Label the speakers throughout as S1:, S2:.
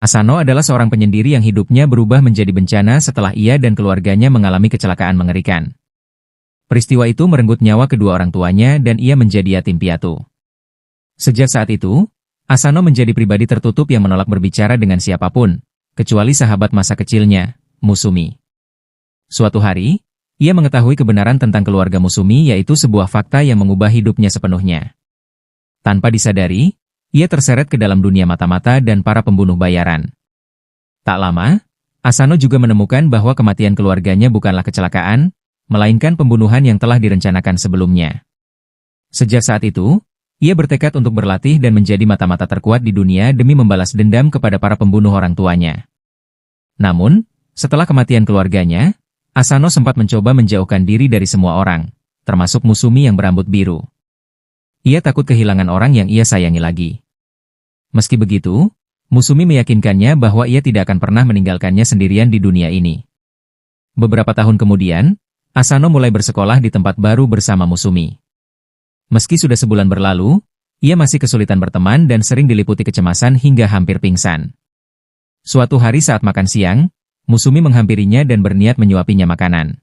S1: Asano adalah seorang penyendiri yang hidupnya berubah menjadi bencana setelah ia dan keluarganya mengalami kecelakaan mengerikan. Peristiwa itu merenggut nyawa kedua orang tuanya dan ia menjadi yatim piatu. Sejak saat itu, Asano menjadi pribadi tertutup yang menolak berbicara dengan siapapun, kecuali sahabat masa kecilnya, Musumi. Suatu hari, ia mengetahui kebenaran tentang keluarga Musumi, yaitu sebuah fakta yang mengubah hidupnya sepenuhnya. Tanpa disadari, ia terseret ke dalam dunia mata-mata dan para pembunuh bayaran. Tak lama, Asano juga menemukan bahwa kematian keluarganya bukanlah kecelakaan, melainkan pembunuhan yang telah direncanakan sebelumnya. Sejak saat itu, ia bertekad untuk berlatih dan menjadi mata-mata terkuat di dunia demi membalas dendam kepada para pembunuh orang tuanya. Namun, setelah kematian keluarganya, Asano sempat mencoba menjauhkan diri dari semua orang, termasuk Musumi yang berambut biru. Ia takut kehilangan orang yang ia sayangi lagi. Meski begitu, Musumi meyakinkannya bahwa ia tidak akan pernah meninggalkannya sendirian di dunia ini. Beberapa tahun kemudian, Asano mulai bersekolah di tempat baru bersama Musumi. Meski sudah sebulan berlalu, ia masih kesulitan berteman dan sering diliputi kecemasan hingga hampir pingsan. Suatu hari saat makan siang, Musumi menghampirinya dan berniat menyuapinya makanan.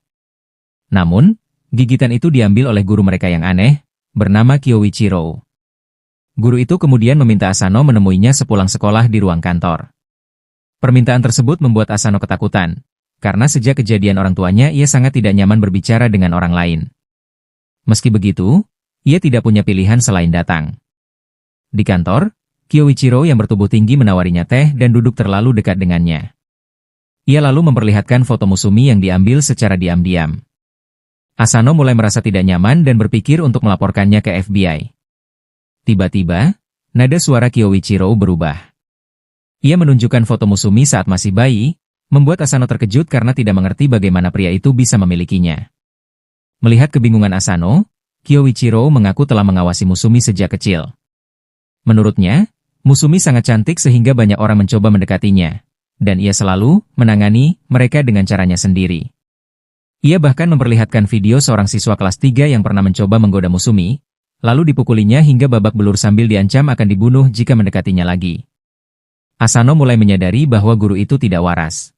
S1: Namun, gigitan itu diambil oleh guru mereka yang aneh, bernama Kyoichiro. Guru itu kemudian meminta Asano menemuinya sepulang sekolah di ruang kantor. Permintaan tersebut membuat Asano ketakutan, karena sejak kejadian orang tuanya ia sangat tidak nyaman berbicara dengan orang lain. Meski begitu, ia tidak punya pilihan selain datang. Di kantor, Kyoichiro yang bertubuh tinggi menawarinya teh dan duduk terlalu dekat dengannya. Ia lalu memperlihatkan foto Musumi yang diambil secara diam-diam. Asano mulai merasa tidak nyaman dan berpikir untuk melaporkannya ke FBI. Tiba-tiba, nada suara Kyoichiro berubah. Ia menunjukkan foto Musumi saat masih bayi, membuat Asano terkejut karena tidak mengerti bagaimana pria itu bisa memilikinya. Melihat kebingungan Asano, Kyoichiro mengaku telah mengawasi Musumi sejak kecil. Menurutnya, Musumi sangat cantik sehingga banyak orang mencoba mendekatinya, dan ia selalu menangani mereka dengan caranya sendiri. Ia bahkan memperlihatkan video seorang siswa kelas 3 yang pernah mencoba menggoda Musumi, lalu dipukulinya hingga babak belur sambil diancam akan dibunuh jika mendekatinya lagi. Asano mulai menyadari bahwa guru itu tidak waras.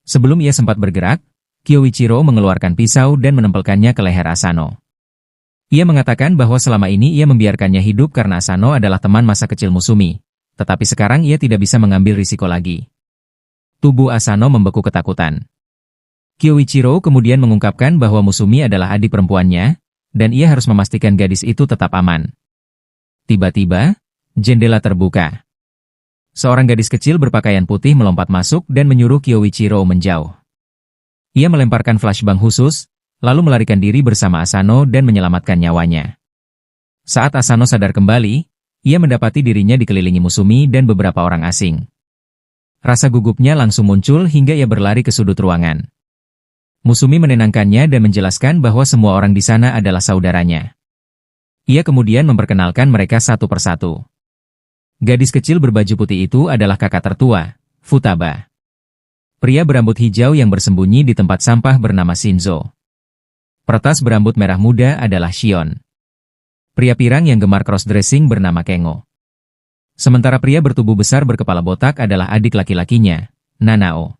S1: Sebelum ia sempat bergerak, Kyoichiro mengeluarkan pisau dan menempelkannya ke leher Asano. Ia mengatakan bahwa selama ini ia membiarkannya hidup karena Asano adalah teman masa kecil Musumi, tetapi sekarang ia tidak bisa mengambil risiko lagi. Tubuh Asano membeku ketakutan. Kyoichiro kemudian mengungkapkan bahwa Musumi adalah adik perempuannya, dan ia harus memastikan gadis itu tetap aman. Tiba-tiba, jendela terbuka. Seorang gadis kecil berpakaian putih melompat masuk dan menyuruh Kyoichiro menjauh. Ia melemparkan flashbang khusus, lalu melarikan diri bersama Asano dan menyelamatkan nyawanya. Saat Asano sadar kembali, ia mendapati dirinya dikelilingi Musumi dan beberapa orang asing. Rasa gugupnya langsung muncul hingga ia berlari ke sudut ruangan. Musumi menenangkannya dan menjelaskan bahwa semua orang di sana adalah saudaranya. Ia kemudian memperkenalkan mereka satu persatu. Gadis kecil berbaju putih itu adalah kakak tertua, Futaba. Pria berambut hijau yang bersembunyi di tempat sampah bernama Shinzo. Peretas berambut merah muda adalah Shion. Pria pirang yang gemar cross-dressing bernama Kengo. Sementara pria bertubuh besar berkepala botak adalah adik laki-lakinya, Nanao.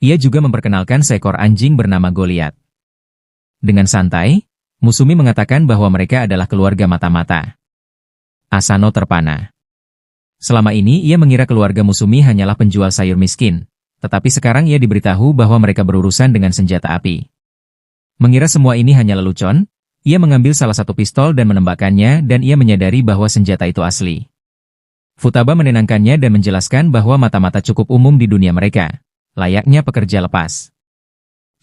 S1: Ia juga memperkenalkan seekor anjing bernama Goliath. Dengan santai, Musumi mengatakan bahwa mereka adalah keluarga mata-mata. Asano terpana. Selama ini ia mengira keluarga Musumi hanyalah penjual sayur miskin, tetapi sekarang ia diberitahu bahwa mereka berurusan dengan senjata api. Mengira semua ini hanya lelucon, ia mengambil salah satu pistol dan menembakkannya dan ia menyadari bahwa senjata itu asli. Futaba menenangkannya dan menjelaskan bahwa mata-mata cukup umum di dunia mereka, layaknya pekerja lepas.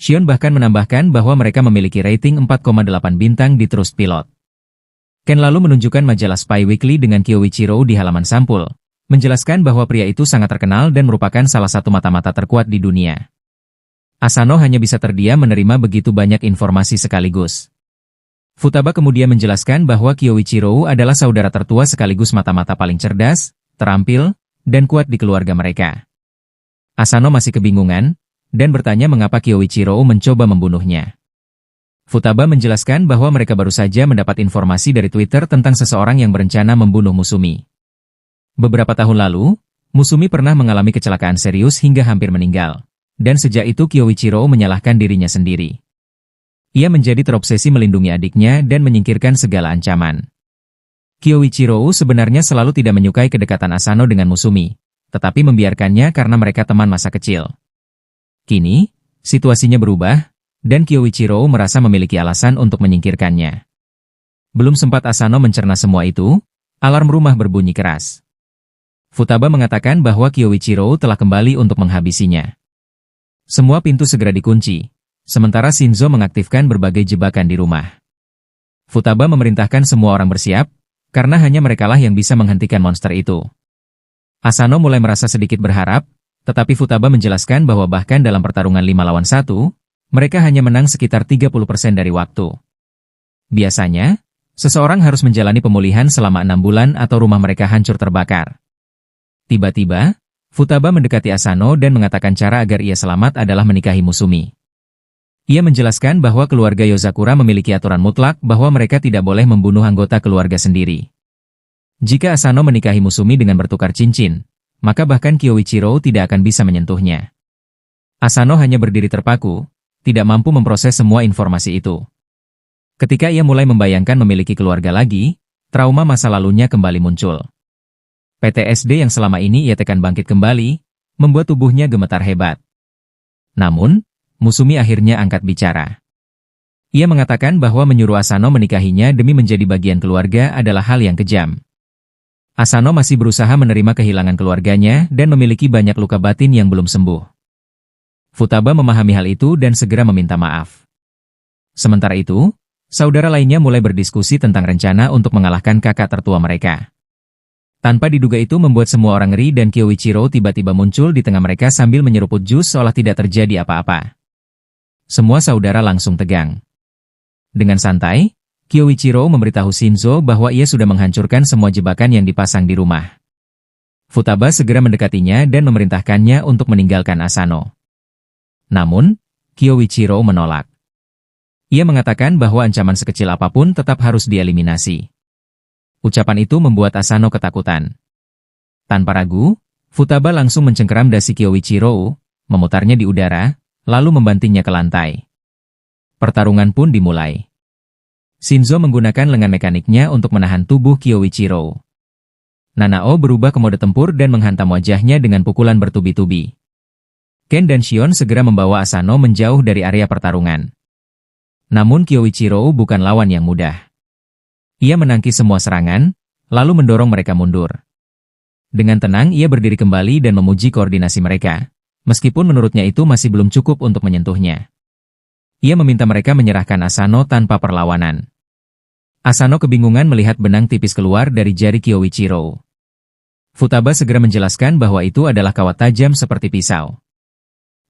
S1: Shion bahkan menambahkan bahwa mereka memiliki rating 4,8 bintang di Trustpilot. Ken lalu menunjukkan majalah Spy Weekly dengan Kyoichiro di halaman sampul, menjelaskan bahwa pria itu sangat terkenal dan merupakan salah satu mata-mata terkuat di dunia. Asano hanya bisa terdiam menerima begitu banyak informasi sekaligus. Futaba kemudian menjelaskan bahwa Kyoichiro adalah saudara tertua sekaligus mata-mata paling cerdas, terampil, dan kuat di keluarga mereka. Asano masih kebingungan, dan bertanya mengapa Kyoichiro mencoba membunuhnya. Futaba menjelaskan bahwa mereka baru saja mendapat informasi dari Twitter tentang seseorang yang berencana membunuh Musumi. Beberapa tahun lalu, Musumi pernah mengalami kecelakaan serius hingga hampir meninggal. Dan sejak itu Kyoichiro menyalahkan dirinya sendiri. Ia menjadi terobsesi melindungi adiknya dan menyingkirkan segala ancaman. Kyoichiro sebenarnya selalu tidak menyukai kedekatan Asano dengan Musumi, tetapi membiarkannya karena mereka teman masa kecil. Kini, situasinya berubah, dan Kyoichiro merasa memiliki alasan untuk menyingkirkannya. Belum sempat Asano mencerna semua itu, alarm rumah berbunyi keras. Futaba mengatakan bahwa Kyoichiro telah kembali untuk menghabisinya. Semua pintu segera dikunci, sementara Shinzo mengaktifkan berbagai jebakan di rumah. Futaba memerintahkan semua orang bersiap, karena hanya merekalah yang bisa menghentikan monster itu. Asano mulai merasa sedikit berharap, tetapi Futaba menjelaskan bahwa bahkan dalam pertarungan 5 lawan 1, mereka hanya menang sekitar 30% dari waktu. Biasanya, seseorang harus menjalani pemulihan selama 6 bulan atau rumah mereka hancur terbakar. Tiba-tiba, Futaba mendekati Asano dan mengatakan cara agar ia selamat adalah menikahi Musumi. Ia menjelaskan bahwa keluarga Yozakura memiliki aturan mutlak bahwa mereka tidak boleh membunuh anggota keluarga sendiri. Jika Asano menikahi Musumi dengan bertukar cincin, maka bahkan Kyoichiro tidak akan bisa menyentuhnya. Asano hanya berdiri terpaku, tidak mampu memproses semua informasi itu. Ketika ia mulai membayangkan memiliki keluarga lagi, trauma masa lalunya kembali muncul. PTSD yang selama ini ia tekan bangkit kembali, membuat tubuhnya gemetar hebat. Namun, Musumi akhirnya angkat bicara. Ia mengatakan bahwa menyuruh Asano menikahinya demi menjadi bagian keluarga adalah hal yang kejam. Asano masih berusaha menerima kehilangan keluarganya dan memiliki banyak luka batin yang belum sembuh. Futaba memahami hal itu dan segera meminta maaf. Sementara itu, saudara lainnya mulai berdiskusi tentang rencana untuk mengalahkan kakak tertua mereka. Tanpa diduga itu membuat semua orang ngeri dan Kyoichiro tiba-tiba muncul di tengah mereka sambil menyeruput jus seolah tidak terjadi apa-apa. Semua saudara langsung tegang. Dengan santai, Kyoichiro memberitahu Shinzo bahwa ia sudah menghancurkan semua jebakan yang dipasang di rumah. Futaba segera mendekatinya dan memerintahkannya untuk meninggalkan Asano. Namun, Kyoichiro menolak. Ia mengatakan bahwa ancaman sekecil apapun tetap harus dieliminasi. Ucapan itu membuat Asano ketakutan. Tanpa ragu, Futaba langsung mencengkeram dasi Kyoichiro, memutarnya di udara, lalu membantingnya ke lantai. Pertarungan pun dimulai. Shinzo menggunakan lengan mekaniknya untuk menahan tubuh Kyoichiro. Nanao berubah ke mode tempur dan menghantam wajahnya dengan pukulan bertubi-tubi. Ken dan Shion segera membawa Asano menjauh dari area pertarungan. Namun Kyoichiro bukan lawan yang mudah. Ia menangkis semua serangan, lalu mendorong mereka mundur. Dengan tenang ia berdiri kembali dan memuji koordinasi mereka, meskipun menurutnya itu masih belum cukup untuk menyentuhnya. Ia meminta mereka menyerahkan Asano tanpa perlawanan. Asano kebingungan melihat benang tipis keluar dari jari Kyoichiro. Futaba segera menjelaskan bahwa itu adalah kawat tajam seperti pisau.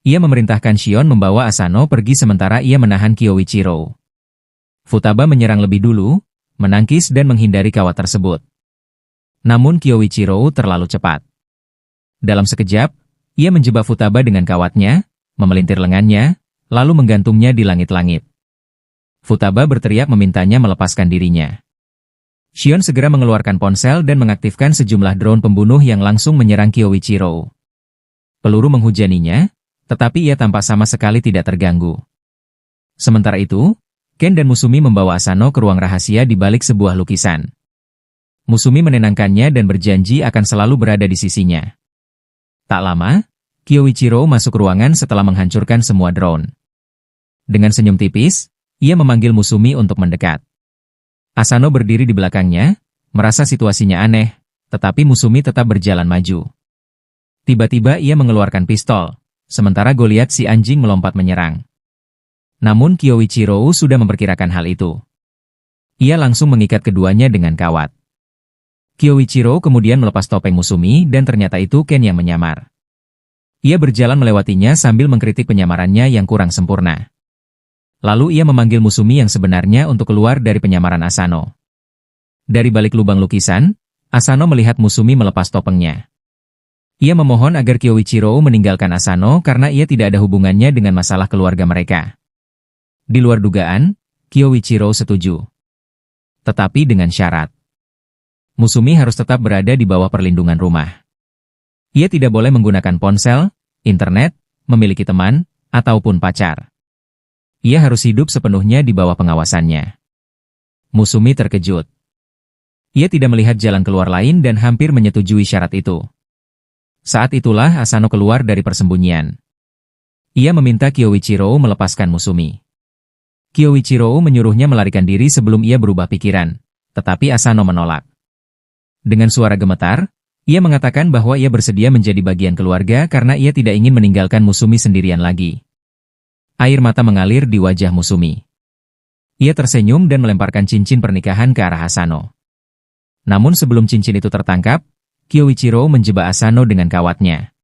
S1: Ia memerintahkan Shion membawa Asano pergi sementara ia menahan Kyoichiro. Futaba menyerang lebih dulu, menangkis dan menghindari kawat tersebut. Namun Kyoichiro terlalu cepat. Dalam sekejap, ia menjebak Futaba dengan kawatnya, memelintir lengannya, lalu menggantungnya di langit-langit. Futaba berteriak memintanya melepaskan dirinya. Shion segera mengeluarkan ponsel dan mengaktifkan sejumlah drone pembunuh yang langsung menyerang Kyoichiro. Peluru menghujaninya, tetapi ia tampak sama sekali tidak terganggu. Sementara itu, Ken dan Musumi membawa Asano ke ruang rahasia di balik sebuah lukisan. Musumi menenangkannya dan berjanji akan selalu berada di sisinya. Tak lama, Kyoichiro masuk ruangan setelah menghancurkan semua drone. Dengan senyum tipis, ia memanggil Musumi untuk mendekat. Asano berdiri di belakangnya, merasa situasinya aneh, tetapi Musumi tetap berjalan maju. Tiba-tiba ia mengeluarkan pistol, sementara Goliat si anjing melompat menyerang. Namun Kyoichiro sudah memperkirakan hal itu. Ia langsung mengikat keduanya dengan kawat. Kyoichiro kemudian melepas topeng Musumi dan ternyata itu Ken yang menyamar. Ia berjalan melewatinya sambil mengkritik penyamarannya yang kurang sempurna. Lalu ia memanggil Musumi yang sebenarnya untuk keluar dari penyamaran Asano. Dari balik lubang lukisan, Asano melihat Musumi melepas topengnya. Ia memohon agar Kyoichiro meninggalkan Asano karena ia tidak ada hubungannya dengan masalah keluarga mereka. Di luar dugaan, Kyoichiro setuju. Tetapi dengan syarat. Musumi harus tetap berada di bawah perlindungan rumah. Ia tidak boleh menggunakan ponsel, internet, memiliki teman, ataupun pacar. Ia harus hidup sepenuhnya di bawah pengawasannya. Musumi terkejut. Ia tidak melihat jalan keluar lain dan hampir menyetujui syarat itu. Saat itulah Asano keluar dari persembunyian. Ia meminta Kyoichiro melepaskan Musumi. Kyoichiro menyuruhnya melarikan diri sebelum ia berubah pikiran, tetapi Asano menolak. Dengan suara gemetar, ia mengatakan bahwa ia bersedia menjadi bagian keluarga karena ia tidak ingin meninggalkan Musumi sendirian lagi. Air mata mengalir di wajah Musumi. Ia tersenyum dan melemparkan cincin pernikahan ke arah Asano. Namun sebelum cincin itu tertangkap, Kyoichiro menjebak Asano dengan kawatnya.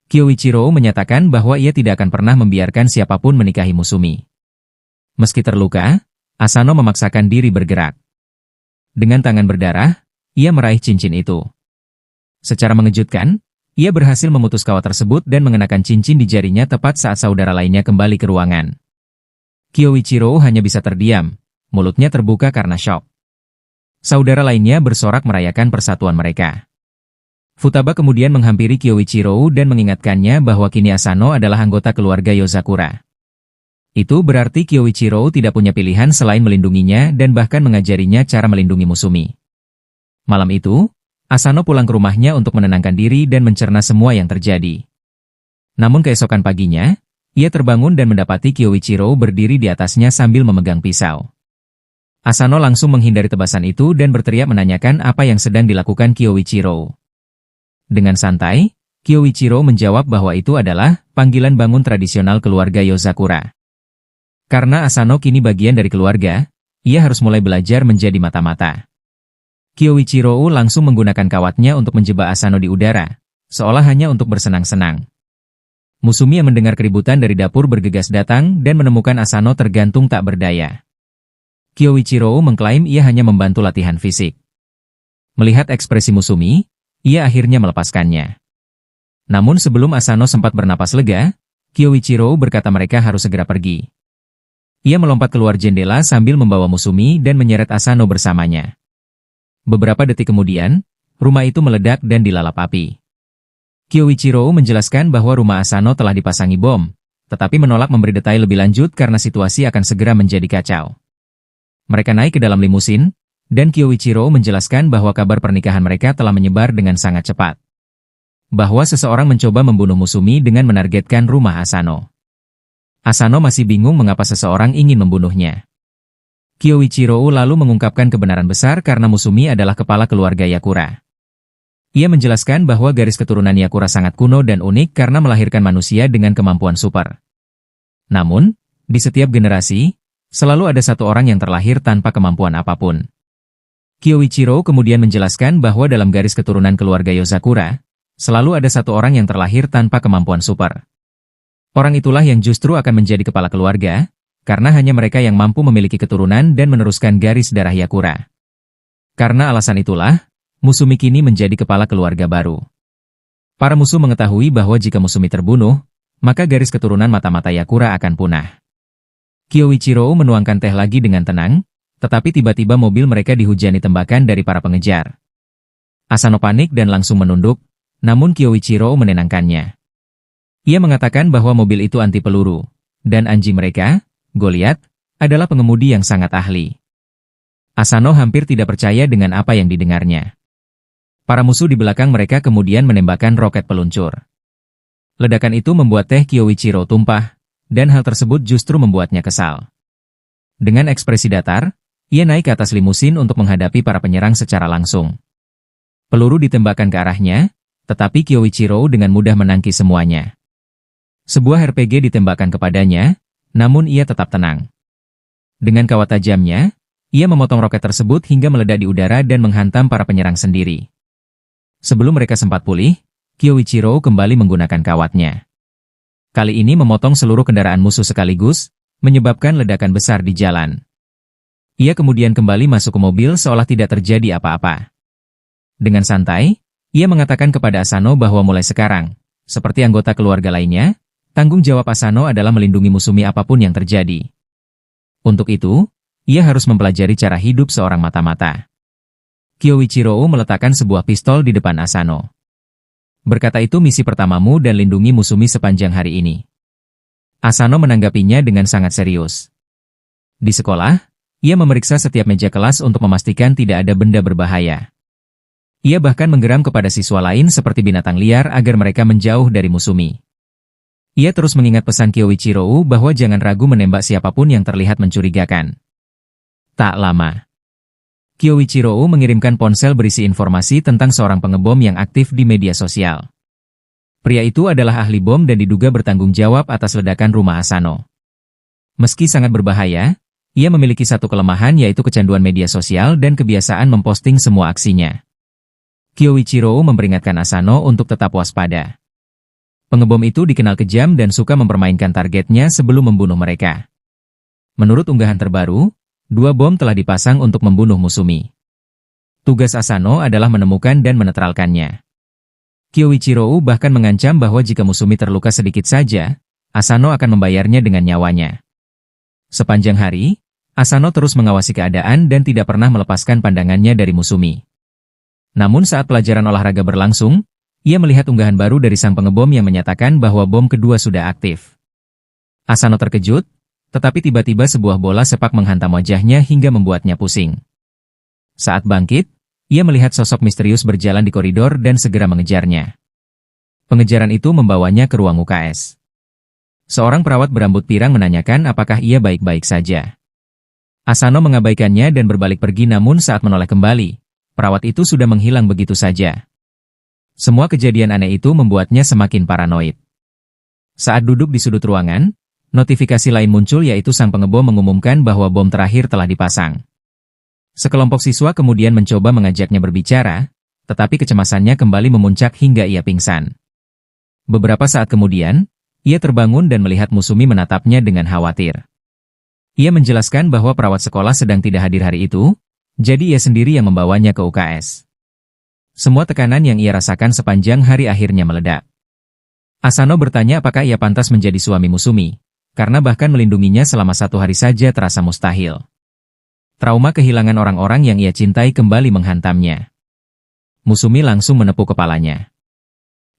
S1: Kyoichiro menyatakan bahwa ia tidak akan pernah membiarkan siapapun menikahi Musumi. Meski terluka, Asano memaksakan diri bergerak. Dengan tangan berdarah, ia meraih cincin itu. Secara mengejutkan, ia berhasil memutus kawat tersebut dan mengenakan cincin di jarinya tepat saat saudara lainnya kembali ke ruangan. Kyoichiro hanya bisa terdiam, mulutnya terbuka karena syok. Saudara lainnya bersorak merayakan persatuan mereka. Futaba kemudian menghampiri Kyoichiro dan mengingatkannya bahwa kini Asano adalah anggota keluarga Yozakura. Itu berarti Kyoichiro tidak punya pilihan selain melindunginya dan bahkan mengajarinya cara melindungi Musumi. Malam itu, Asano pulang ke rumahnya untuk menenangkan diri dan mencerna semua yang terjadi. Namun keesokan paginya, ia terbangun dan mendapati Kyoichiro berdiri di atasnya sambil memegang pisau. Asano langsung menghindari tebasan itu dan berteriak menanyakan apa yang sedang dilakukan Kyoichiro. Dengan santai, Kyoichiro menjawab bahwa itu adalah panggilan bangun tradisional keluarga Yozakura. Karena Asano kini bagian dari keluarga, ia harus mulai belajar menjadi mata-mata. Kyoichiro langsung menggunakan kawatnya untuk menjebak Asano di udara, seolah hanya untuk bersenang-senang. Musumi yang mendengar keributan dari dapur bergegas datang dan menemukan Asano tergantung tak berdaya. Kyoichiro mengklaim ia hanya membantu latihan fisik. Melihat ekspresi Musumi, ia akhirnya melepaskannya. Namun sebelum Asano sempat bernapas lega, Kyoichiro berkata mereka harus segera pergi. Ia melompat keluar jendela sambil membawa Musumi dan menyeret Asano bersamanya. Beberapa detik kemudian, rumah itu meledak dan dilalap api. Kyoichiro menjelaskan bahwa rumah Asano telah dipasangi bom, tetapi menolak memberi detail lebih lanjut karena situasi akan segera menjadi kacau. Mereka naik ke dalam limusin, dan Kyoichiro menjelaskan bahwa kabar pernikahan mereka telah menyebar dengan sangat cepat. Bahwa seseorang mencoba membunuh Musumi dengan menargetkan rumah Asano. Asano masih bingung mengapa seseorang ingin membunuhnya. Kyoichiro lalu mengungkapkan kebenaran besar karena Musumi adalah kepala keluarga Yakura. Ia menjelaskan bahwa garis keturunan Yakura sangat kuno dan unik karena melahirkan manusia dengan kemampuan super. Namun, di setiap generasi, selalu ada satu orang yang terlahir tanpa kemampuan apapun. Kyoichiro kemudian menjelaskan bahwa dalam garis keturunan keluarga Yozakura, selalu ada satu orang yang terlahir tanpa kemampuan super. Orang itulah yang justru akan menjadi kepala keluarga, karena hanya mereka yang mampu memiliki keturunan dan meneruskan garis darah Yakura. Karena alasan itulah, Musumi kini menjadi kepala keluarga baru. Para musuh mengetahui bahwa jika Musumi terbunuh, maka garis keturunan mata-mata Yakura akan punah. Kyoichiro menuangkan teh lagi dengan tenang, tetapi tiba-tiba mobil mereka dihujani tembakan dari para pengejar. Asano panik dan langsung menunduk, namun Kyoichiro menenangkannya. Ia mengatakan bahwa mobil itu anti peluru, dan anjing mereka, Goliath, adalah pengemudi yang sangat ahli. Asano hampir tidak percaya dengan apa yang didengarnya. Para musuh di belakang mereka kemudian menembakkan roket peluncur. Ledakan itu membuat teh Kyoichiro tumpah, dan hal tersebut justru membuatnya kesal. Dengan ekspresi datar, ia naik ke atas limusin untuk menghadapi para penyerang secara langsung. Peluru ditembakkan ke arahnya, tetapi Kyoichiro dengan mudah menangkis semuanya. Sebuah RPG ditembakkan kepadanya, namun ia tetap tenang. Dengan kawat tajamnya, ia memotong roket tersebut hingga meledak di udara dan menghantam para penyerang sendiri. Sebelum mereka sempat pulih, Kyoichiro kembali menggunakan kawatnya. Kali ini memotong seluruh kendaraan musuh sekaligus, menyebabkan ledakan besar di jalan. Ia kemudian kembali masuk ke mobil seolah tidak terjadi apa-apa. Dengan santai, ia mengatakan kepada Asano bahwa mulai sekarang, seperti anggota keluarga lainnya, tanggung jawab Asano adalah melindungi Musumi apapun yang terjadi. Untuk itu, ia harus mempelajari cara hidup seorang mata-mata. Kyoichiro meletakkan sebuah pistol di depan Asano. Berkata itu misi pertamamu dan lindungi Musumi sepanjang hari ini. Asano menanggapinya dengan sangat serius. Di sekolah, ia memeriksa setiap meja kelas untuk memastikan tidak ada benda berbahaya. Ia bahkan menggeram kepada siswa lain seperti binatang liar agar mereka menjauh dari Musumi. Ia terus mengingat pesan Kyoichiro bahwa jangan ragu menembak siapapun yang terlihat mencurigakan. Tak lama, Kyoichiro mengirimkan ponsel berisi informasi tentang seorang pengebom yang aktif di media sosial. Pria itu adalah ahli bom dan diduga bertanggung jawab atas ledakan rumah Asano. Meski sangat berbahaya, ia memiliki satu kelemahan yaitu kecanduan media sosial dan kebiasaan memposting semua aksinya. Kyoichiro memperingatkan Asano untuk tetap waspada. Pengebom itu dikenal kejam dan suka mempermainkan targetnya sebelum membunuh mereka. Menurut unggahan terbaru, 2 bom telah dipasang untuk membunuh Musumi. Tugas Asano adalah menemukan dan menetralkannya. Kyoichiro bahkan mengancam bahwa jika Musumi terluka sedikit saja, Asano akan membayarnya dengan nyawanya. Sepanjang hari, Asano terus mengawasi keadaan dan tidak pernah melepaskan pandangannya dari Musumi. Namun saat pelajaran olahraga berlangsung, ia melihat unggahan baru dari sang pengebom yang menyatakan bahwa bom kedua sudah aktif. Asano terkejut, tetapi tiba-tiba sebuah bola sepak menghantam wajahnya hingga membuatnya pusing. Saat bangkit, ia melihat sosok misterius berjalan di koridor dan segera mengejarnya. Pengejaran itu membawanya ke ruang UKS. Seorang perawat berambut pirang menanyakan apakah ia baik-baik saja. Asano mengabaikannya dan berbalik pergi, namun saat menoleh kembali, perawat itu sudah menghilang begitu saja. Semua kejadian aneh itu membuatnya semakin paranoid. Saat duduk di sudut ruangan, notifikasi lain muncul yaitu sang pengebom mengumumkan bahwa bom terakhir telah dipasang. Sekelompok siswa kemudian mencoba mengajaknya berbicara, tetapi kecemasannya kembali memuncak hingga ia pingsan. Beberapa saat kemudian, ia terbangun dan melihat Musumi menatapnya dengan khawatir. Ia menjelaskan bahwa perawat sekolah sedang tidak hadir hari itu, jadi ia sendiri yang membawanya ke UKS. Semua tekanan yang ia rasakan sepanjang hari akhirnya meledak. Asano bertanya apakah ia pantas menjadi suami Musumi, karena bahkan melindunginya selama 1 hari saja terasa mustahil. Trauma kehilangan orang-orang yang ia cintai kembali menghantamnya. Musumi langsung menepuk kepalanya.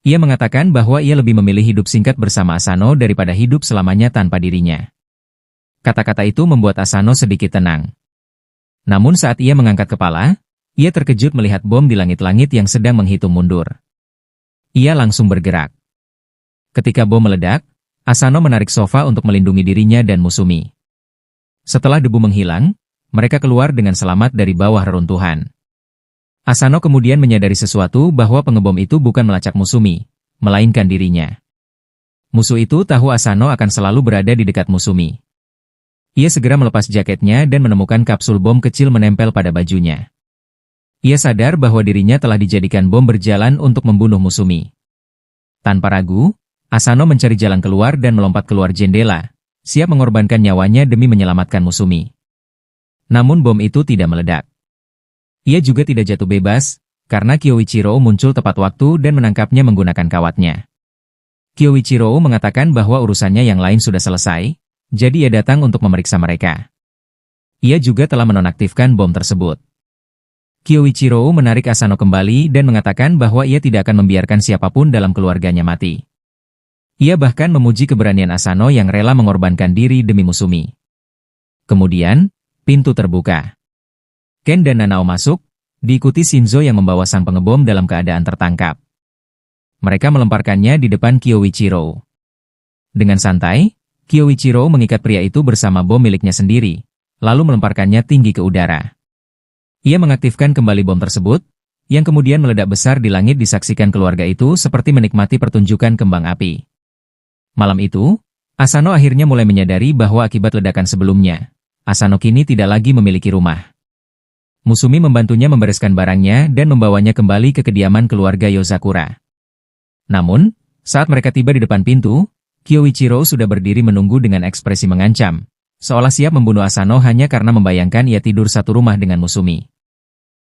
S1: Ia mengatakan bahwa ia lebih memilih hidup singkat bersama Asano daripada hidup selamanya tanpa dirinya. Kata-kata itu membuat Asano sedikit tenang. Namun saat ia mengangkat kepala, ia terkejut melihat bom di langit-langit yang sedang menghitung mundur. Ia langsung bergerak. Ketika bom meledak, Asano menarik sofa untuk melindungi dirinya dan Musumi. Setelah debu menghilang, mereka keluar dengan selamat dari bawah reruntuhan. Asano kemudian menyadari sesuatu bahwa pengebom itu bukan melacak Musumi, melainkan dirinya. Musuh itu tahu Asano akan selalu berada di dekat Musumi. Ia segera melepas jaketnya dan menemukan kapsul bom kecil menempel pada bajunya. Ia sadar bahwa dirinya telah dijadikan bom berjalan untuk membunuh Musumi. Tanpa ragu, Asano mencari jalan keluar dan melompat keluar jendela, siap mengorbankan nyawanya demi menyelamatkan Musumi. Namun bom itu tidak meledak. Ia juga tidak jatuh bebas, karena Kyoichiro muncul tepat waktu dan menangkapnya menggunakan kawatnya. Kyoichiro mengatakan bahwa urusannya yang lain sudah selesai, jadi ia datang untuk memeriksa mereka. Ia juga telah menonaktifkan bom tersebut. Kyoichiro menarik Asano kembali dan mengatakan bahwa ia tidak akan membiarkan siapapun dalam keluarganya mati. Ia bahkan memuji keberanian Asano yang rela mengorbankan diri demi Musumi. Kemudian, pintu terbuka. Ken dan Nanao masuk, diikuti Shinzo yang membawa sang pengebom dalam keadaan tertangkap. Mereka melemparkannya di depan Kyoichiro. Dengan santai, Kyoichiro mengikat pria itu bersama bom miliknya sendiri, lalu melemparkannya tinggi ke udara. Ia mengaktifkan kembali bom tersebut, yang kemudian meledak besar di langit. Disaksikan keluarga itu seperti menikmati pertunjukan kembang api. Malam itu, Asano akhirnya mulai menyadari bahwa akibat ledakan sebelumnya, Asano kini tidak lagi memiliki rumah. Musumi membantunya membereskan barangnya dan membawanya kembali ke kediaman keluarga Yozakura. Namun, saat mereka tiba di depan pintu, Kyoichiro sudah berdiri menunggu dengan ekspresi mengancam, seolah siap membunuh Asano hanya karena membayangkan ia tidur satu rumah dengan Musumi.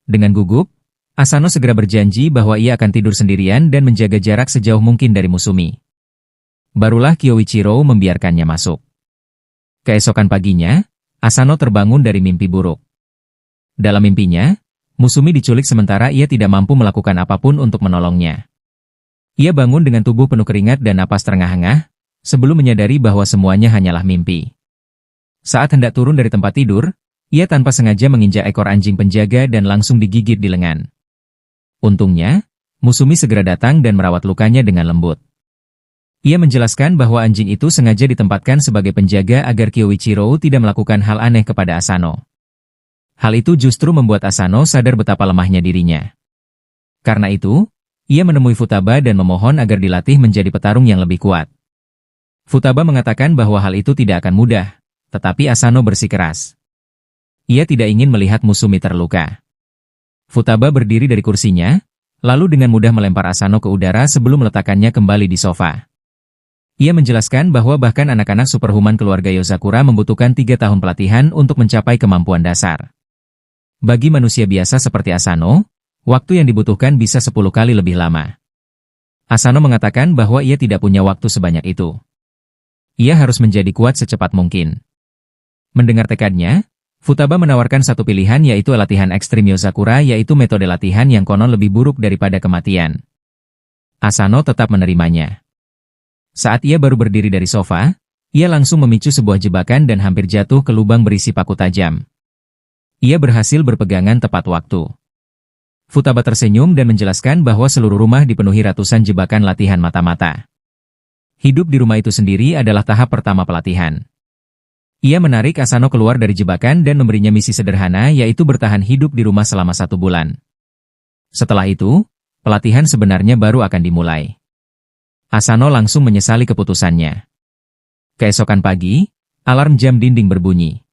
S1: Dengan gugup, Asano segera berjanji bahwa ia akan tidur sendirian dan menjaga jarak sejauh mungkin dari Musumi. Barulah Kyoichiro membiarkannya masuk. Keesokan paginya, Asano terbangun dari mimpi buruk. Dalam mimpinya, Musumi diculik sementara ia tidak mampu melakukan apapun untuk menolongnya. Ia bangun dengan tubuh penuh keringat dan napas terengah-engah, sebelum menyadari bahwa semuanya hanyalah mimpi. Saat hendak turun dari tempat tidur, ia tanpa sengaja menginjak ekor anjing penjaga dan langsung digigit di lengan. Untungnya, Musumi segera datang dan merawat lukanya dengan lembut. Ia menjelaskan bahwa anjing itu sengaja ditempatkan sebagai penjaga agar Kyoichiro tidak melakukan hal aneh kepada Asano. Hal itu justru membuat Asano sadar betapa lemahnya dirinya. Karena itu, ia menemui Futaba dan memohon agar dilatih menjadi petarung yang lebih kuat. Futaba mengatakan bahwa hal itu tidak akan mudah, tetapi Asano bersikeras. Ia tidak ingin melihat Musumi terluka. Futaba berdiri dari kursinya, lalu dengan mudah melempar Asano ke udara sebelum meletakkannya kembali di sofa. Ia menjelaskan bahwa bahkan anak-anak superhuman keluarga Yozakura membutuhkan 3 tahun pelatihan untuk mencapai kemampuan dasar. Bagi manusia biasa seperti Asano, waktu yang dibutuhkan bisa 10 kali lebih lama. Asano mengatakan bahwa ia tidak punya waktu sebanyak itu. Ia harus menjadi kuat secepat mungkin. Mendengar tekadnya, Futaba menawarkan satu pilihan yaitu latihan ekstrim Yozakura yaitu metode latihan yang konon lebih buruk daripada kematian. Asano tetap menerimanya. Saat ia baru berdiri dari sofa, ia langsung memicu sebuah jebakan dan hampir jatuh ke lubang berisi paku tajam. Ia berhasil berpegangan tepat waktu. Futaba tersenyum dan menjelaskan bahwa seluruh rumah dipenuhi ratusan jebakan latihan mata-mata. Hidup di rumah itu sendiri adalah tahap pertama pelatihan. Ia menarik Asano keluar dari jebakan dan memberinya misi sederhana yaitu bertahan hidup di rumah selama 1 bulan. Setelah itu, pelatihan sebenarnya baru akan dimulai. Asano langsung menyesali keputusannya. Keesokan pagi, alarm jam dinding berbunyi.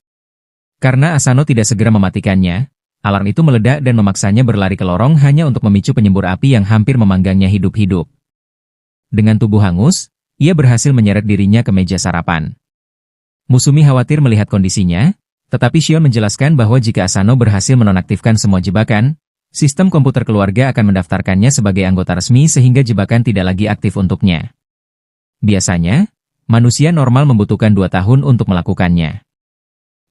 S1: Karena Asano tidak segera mematikannya, alarm itu meledak dan memaksanya berlari ke lorong hanya untuk memicu penyembur api yang hampir memanggangnya hidup-hidup. Dengan tubuh hangus, ia berhasil menyeret dirinya ke meja sarapan. Musumi khawatir melihat kondisinya, tetapi Shion menjelaskan bahwa jika Asano berhasil menonaktifkan semua jebakan, sistem komputer keluarga akan mendaftarkannya sebagai anggota resmi sehingga jebakan tidak lagi aktif untuknya. Biasanya, manusia normal membutuhkan 2 tahun untuk melakukannya.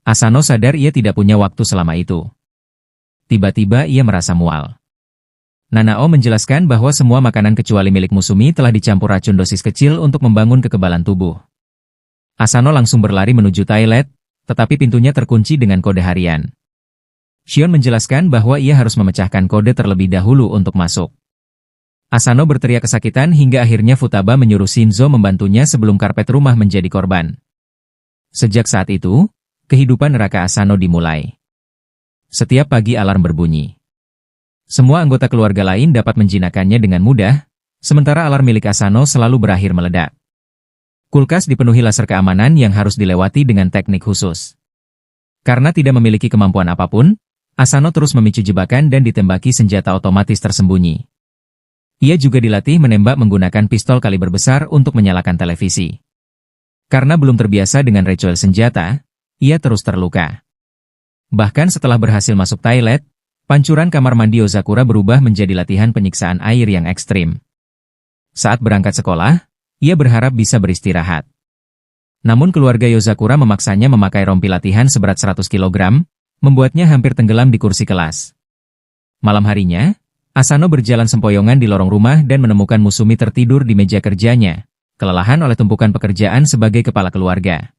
S1: Asano sadar ia tidak punya waktu selama itu. Tiba-tiba ia merasa mual. Nanao menjelaskan bahwa semua makanan kecuali milik Musumi telah dicampur racun dosis kecil untuk membangun kekebalan tubuh. Asano langsung berlari menuju toilet, tetapi pintunya terkunci dengan kode harian. Shion menjelaskan bahwa ia harus memecahkan kode terlebih dahulu untuk masuk. Asano berteriak kesakitan hingga akhirnya Futaba menyuruh Shinzo membantunya sebelum karpet rumah menjadi korban. Sejak saat itu, kehidupan neraka Asano dimulai. Setiap pagi alarm berbunyi. Semua anggota keluarga lain dapat menjinakkannya dengan mudah, sementara alarm milik Asano selalu berakhir meledak. Kulkas dipenuhi laser keamanan yang harus dilewati dengan teknik khusus. Karena tidak memiliki kemampuan apapun, Asano terus memicu jebakan dan ditembaki senjata otomatis tersembunyi. Ia juga dilatih menembak menggunakan pistol kaliber besar untuk menyalakan televisi. Karena belum terbiasa dengan recoil senjata, ia terus terluka. Bahkan setelah berhasil masuk toilet, pancuran kamar mandi Yozakura berubah menjadi latihan penyiksaan air yang ekstrim. Saat berangkat sekolah, ia berharap bisa beristirahat. Namun keluarga Yozakura memaksanya memakai rompi latihan seberat 100 kg, membuatnya hampir tenggelam di kursi kelas. Malam harinya, Asano berjalan sempoyongan di lorong rumah dan menemukan Musumi tertidur di meja kerjanya, kelelahan oleh tumpukan pekerjaan sebagai kepala keluarga.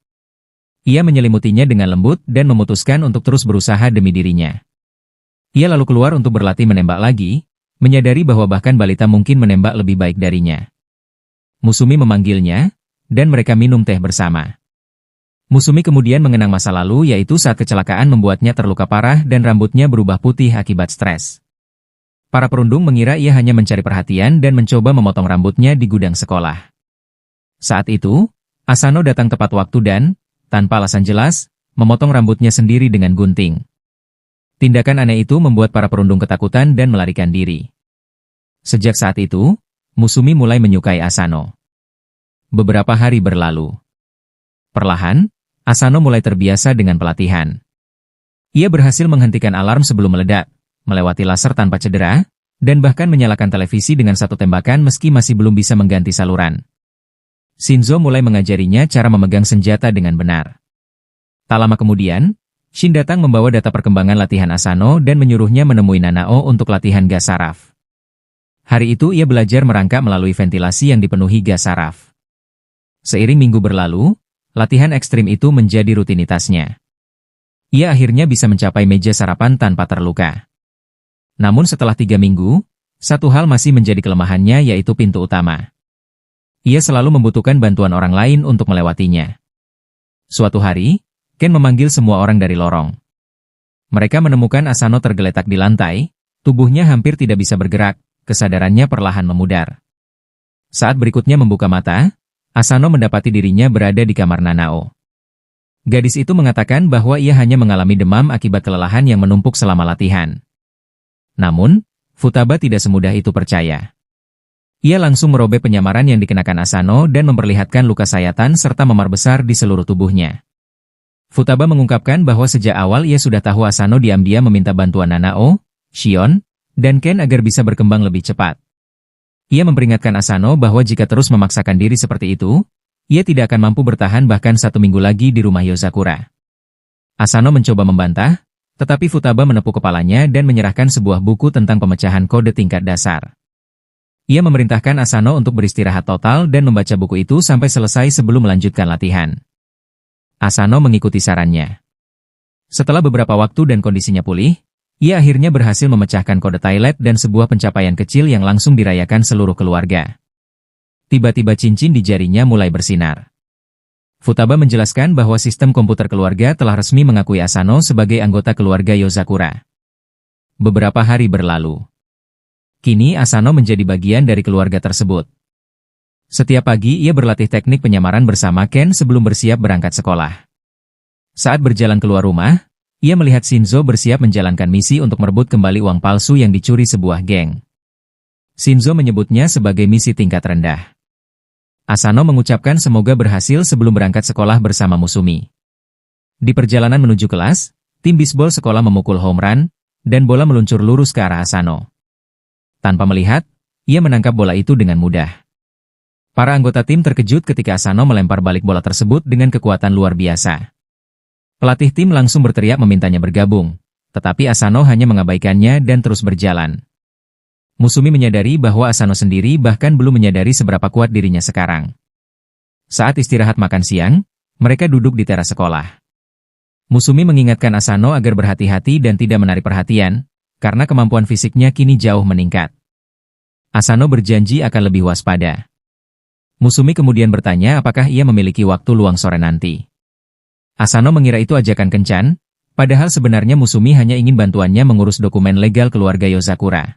S1: Ia menyelimutinya dengan lembut dan memutuskan untuk terus berusaha demi dirinya. Ia lalu keluar untuk berlatih menembak lagi, menyadari bahwa bahkan balita mungkin menembak lebih baik darinya. Musumi memanggilnya, dan mereka minum teh bersama. Musumi kemudian mengenang masa lalu yaitu saat kecelakaan membuatnya terluka parah dan rambutnya berubah putih akibat stres. Para perundung mengira ia hanya mencari perhatian dan mencoba memotong rambutnya di gudang sekolah. Saat itu, Asano datang tepat waktu dan, tanpa alasan jelas, memotong rambutnya sendiri dengan gunting. Tindakan aneh itu membuat para perundung ketakutan dan melarikan diri. Sejak saat itu, Musumi mulai menyukai Asano. Beberapa hari berlalu. Perlahan, Asano mulai terbiasa dengan pelatihan. Ia berhasil menghentikan alarm sebelum meledak, melewati laser tanpa cedera, dan bahkan menyalakan televisi dengan satu tembakan meski masih belum bisa mengganti saluran. Shinzo mulai mengajarinya cara memegang senjata dengan benar. Tak lama kemudian, Shin datang membawa data perkembangan latihan Asano dan menyuruhnya menemui Nanao untuk latihan gas saraf. Hari itu ia belajar merangkak melalui ventilasi yang dipenuhi gas saraf. Seiring minggu berlalu, latihan ekstrim itu menjadi rutinitasnya. Ia akhirnya bisa mencapai meja sarapan tanpa terluka. Namun setelah 3 minggu, satu hal masih menjadi kelemahannya, yaitu pintu utama. Ia selalu membutuhkan bantuan orang lain untuk melewatinya. Suatu hari, Ken memanggil semua orang dari lorong. Mereka menemukan Asano tergeletak di lantai, tubuhnya hampir tidak bisa bergerak, kesadarannya perlahan memudar. Saat berikutnya membuka mata, Asano mendapati dirinya berada di kamar Nanao. Gadis itu mengatakan bahwa ia hanya mengalami demam akibat kelelahan yang menumpuk selama latihan. Namun, Futaba tidak semudah itu percaya. Ia langsung merobek penyamaran yang dikenakan Asano dan memperlihatkan luka sayatan serta memar besar di seluruh tubuhnya. Futaba mengungkapkan bahwa sejak awal ia sudah tahu Asano diam-diam meminta bantuan Nanao, Shion, dan Ken agar bisa berkembang lebih cepat. Ia memperingatkan Asano bahwa jika terus memaksakan diri seperti itu, ia tidak akan mampu bertahan bahkan 1 minggu lagi di rumah Yozakura. Asano mencoba membantah, tetapi Futaba menepuk kepalanya dan menyerahkan sebuah buku tentang pemecahan kode tingkat dasar. Ia memerintahkan Asano untuk beristirahat total dan membaca buku itu sampai selesai sebelum melanjutkan latihan. Asano mengikuti sarannya. Setelah beberapa waktu dan kondisinya pulih, ia akhirnya berhasil memecahkan kode toilet dan sebuah pencapaian kecil yang langsung dirayakan seluruh keluarga. Tiba-tiba cincin di jarinya mulai bersinar. Futaba menjelaskan bahwa sistem komputer keluarga telah resmi mengakui Asano sebagai anggota keluarga Yozakura. Beberapa hari berlalu. Kini Asano menjadi bagian dari keluarga tersebut. Setiap pagi ia berlatih teknik penyamaran bersama Ken sebelum bersiap berangkat sekolah. Saat berjalan keluar rumah, ia melihat Shinzo bersiap menjalankan misi untuk merebut kembali uang palsu yang dicuri sebuah geng. Shinzo menyebutnya sebagai misi tingkat rendah. Asano mengucapkan semoga berhasil sebelum berangkat sekolah bersama Musumi. Di perjalanan menuju kelas, tim bisbol sekolah memukul home run, dan bola meluncur lurus ke arah Asano. Tanpa melihat, ia menangkap bola itu dengan mudah. Para anggota tim terkejut ketika Asano melempar balik bola tersebut dengan kekuatan luar biasa. Pelatih tim langsung berteriak memintanya bergabung, tetapi Asano hanya mengabaikannya dan terus berjalan. Musumi menyadari bahwa Asano sendiri bahkan belum menyadari seberapa kuat dirinya sekarang. Saat istirahat makan siang, mereka duduk di teras sekolah. Musumi mengingatkan Asano agar berhati-hati dan tidak menarik perhatian, karena kemampuan fisiknya kini jauh meningkat. Asano berjanji akan lebih waspada. Musumi kemudian bertanya apakah ia memiliki waktu luang sore nanti. Asano mengira itu ajakan kencan, padahal sebenarnya Musumi hanya ingin bantuannya mengurus dokumen legal keluarga Yozakura.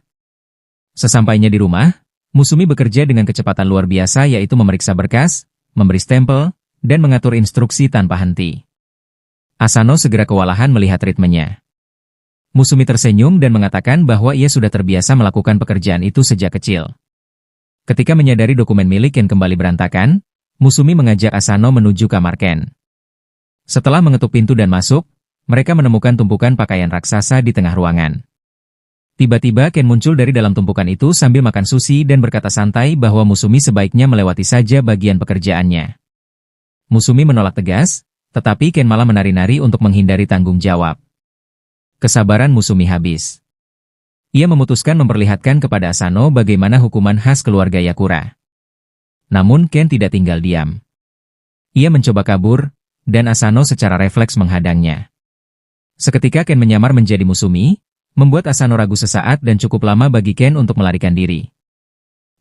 S1: Sesampainya di rumah, Musumi bekerja dengan kecepatan luar biasa, yaitu memeriksa berkas, memberi stempel, dan mengatur instruksi tanpa henti. Asano segera kewalahan melihat ritmenya. Musumi tersenyum dan mengatakan bahwa ia sudah terbiasa melakukan pekerjaan itu sejak kecil. Ketika menyadari dokumen milik yang kembali berantakan, Musumi mengajak Asano menuju kamar Ken. Setelah mengetuk pintu dan masuk, mereka menemukan tumpukan pakaian raksasa di tengah ruangan. Tiba-tiba Ken muncul dari dalam tumpukan itu sambil makan sushi dan berkata santai bahwa Musumi sebaiknya melewati saja bagian pekerjaannya. Musumi menolak tegas, tetapi Ken malah menari-nari untuk menghindari tanggung jawab. Kesabaran Musumi habis. Ia memutuskan memperlihatkan kepada Asano bagaimana hukuman khas keluarga Yakura. Namun Ken tidak tinggal diam. Ia mencoba kabur, dan Asano secara refleks menghadangnya. Seketika Ken menyamar menjadi Musumi, membuat Asano ragu sesaat dan cukup lama bagi Ken untuk melarikan diri.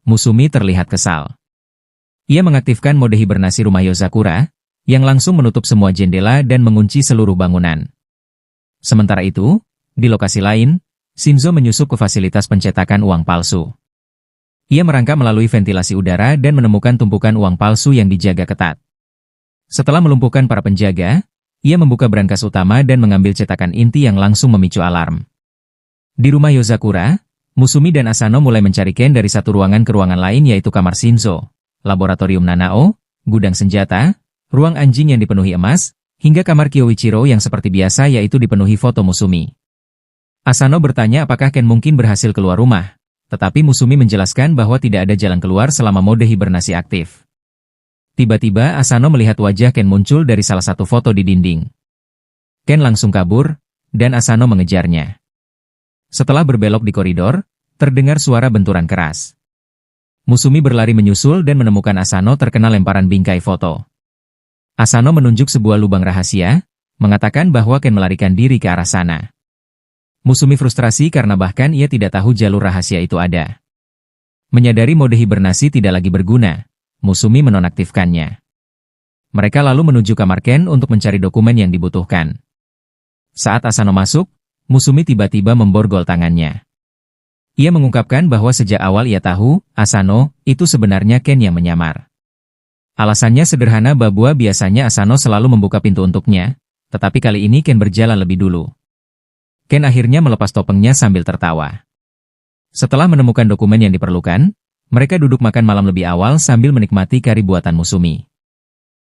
S1: Musumi terlihat kesal. Ia mengaktifkan mode hibernasi rumah Yozakura, yang langsung menutup semua jendela dan mengunci seluruh bangunan. Sementara itu, di lokasi lain, Shinzo menyusup ke fasilitas pencetakan uang palsu. Ia merangkak melalui ventilasi udara dan menemukan tumpukan uang palsu yang dijaga ketat. Setelah melumpuhkan para penjaga, ia membuka brankas utama dan mengambil cetakan inti yang langsung memicu alarm. Di rumah Yozakura, Musumi dan Asano mulai mencari Ken dari satu ruangan ke ruangan lain, yaitu kamar Shinzo, laboratorium Nanao, gudang senjata, ruang anjing yang dipenuhi emas, hingga kamar Kyoichiro yang seperti biasa yaitu dipenuhi foto Musumi. Asano bertanya apakah Ken mungkin berhasil keluar rumah, tetapi Musumi menjelaskan bahwa tidak ada jalan keluar selama mode hibernasi aktif. Tiba-tiba Asano melihat wajah Ken muncul dari salah satu foto di dinding. Ken langsung kabur, dan Asano mengejarnya. Setelah berbelok di koridor, terdengar suara benturan keras. Musumi berlari menyusul dan menemukan Asano terkena lemparan bingkai foto. Asano menunjuk sebuah lubang rahasia, mengatakan bahwa Ken melarikan diri ke arah sana. Musumi frustrasi karena bahkan ia tidak tahu jalur rahasia itu ada. Menyadari mode hibernasi tidak lagi berguna, Musumi menonaktifkannya. Mereka lalu menuju kamar Ken untuk mencari dokumen yang dibutuhkan. Saat Asano masuk, Musumi tiba-tiba memborgol tangannya. Ia mengungkapkan bahwa sejak awal ia tahu, Asano, itu sebenarnya Ken yang menyamar. Alasannya sederhana bahwa biasanya Asano selalu membuka pintu untuknya, tetapi kali ini Ken berjalan lebih dulu. Ken akhirnya melepas topengnya sambil tertawa. Setelah menemukan dokumen yang diperlukan, mereka duduk makan malam lebih awal sambil menikmati kari buatan Musumi.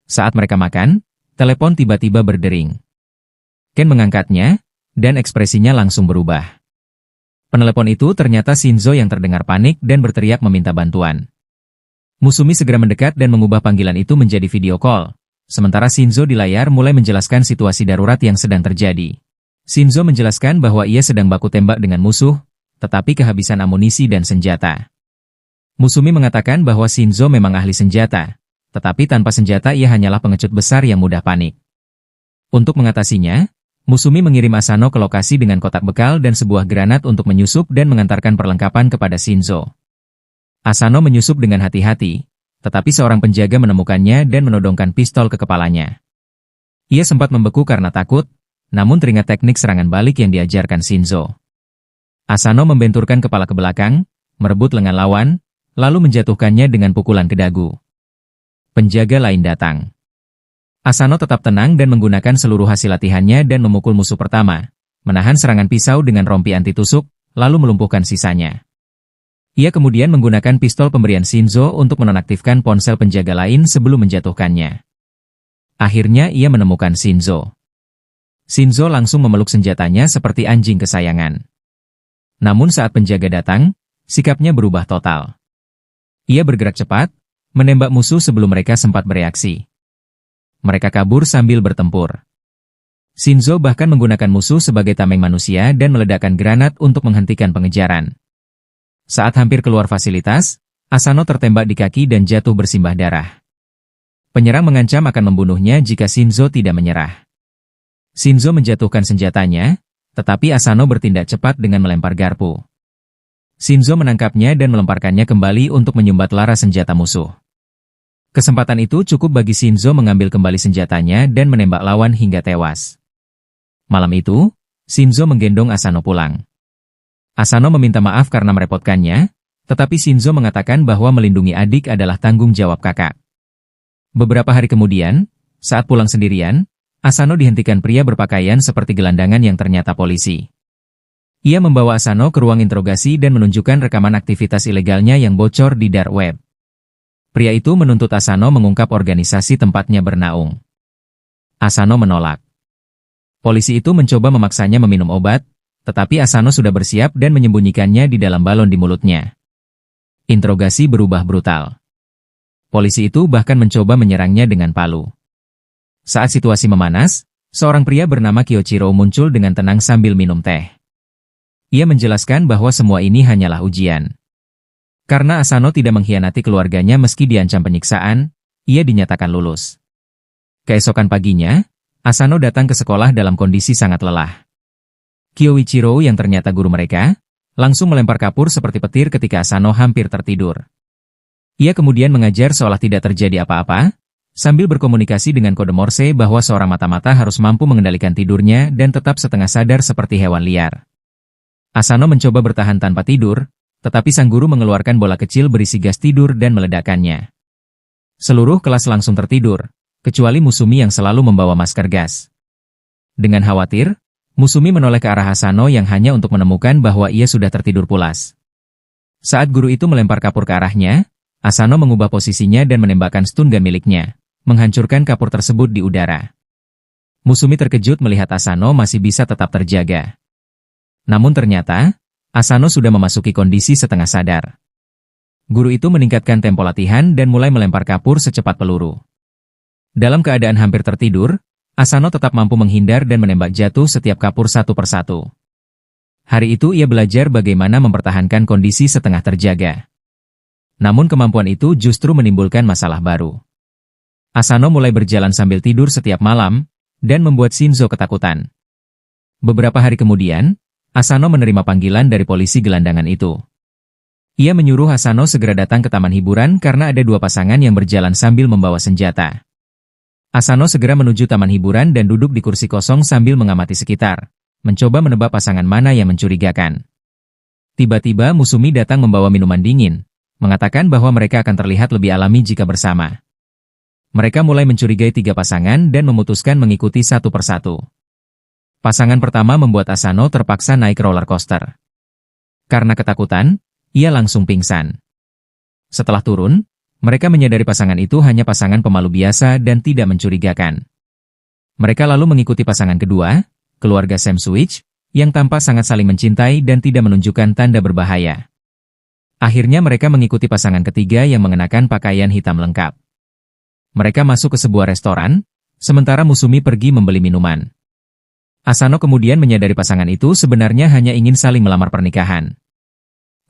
S1: Saat mereka makan, telepon tiba-tiba berdering. Ken mengangkatnya, dan ekspresinya langsung berubah. Penelepon itu ternyata Shinzo yang terdengar panik dan berteriak meminta bantuan. Musumi segera mendekat dan mengubah panggilan itu menjadi video call, sementara Shinzo di layar mulai menjelaskan situasi darurat yang sedang terjadi. Shinzo menjelaskan bahwa ia sedang baku tembak dengan musuh, tetapi kehabisan amunisi dan senjata. Musumi mengatakan bahwa Shinzo memang ahli senjata, tetapi tanpa senjata ia hanyalah pengecut besar yang mudah panik. Untuk mengatasinya, Musumi mengirim Asano ke lokasi dengan kotak bekal dan sebuah granat untuk menyusup dan mengantarkan perlengkapan kepada Shinzo. Asano menyusup dengan hati-hati, tetapi seorang penjaga menemukannya dan menodongkan pistol ke kepalanya. Ia sempat membeku karena takut, namun teringat teknik serangan balik yang diajarkan Shinzo. Asano membenturkan kepala ke belakang, merebut lengan lawan, lalu menjatuhkannya dengan pukulan ke dagu. Penjaga lain datang. Asano tetap tenang dan menggunakan seluruh hasil latihannya dan memukul musuh pertama, menahan serangan pisau dengan rompi anti tusuk, lalu melumpuhkan sisanya. Ia kemudian menggunakan pistol pemberian Shinzo untuk menonaktifkan ponsel penjaga lain sebelum menjatuhkannya. Akhirnya ia menemukan Shinzo. Shinzo langsung memeluk senjatanya seperti anjing kesayangan. Namun saat penjaga datang, sikapnya berubah total. Ia bergerak cepat, menembak musuh sebelum mereka sempat bereaksi. Mereka kabur sambil bertempur. Shinzo bahkan menggunakan musuh sebagai tameng manusia dan meledakkan granat untuk menghentikan pengejaran. Saat hampir keluar fasilitas, Asano tertembak di kaki dan jatuh bersimbah darah. Penyerang mengancam akan membunuhnya jika Shinzo tidak menyerah. Shinzo menjatuhkan senjatanya, tetapi Asano bertindak cepat dengan melempar garpu. Shinzo menangkapnya dan melemparkannya kembali untuk menyumbat lara senjata musuh. Kesempatan itu cukup bagi Shinzo mengambil kembali senjatanya dan menembak lawan hingga tewas. Malam itu, Shinzo menggendong Asano pulang. Asano meminta maaf karena merepotkannya, tetapi Shinzo mengatakan bahwa melindungi adik adalah tanggung jawab kakak. Beberapa hari kemudian, saat pulang sendirian, Asano dihentikan pria berpakaian seperti gelandangan yang ternyata polisi. Ia membawa Asano ke ruang interogasi dan menunjukkan rekaman aktivitas ilegalnya yang bocor di dark web. Pria itu menuntut Asano mengungkap organisasi tempatnya bernaung. Asano menolak. Polisi itu mencoba memaksanya meminum obat, tetapi Asano sudah bersiap dan menyembunyikannya di dalam balon di mulutnya. Interogasi berubah brutal. Polisi itu bahkan mencoba menyerangnya dengan palu. Saat situasi memanas, seorang pria bernama Kyoichiro muncul dengan tenang sambil minum teh. Ia menjelaskan bahwa semua ini hanyalah ujian. Karena Asano tidak mengkhianati keluarganya meski diancam penyiksaan, ia dinyatakan lulus. Keesokan paginya, Asano datang ke sekolah dalam kondisi sangat lelah. Kyoichiro yang ternyata guru mereka, langsung melempar kapur seperti petir ketika Asano hampir tertidur. Ia kemudian mengajar seolah tidak terjadi apa-apa, sambil berkomunikasi dengan kode Morse bahwa seorang mata-mata harus mampu mengendalikan tidurnya dan tetap setengah sadar seperti hewan liar. Asano mencoba bertahan tanpa tidur, tetapi sang guru mengeluarkan bola kecil berisi gas tidur dan meledakkannya. Seluruh kelas langsung tertidur, kecuali Musumi yang selalu membawa masker gas. Dengan khawatir, Musumi menoleh ke arah Asano yang hanya untuk menemukan bahwa ia sudah tertidur pulas. Saat guru itu melempar kapur ke arahnya, Asano mengubah posisinya dan menembakkan stun gun miliknya, menghancurkan kapur tersebut di udara. Musumi terkejut melihat Asano masih bisa tetap terjaga. Namun ternyata, Asano sudah memasuki kondisi setengah sadar. Guru itu meningkatkan tempo latihan dan mulai melempar kapur secepat peluru. Dalam keadaan hampir tertidur, Asano tetap mampu menghindar dan menembak jatuh setiap kapur satu persatu. Hari itu ia belajar bagaimana mempertahankan kondisi setengah terjaga. Namun kemampuan itu justru menimbulkan masalah baru. Asano mulai berjalan sambil tidur setiap malam, dan membuat Shinzo ketakutan. Beberapa hari kemudian, Asano menerima panggilan dari polisi gelandangan itu. Ia menyuruh Asano segera datang ke taman hiburan karena ada dua pasangan yang berjalan sambil membawa senjata. Asano segera menuju taman hiburan dan duduk di kursi kosong sambil mengamati sekitar, mencoba menebak pasangan mana yang mencurigakan. Tiba-tiba Musumi datang membawa minuman dingin, mengatakan bahwa mereka akan terlihat lebih alami jika bersama. Mereka mulai mencurigai tiga pasangan dan memutuskan mengikuti satu persatu. Pasangan pertama membuat Asano terpaksa naik roller coaster. Karena ketakutan, ia langsung pingsan. Setelah turun, mereka menyadari pasangan itu hanya pasangan pemalu biasa dan tidak mencurigakan. Mereka lalu mengikuti pasangan kedua, keluarga Sam Switch, yang tampak sangat saling mencintai dan tidak menunjukkan tanda berbahaya. Akhirnya mereka mengikuti pasangan ketiga yang mengenakan pakaian hitam lengkap. Mereka masuk ke sebuah restoran, sementara Musumi pergi membeli minuman. Asano kemudian menyadari pasangan itu sebenarnya hanya ingin saling melamar pernikahan.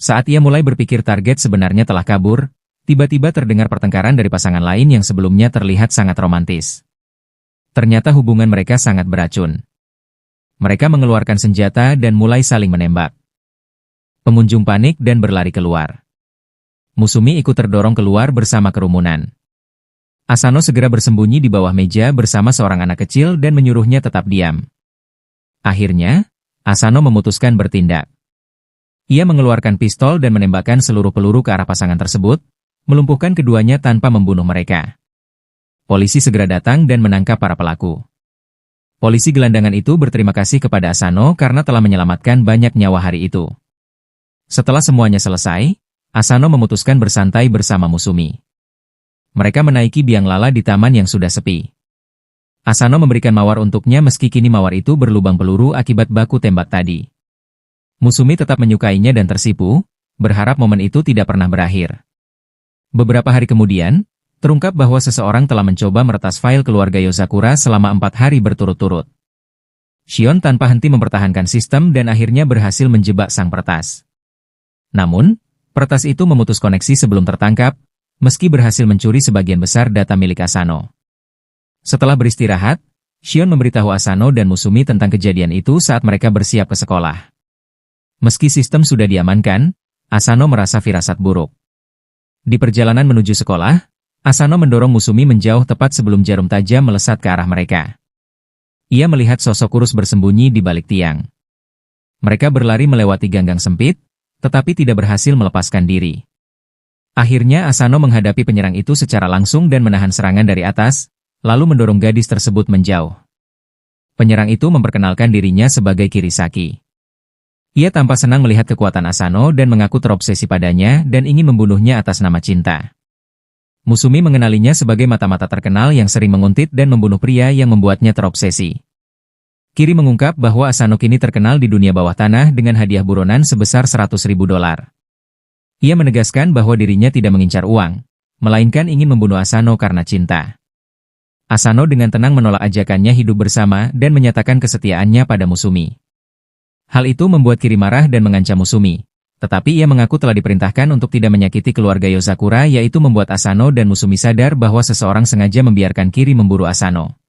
S1: Saat ia mulai berpikir target sebenarnya telah kabur, tiba-tiba terdengar pertengkaran dari pasangan lain yang sebelumnya terlihat sangat romantis. Ternyata hubungan mereka sangat beracun. Mereka mengeluarkan senjata dan mulai saling menembak. Pengunjung panik dan berlari keluar. Musumi ikut terdorong keluar bersama kerumunan. Asano segera bersembunyi di bawah meja bersama seorang anak kecil dan menyuruhnya tetap diam. Akhirnya, Asano memutuskan bertindak. Ia mengeluarkan pistol dan menembakkan seluruh peluru ke arah pasangan tersebut, melumpuhkan keduanya tanpa membunuh mereka. Polisi segera datang dan menangkap para pelaku. Polisi gelandangan itu berterima kasih kepada Asano karena telah menyelamatkan banyak nyawa hari itu. Setelah semuanya selesai, Asano memutuskan bersantai bersama Musumi. Mereka menaiki biang lala di taman yang sudah sepi. Asano memberikan mawar untuknya meski kini mawar itu berlubang peluru akibat baku tembak tadi. Musumi tetap menyukainya dan tersipu, berharap momen itu tidak pernah berakhir. Beberapa hari kemudian, terungkap bahwa seseorang telah mencoba meretas file keluarga Yozakura selama 4 hari berturut-turut. Shion tanpa henti mempertahankan sistem dan akhirnya berhasil menjebak sang peretas. Namun, peretas itu memutus koneksi sebelum tertangkap, meski berhasil mencuri sebagian besar data milik Asano. Setelah beristirahat, Shion memberitahu Asano dan Musumi tentang kejadian itu saat mereka bersiap ke sekolah. Meski sistem sudah diamankan, Asano merasa firasat buruk. Di perjalanan menuju sekolah, Asano mendorong Musumi menjauh tepat sebelum jarum tajam melesat ke arah mereka. Ia melihat sosok kurus bersembunyi di balik tiang. Mereka berlari melewati ganggang sempit, tetapi tidak berhasil melepaskan diri. Akhirnya Asano menghadapi penyerang itu secara langsung dan menahan serangan dari atas, lalu mendorong gadis tersebut menjauh. Penyerang itu memperkenalkan dirinya sebagai Kirisaki. Ia tampak senang melihat kekuatan Asano dan mengaku terobsesi padanya dan ingin membunuhnya atas nama cinta. Musumi mengenalinya sebagai mata-mata terkenal yang sering menguntit dan membunuh pria yang membuatnya terobsesi. Kiri mengungkap bahwa Asano kini terkenal di dunia bawah tanah dengan hadiah buronan sebesar $100.000. Ia menegaskan bahwa dirinya tidak mengincar uang, melainkan ingin membunuh Asano karena cinta. Asano dengan tenang menolak ajakannya hidup bersama dan menyatakan kesetiaannya pada Musumi. Hal itu membuat Kiri marah dan mengancam Musumi, tetapi ia mengaku telah diperintahkan untuk tidak menyakiti keluarga Yozakura, yaitu membuat Asano dan Musumi sadar bahwa seseorang sengaja membiarkan Kiri memburu Asano.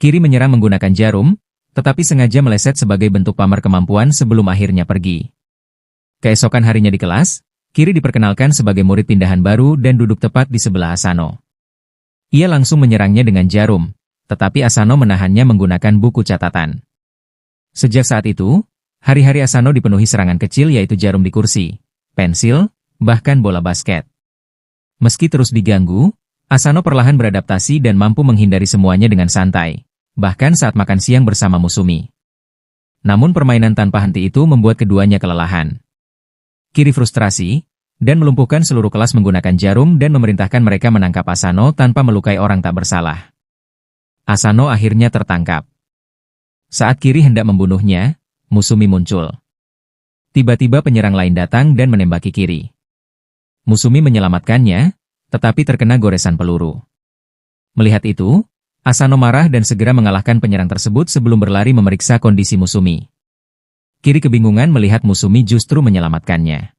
S1: Kiri menyerang menggunakan jarum, tetapi sengaja meleset sebagai bentuk pamer kemampuan sebelum akhirnya pergi. Keesokan harinya di kelas, Kiri diperkenalkan sebagai murid pindahan baru dan duduk tepat di sebelah Asano. Ia langsung menyerangnya dengan jarum, tetapi Asano menahannya menggunakan buku catatan. Sejak saat itu, hari-hari Asano dipenuhi serangan kecil yaitu jarum di kursi, pensil, bahkan bola basket. Meski terus diganggu, Asano perlahan beradaptasi dan mampu menghindari semuanya dengan santai, bahkan saat makan siang bersama Musumi. Namun permainan tanpa henti itu membuat keduanya kelelahan. Kiri frustrasi, dan melumpuhkan seluruh kelas menggunakan jarum dan memerintahkan mereka menangkap Asano tanpa melukai orang tak bersalah. Asano akhirnya tertangkap. Saat Kiri hendak membunuhnya, Musumi muncul. Tiba-tiba penyerang lain datang dan menembaki Kiri. Musumi menyelamatkannya, tetapi terkena goresan peluru. Melihat itu, Asano marah dan segera mengalahkan penyerang tersebut sebelum berlari memeriksa kondisi Musumi. Kiri kebingungan melihat Musumi justru menyelamatkannya.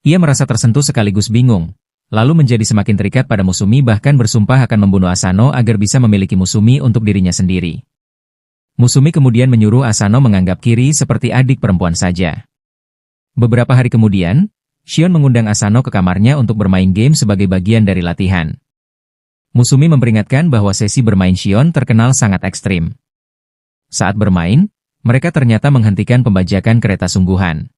S1: Ia merasa tersentuh sekaligus bingung, lalu menjadi semakin terikat pada Musumi bahkan bersumpah akan membunuh Asano agar bisa memiliki Musumi untuk dirinya sendiri. Musumi kemudian menyuruh Asano menganggap Kiri seperti adik perempuan saja. Beberapa hari kemudian, Shion mengundang Asano ke kamarnya untuk bermain game sebagai bagian dari latihan. Musumi memperingatkan bahwa sesi bermain Shion terkenal sangat ekstrim. Saat bermain, mereka ternyata menghentikan pembajakan kereta sungguhan.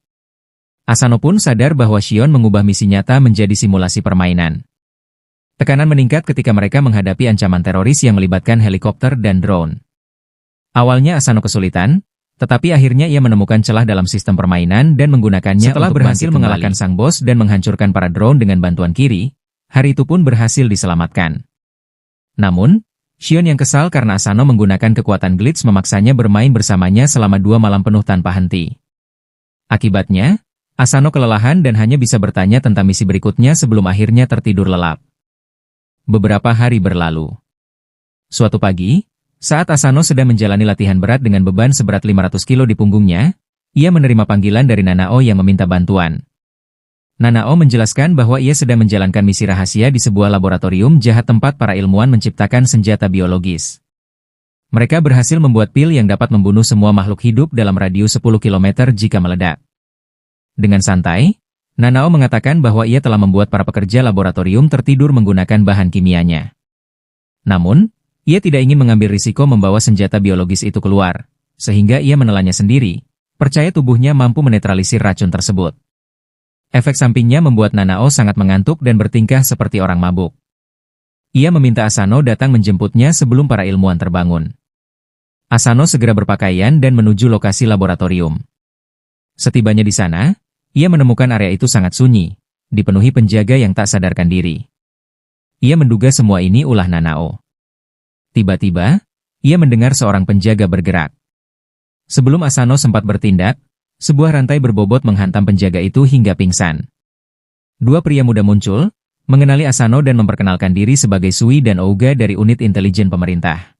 S1: Asano pun sadar bahwa Shion mengubah misi nyata menjadi simulasi permainan. Tekanan meningkat ketika mereka menghadapi ancaman teroris yang melibatkan helikopter dan drone. Awalnya Asano kesulitan, tetapi akhirnya ia menemukan celah dalam sistem permainan dan menggunakannya setelah berhasil mengalahkan sang bos dan menghancurkan para drone dengan bantuan Kiri. Hari itu pun berhasil diselamatkan. Namun, Shion yang kesal karena Asano menggunakan kekuatan glitch memaksanya bermain bersamanya selama 2 malam penuh tanpa henti. Akibatnya, Asano kelelahan dan hanya bisa bertanya tentang misi berikutnya sebelum akhirnya tertidur lelap. Beberapa hari berlalu. Suatu pagi, saat Asano sedang menjalani latihan berat dengan beban seberat 500 kilo di punggungnya, ia menerima panggilan dari Nanao yang meminta bantuan. Nanao menjelaskan bahwa ia sedang menjalankan misi rahasia di sebuah laboratorium jahat tempat para ilmuwan menciptakan senjata biologis. Mereka berhasil membuat pil yang dapat membunuh semua makhluk hidup dalam radius 10 km jika meledak. Dengan santai, Nanao mengatakan bahwa ia telah membuat para pekerja laboratorium tertidur menggunakan bahan kimianya. Namun, ia tidak ingin mengambil risiko membawa senjata biologis itu keluar, sehingga ia menelannya sendiri, percaya tubuhnya mampu menetralisir racun tersebut. Efek sampingnya membuat Nanao sangat mengantuk dan bertingkah seperti orang mabuk. Ia meminta Asano datang menjemputnya sebelum para ilmuwan terbangun. Asano segera berpakaian dan menuju lokasi laboratorium. Setibanya di sana, ia menemukan area itu sangat sunyi, dipenuhi penjaga yang tak sadarkan diri. Ia menduga semua ini ulah Nanao. Tiba-tiba, ia mendengar seorang penjaga bergerak. Sebelum Asano sempat bertindak, sebuah rantai berbobot menghantam penjaga itu hingga pingsan. 2 pria muda muncul, mengenali Asano dan memperkenalkan diri sebagai Sui dan Ouga dari unit intelijen pemerintah.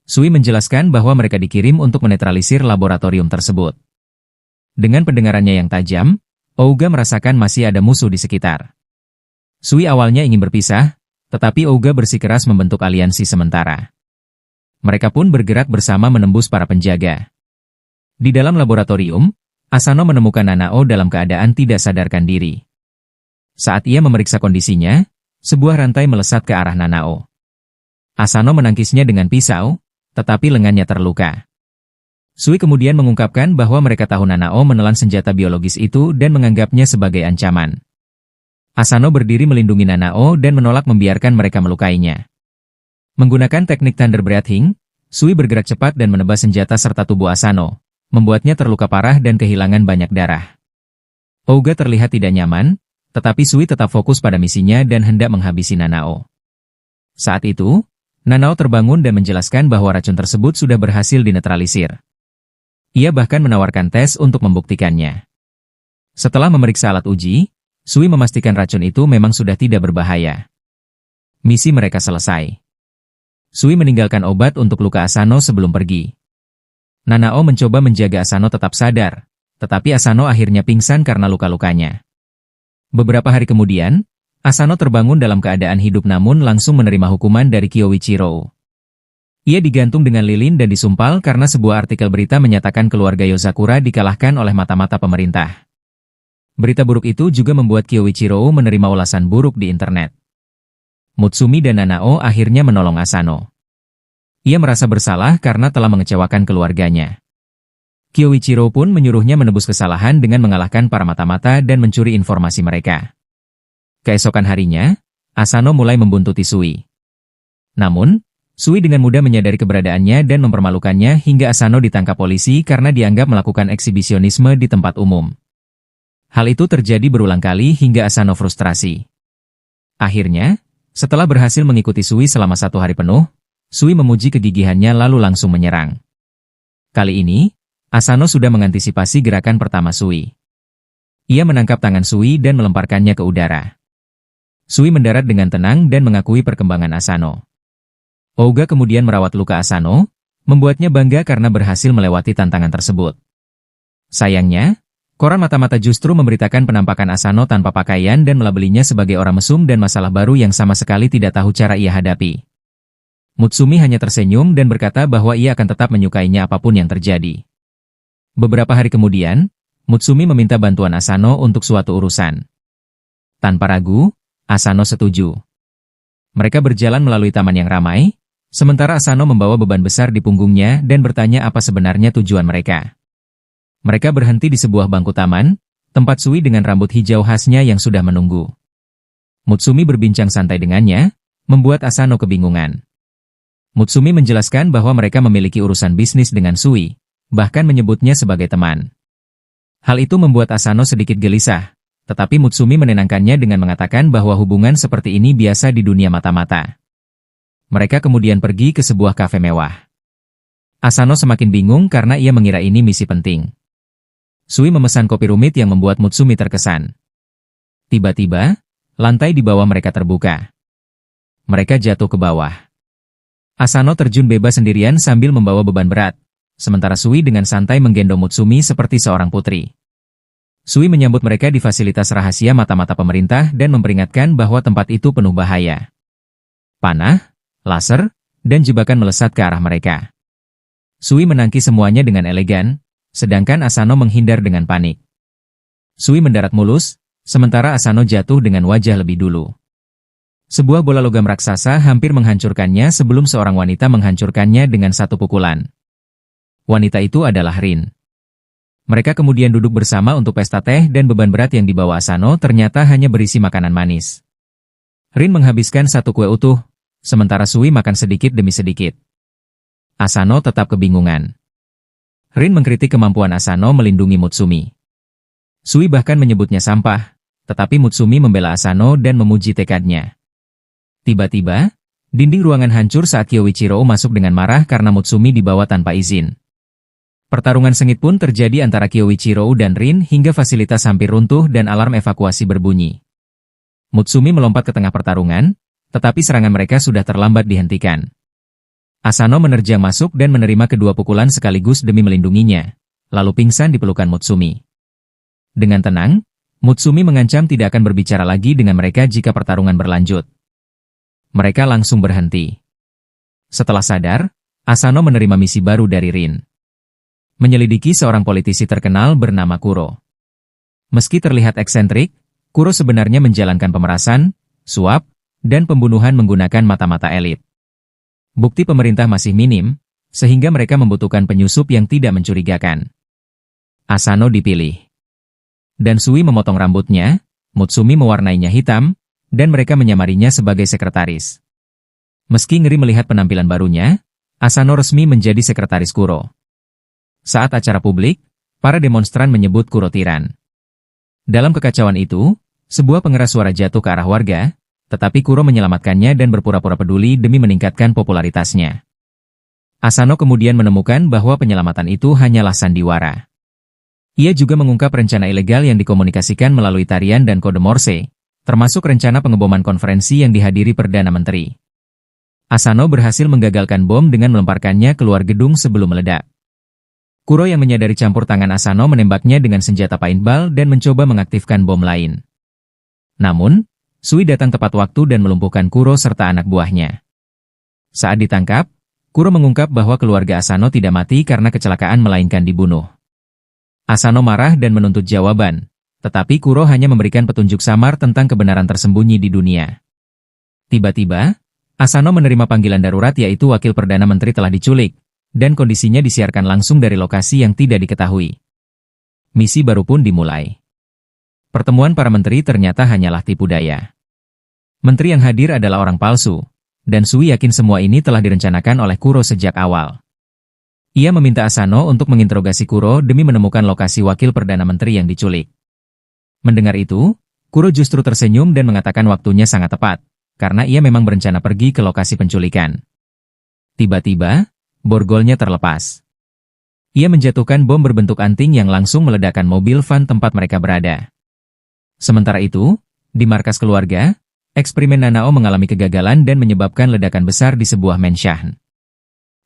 S1: Sui menjelaskan bahwa mereka dikirim untuk menetralisir laboratorium tersebut. Dengan pendengarannya yang tajam, Ouga merasakan masih ada musuh di sekitar. Sui awalnya ingin berpisah, tetapi Ouga bersikeras membentuk aliansi sementara. Mereka pun bergerak bersama menembus para penjaga. Di dalam laboratorium, Asano menemukan Nanao dalam keadaan tidak sadarkan diri. Saat ia memeriksa kondisinya, sebuah rantai melesat ke arah Nanao. Asano menangkisnya dengan pisau, tetapi lengannya terluka. Sui kemudian mengungkapkan bahwa mereka tahu Nanao menelan senjata biologis itu dan menganggapnya sebagai ancaman. Asano berdiri melindungi Nanao dan menolak membiarkan mereka melukainya. Menggunakan teknik Thunder Breathing, Sui bergerak cepat dan menebas senjata serta tubuh Asano, membuatnya terluka parah dan kehilangan banyak darah. Ouga terlihat tidak nyaman, tetapi Sui tetap fokus pada misinya dan hendak menghabisi Nanao. Saat itu, Nanao terbangun dan menjelaskan bahwa racun tersebut sudah berhasil dinetralisir. Ia bahkan menawarkan tes untuk membuktikannya. Setelah memeriksa alat uji, Sui memastikan racun itu memang sudah tidak berbahaya. Misi mereka selesai. Sui meninggalkan obat untuk luka Asano sebelum pergi. Nanao mencoba menjaga Asano tetap sadar, tetapi Asano akhirnya pingsan karena luka-lukanya. Beberapa hari kemudian, Asano terbangun dalam keadaan hidup namun langsung menerima hukuman dari Kyoichiro. Ia digantung dengan lilin dan disumpal karena sebuah artikel berita menyatakan keluarga Yozakura dikalahkan oleh mata-mata pemerintah. Berita buruk itu juga membuat Kyoichiro menerima ulasan buruk di internet. Mutsumi dan Nanao akhirnya menolong Asano. Ia merasa bersalah karena telah mengecewakan keluarganya. Kyoichiro pun menyuruhnya menebus kesalahan dengan mengalahkan para mata-mata dan mencuri informasi mereka. Keesokan harinya, Asano mulai membuntuti Sui. Namun, Sui dengan mudah menyadari keberadaannya dan mempermalukannya hingga Asano ditangkap polisi karena dianggap melakukan eksibisionisme di tempat umum. Hal itu terjadi berulang kali hingga Asano frustrasi. Akhirnya, setelah berhasil mengikuti Sui selama 1 hari penuh, Sui memuji kegigihannya lalu langsung menyerang. Kali ini, Asano sudah mengantisipasi gerakan pertama Sui. Ia menangkap tangan Sui dan melemparkannya ke udara. Sui mendarat dengan tenang dan mengakui perkembangan Asano. Ouga kemudian merawat luka Asano, membuatnya bangga karena berhasil melewati tantangan tersebut. Sayangnya, koran mata-mata justru memberitakan penampakan Asano tanpa pakaian dan melabelinya sebagai orang mesum dan masalah baru yang sama sekali tidak tahu cara ia hadapi. Mutsumi hanya tersenyum dan berkata bahwa ia akan tetap menyukainya apapun yang terjadi. Beberapa hari kemudian, Mutsumi meminta bantuan Asano untuk suatu urusan. Tanpa ragu, Asano setuju. Mereka berjalan melalui taman yang ramai, sementara Asano membawa beban besar di punggungnya dan bertanya apa sebenarnya tujuan mereka. Mereka berhenti di sebuah bangku taman, tempat Sui dengan rambut hijau khasnya yang sudah menunggu. Mutsumi berbincang santai dengannya, membuat Asano kebingungan. Mutsumi menjelaskan bahwa mereka memiliki urusan bisnis dengan Sui, bahkan menyebutnya sebagai teman. Hal itu membuat Asano sedikit gelisah, tetapi Mutsumi menenangkannya dengan mengatakan bahwa hubungan seperti ini biasa di dunia mata-mata. Mereka kemudian pergi ke sebuah kafe mewah. Asano semakin bingung karena ia mengira ini misi penting. Sui memesan kopi rumit yang membuat Mutsumi terkesan. Tiba-tiba, lantai di bawah mereka terbuka. Mereka jatuh ke bawah. Asano terjun bebas sendirian sambil membawa beban berat, sementara Sui dengan santai menggendong Mutsumi seperti seorang putri. Sui menyambut mereka di fasilitas rahasia mata-mata pemerintah dan memperingatkan bahwa tempat itu penuh bahaya. Panah, laser, dan jebakan melesat ke arah mereka. Sui menangki semuanya dengan elegan, sedangkan Asano menghindar dengan panik. Sui mendarat mulus, sementara Asano jatuh dengan wajah lebih dulu. Sebuah bola logam raksasa hampir menghancurkannya sebelum seorang wanita menghancurkannya dengan satu pukulan. Wanita itu adalah Rin. Mereka kemudian duduk bersama untuk pesta teh dan beban berat yang dibawa Asano ternyata hanya berisi makanan manis. Rin menghabiskan satu kue utuh, sementara Sui makan sedikit demi sedikit. Asano tetap kebingungan. Rin mengkritik kemampuan Asano melindungi Mutsumi. Sui bahkan menyebutnya sampah, tetapi Mutsumi membela Asano dan memuji tekadnya. Tiba-tiba, dinding ruangan hancur saat Kyoichiro masuk dengan marah karena Mutsumi dibawa tanpa izin. Pertarungan sengit pun terjadi antara Kyoichiro dan Rin hingga fasilitas hampir runtuh dan alarm evakuasi berbunyi. Mutsumi melompat ke tengah pertarungan, tetapi serangan mereka sudah terlambat dihentikan. Asano menerjang masuk dan menerima kedua pukulan sekaligus demi melindunginya, lalu pingsan di pelukan Mutsumi. Dengan tenang, Mutsumi mengancam tidak akan berbicara lagi dengan mereka jika pertarungan berlanjut. Mereka langsung berhenti. Setelah sadar, Asano menerima misi baru dari Rin. Menyelidiki seorang politisi terkenal bernama Kuro. Meski terlihat eksentrik, Kuro sebenarnya menjalankan pemerasan, suap, dan pembunuhan menggunakan mata-mata elit. Bukti pemerintah masih minim, sehingga mereka membutuhkan penyusup yang tidak mencurigakan. Asano dipilih. Dan Sui memotong rambutnya, Mutsumi mewarnainya hitam, dan mereka menyamarinya sebagai sekretaris. Meski ngeri melihat penampilan barunya, Asano resmi menjadi sekretaris Kuro. Saat acara publik, para demonstran menyebut Kuro tiran. Dalam kekacauan itu, sebuah pengeras suara jatuh ke arah warga, tetapi Kuro menyelamatkannya dan berpura-pura peduli demi meningkatkan popularitasnya. Asano kemudian menemukan bahwa penyelamatan itu hanyalah sandiwara. Ia juga mengungkap rencana ilegal yang dikomunikasikan melalui tarian dan kode Morse, termasuk rencana pengeboman konferensi yang dihadiri Perdana Menteri. Asano berhasil menggagalkan bom dengan melemparkannya keluar gedung sebelum meledak. Kuro yang menyadari campur tangan Asano menembaknya dengan senjata paintball dan mencoba mengaktifkan bom lain. Namun, Sui datang tepat waktu dan melumpuhkan Kuro serta anak buahnya. Saat ditangkap, Kuro mengungkap bahwa keluarga Asano tidak mati karena kecelakaan melainkan dibunuh. Asano marah dan menuntut jawaban, tetapi Kuro hanya memberikan petunjuk samar tentang kebenaran tersembunyi di dunia. Tiba-tiba, Asano menerima panggilan darurat yaitu Wakil Perdana Menteri telah diculik, dan kondisinya disiarkan langsung dari lokasi yang tidak diketahui. Misi baru pun dimulai. Pertemuan para menteri ternyata hanyalah tipu daya. Menteri yang hadir adalah orang palsu, dan Sui yakin semua ini telah direncanakan oleh Kuro sejak awal. Ia meminta Asano untuk menginterogasi Kuro demi menemukan lokasi wakil Perdana Menteri yang diculik. Mendengar itu, Kuro justru tersenyum dan mengatakan waktunya sangat tepat, karena ia memang berencana pergi ke lokasi penculikan. Tiba-tiba, borgolnya terlepas. Ia menjatuhkan bom berbentuk anting yang langsung meledakkan mobil van tempat mereka berada. Sementara itu, di markas keluarga, eksperimen Nanao mengalami kegagalan dan menyebabkan ledakan besar di sebuah menshan.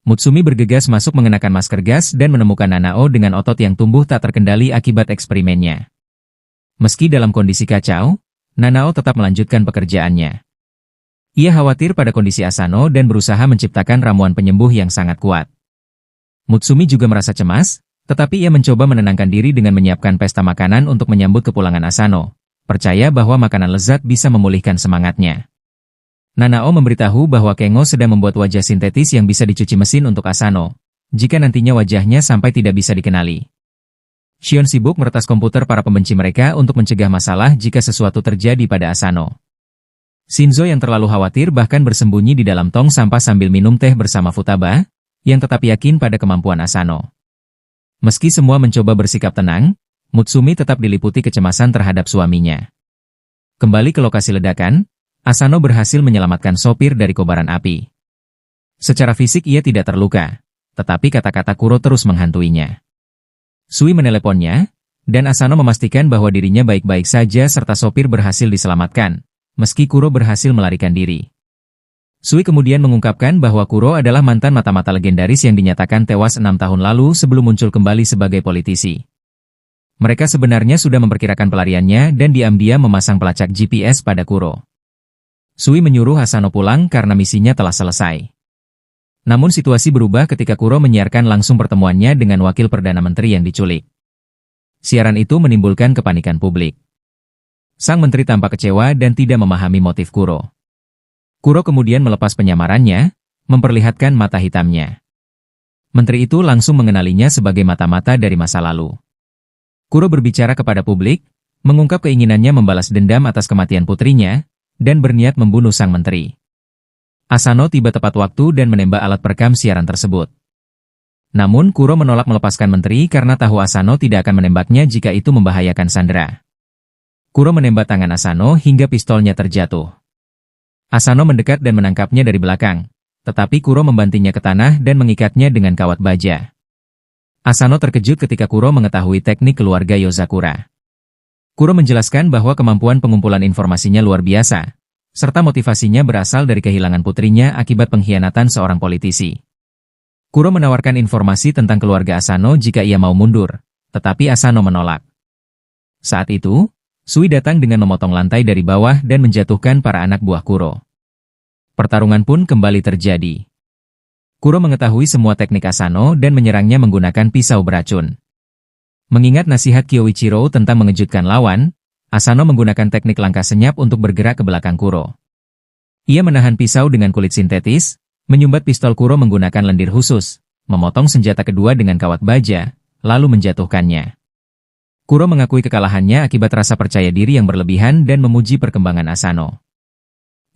S1: Mutsumi bergegas masuk mengenakan masker gas dan menemukan Nanao dengan otot yang tumbuh tak terkendali akibat eksperimennya. Meski dalam kondisi kacau, Nanao tetap melanjutkan pekerjaannya. Ia khawatir pada kondisi Asano dan berusaha menciptakan ramuan penyembuh yang sangat kuat. Mutsumi juga merasa cemas, tetapi ia mencoba menenangkan diri dengan menyiapkan pesta makanan untuk menyambut kepulangan Asano, percaya bahwa makanan lezat bisa memulihkan semangatnya. Nanao memberitahu bahwa Kengo sedang membuat wajah sintetis yang bisa dicuci mesin untuk Asano, jika nantinya wajahnya sampai tidak bisa dikenali. Shion sibuk meretas komputer para pembenci mereka untuk mencegah masalah jika sesuatu terjadi pada Asano. Shinzo yang terlalu khawatir bahkan bersembunyi di dalam tong sampah sambil minum teh bersama Futaba, yang tetap yakin pada kemampuan Asano. Meski semua mencoba bersikap tenang, Mutsumi tetap diliputi kecemasan terhadap suaminya. Kembali ke lokasi ledakan, Asano berhasil menyelamatkan sopir dari kobaran api. Secara fisik ia tidak terluka, tetapi kata-kata Kuro terus menghantuinya. Sui meneleponnya, dan Asano memastikan bahwa dirinya baik-baik saja serta sopir berhasil diselamatkan, meski Kuro berhasil melarikan diri. Sui kemudian mengungkapkan bahwa Kuro adalah mantan mata-mata legendaris yang dinyatakan tewas 6 tahun lalu sebelum muncul kembali sebagai politisi. Mereka sebenarnya sudah memperkirakan pelariannya dan diam-diam memasang pelacak GPS pada Kuro. Sui menyuruh Asano pulang karena misinya telah selesai. Namun situasi berubah ketika Kuro menyiarkan langsung pertemuannya dengan wakil Perdana Menteri yang diculik. Siaran itu menimbulkan kepanikan publik. Sang menteri tampak kecewa dan tidak memahami motif Kuro. Kuro kemudian melepas penyamarannya, memperlihatkan mata hitamnya. Menteri itu langsung mengenalinya sebagai mata-mata dari masa lalu. Kuro berbicara kepada publik, mengungkap keinginannya membalas dendam atas kematian putrinya, dan berniat membunuh sang menteri. Asano tiba tepat waktu dan menembak alat perekam siaran tersebut. Namun Kuro menolak melepaskan menteri karena tahu Asano tidak akan menembaknya jika itu membahayakan Sandra. Kuro menembak tangan Asano hingga pistolnya terjatuh. Asano mendekat dan menangkapnya dari belakang, tetapi Kuro membantingnya ke tanah dan mengikatnya dengan kawat baja. Asano terkejut ketika Kuro mengetahui teknik keluarga Yozakura. Kuro menjelaskan bahwa kemampuan pengumpulan informasinya luar biasa, serta motivasinya berasal dari kehilangan putrinya akibat pengkhianatan seorang politisi. Kuro menawarkan informasi tentang keluarga Asano jika ia mau mundur, tetapi Asano menolak. Saat itu, Sui datang dengan memotong lantai dari bawah dan menjatuhkan para anak buah Kuro. Pertarungan pun kembali terjadi. Kuro mengetahui semua teknik Asano dan menyerangnya menggunakan pisau beracun. Mengingat nasihat Kyoichiro tentang mengejutkan lawan, Asano menggunakan teknik langkah senyap untuk bergerak ke belakang Kuro. Ia menahan pisau dengan kulit sintetis, menyumbat pistol Kuro menggunakan lendir khusus, memotong senjata kedua dengan kawat baja, lalu menjatuhkannya. Kuro mengakui kekalahannya akibat rasa percaya diri yang berlebihan dan memuji perkembangan Asano.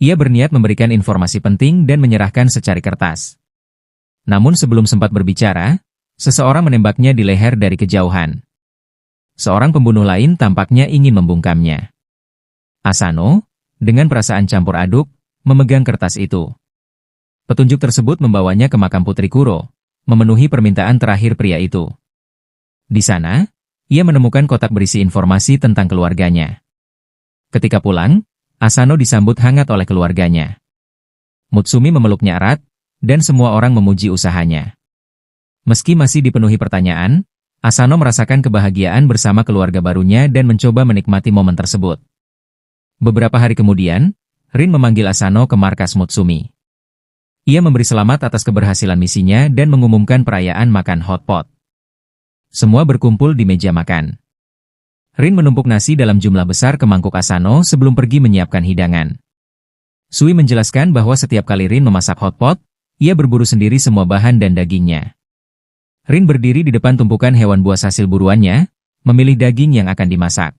S1: Ia berniat memberikan informasi penting dan menyerahkan secari kertas. Namun sebelum sempat berbicara, seseorang menembaknya di leher dari kejauhan. Seorang pembunuh lain tampaknya ingin membungkamnya. Asano, dengan perasaan campur aduk, memegang kertas itu. Petunjuk tersebut membawanya ke makam putri Kuro, memenuhi permintaan terakhir pria itu. Di sana, ia menemukan kotak berisi informasi tentang keluarganya. Ketika pulang, Asano disambut hangat oleh keluarganya. Mutsumi memeluknya erat, dan semua orang memuji usahanya. Meski masih dipenuhi pertanyaan, Asano merasakan kebahagiaan bersama keluarga barunya dan mencoba menikmati momen tersebut. Beberapa hari kemudian, Rin memanggil Asano ke markas Mutsumi. Ia memberi selamat atas keberhasilan misinya dan mengumumkan perayaan makan hotpot. Semua berkumpul di meja makan. Rin menumpuk nasi dalam jumlah besar ke mangkuk Asano sebelum pergi menyiapkan hidangan. Sui menjelaskan bahwa setiap kali Rin memasak hotpot, ia berburu sendiri semua bahan dan dagingnya. Rin berdiri di depan tumpukan hewan buas hasil buruannya, memilih daging yang akan dimasak.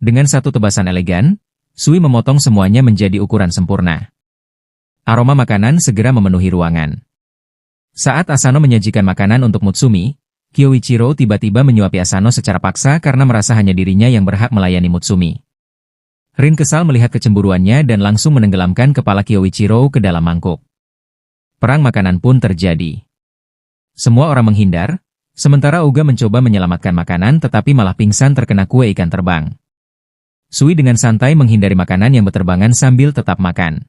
S1: Dengan satu tebasan elegan, Sui memotong semuanya menjadi ukuran sempurna. Aroma makanan segera memenuhi ruangan. Saat Asano menyajikan makanan untuk Mutsumi, Kyoichiro tiba-tiba menyuapi Asano secara paksa karena merasa hanya dirinya yang berhak melayani Mutsumi. Rin kesal melihat kecemburuannya dan langsung menenggelamkan kepala Kyoichiro ke dalam mangkuk. Perang makanan pun terjadi. Semua orang menghindar, sementara Uga mencoba menyelamatkan makanan tetapi malah pingsan terkena kue ikan terbang. Sui dengan santai menghindari makanan yang berterbangan sambil tetap makan.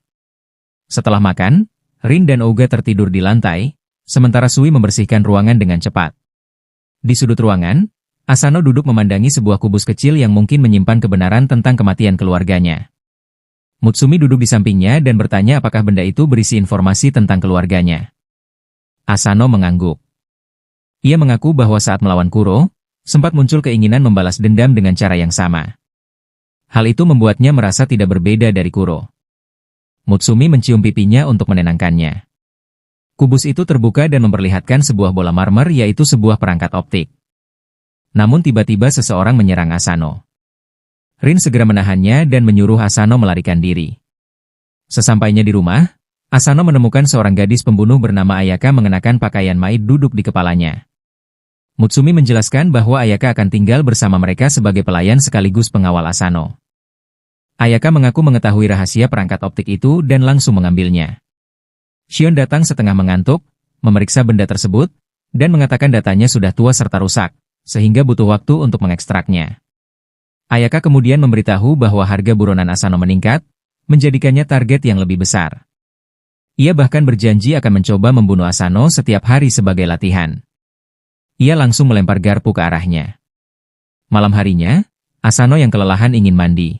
S1: Setelah makan, Rin dan Uga tertidur di lantai, sementara Sui membersihkan ruangan dengan cepat. Di sudut ruangan, Asano duduk memandangi sebuah kubus kecil yang mungkin menyimpan kebenaran tentang kematian keluarganya. Mutsumi duduk di sampingnya dan bertanya apakah benda itu berisi informasi tentang keluarganya. Asano mengangguk. Ia mengaku bahwa saat melawan Kuro, sempat muncul keinginan membalas dendam dengan cara yang sama. Hal itu membuatnya merasa tidak berbeda dari Kuro. Mutsumi mencium pipinya untuk menenangkannya. Kubus itu terbuka dan memperlihatkan sebuah bola marmer, yaitu sebuah perangkat optik. Namun tiba-tiba seseorang menyerang Asano. Rin segera menahannya dan menyuruh Asano melarikan diri. Sesampainya di rumah, Asano menemukan seorang gadis pembunuh bernama Ayaka mengenakan pakaian maid duduk di kepalanya. Mutsumi menjelaskan bahwa Ayaka akan tinggal bersama mereka sebagai pelayan sekaligus pengawal Asano. Ayaka mengaku mengetahui rahasia perangkat optik itu dan langsung mengambilnya. Shion datang setengah mengantuk, memeriksa benda tersebut, dan mengatakan datanya sudah tua serta rusak, sehingga butuh waktu untuk mengekstraknya. Ayaka kemudian memberitahu bahwa harga buronan Asano meningkat, menjadikannya target yang lebih besar. Ia bahkan berjanji akan mencoba membunuh Asano setiap hari sebagai latihan. Ia langsung melempar garpu ke arahnya. Malam harinya, Asano yang kelelahan ingin mandi.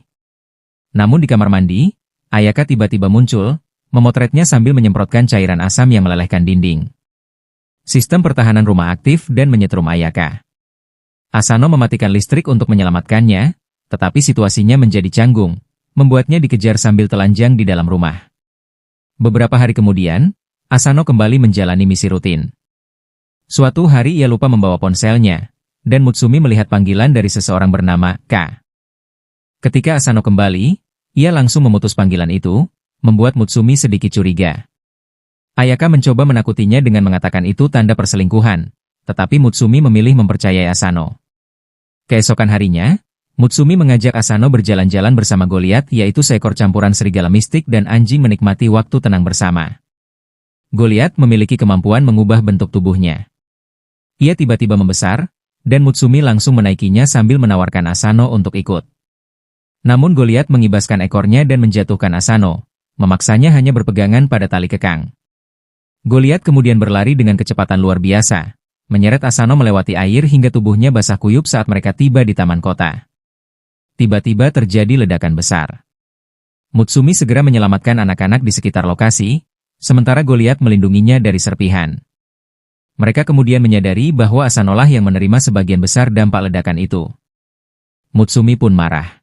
S1: Namun di kamar mandi, Ayaka tiba-tiba muncul, memotretnya sambil menyemprotkan cairan asam yang melelehkan dinding. Sistem pertahanan rumah aktif dan menyetrum Ayaka. Asano mematikan listrik untuk menyelamatkannya, tetapi situasinya menjadi canggung, membuatnya dikejar sambil telanjang di dalam rumah. Beberapa hari kemudian, Asano kembali menjalani misi rutin. Suatu hari ia lupa membawa ponselnya, dan Mutsumi melihat panggilan dari seseorang bernama K. Ketika Asano kembali, ia langsung memutus panggilan itu, membuat Mutsumi sedikit curiga. Ayaka mencoba menakutinya dengan mengatakan itu tanda perselingkuhan, tetapi Mutsumi memilih mempercayai Asano. Keesokan harinya, Mutsumi mengajak Asano berjalan-jalan bersama Goliath, yaitu seekor campuran serigala mistik dan anjing, menikmati waktu tenang bersama. Goliath memiliki kemampuan mengubah bentuk tubuhnya. Ia tiba-tiba membesar, dan Mutsumi langsung menaikinya sambil menawarkan Asano untuk ikut. Namun Goliath mengibaskan ekornya dan menjatuhkan Asano, memaksanya hanya berpegangan pada tali kekang. Goliath kemudian berlari dengan kecepatan luar biasa, menyeret Asano melewati air hingga tubuhnya basah kuyup saat mereka tiba di taman kota. Tiba-tiba terjadi ledakan besar. Mutsumi segera menyelamatkan anak-anak di sekitar lokasi, sementara Goliath melindunginya dari serpihan. Mereka kemudian menyadari bahwa Asanolah yang menerima sebagian besar dampak ledakan itu. Mutsumi pun marah.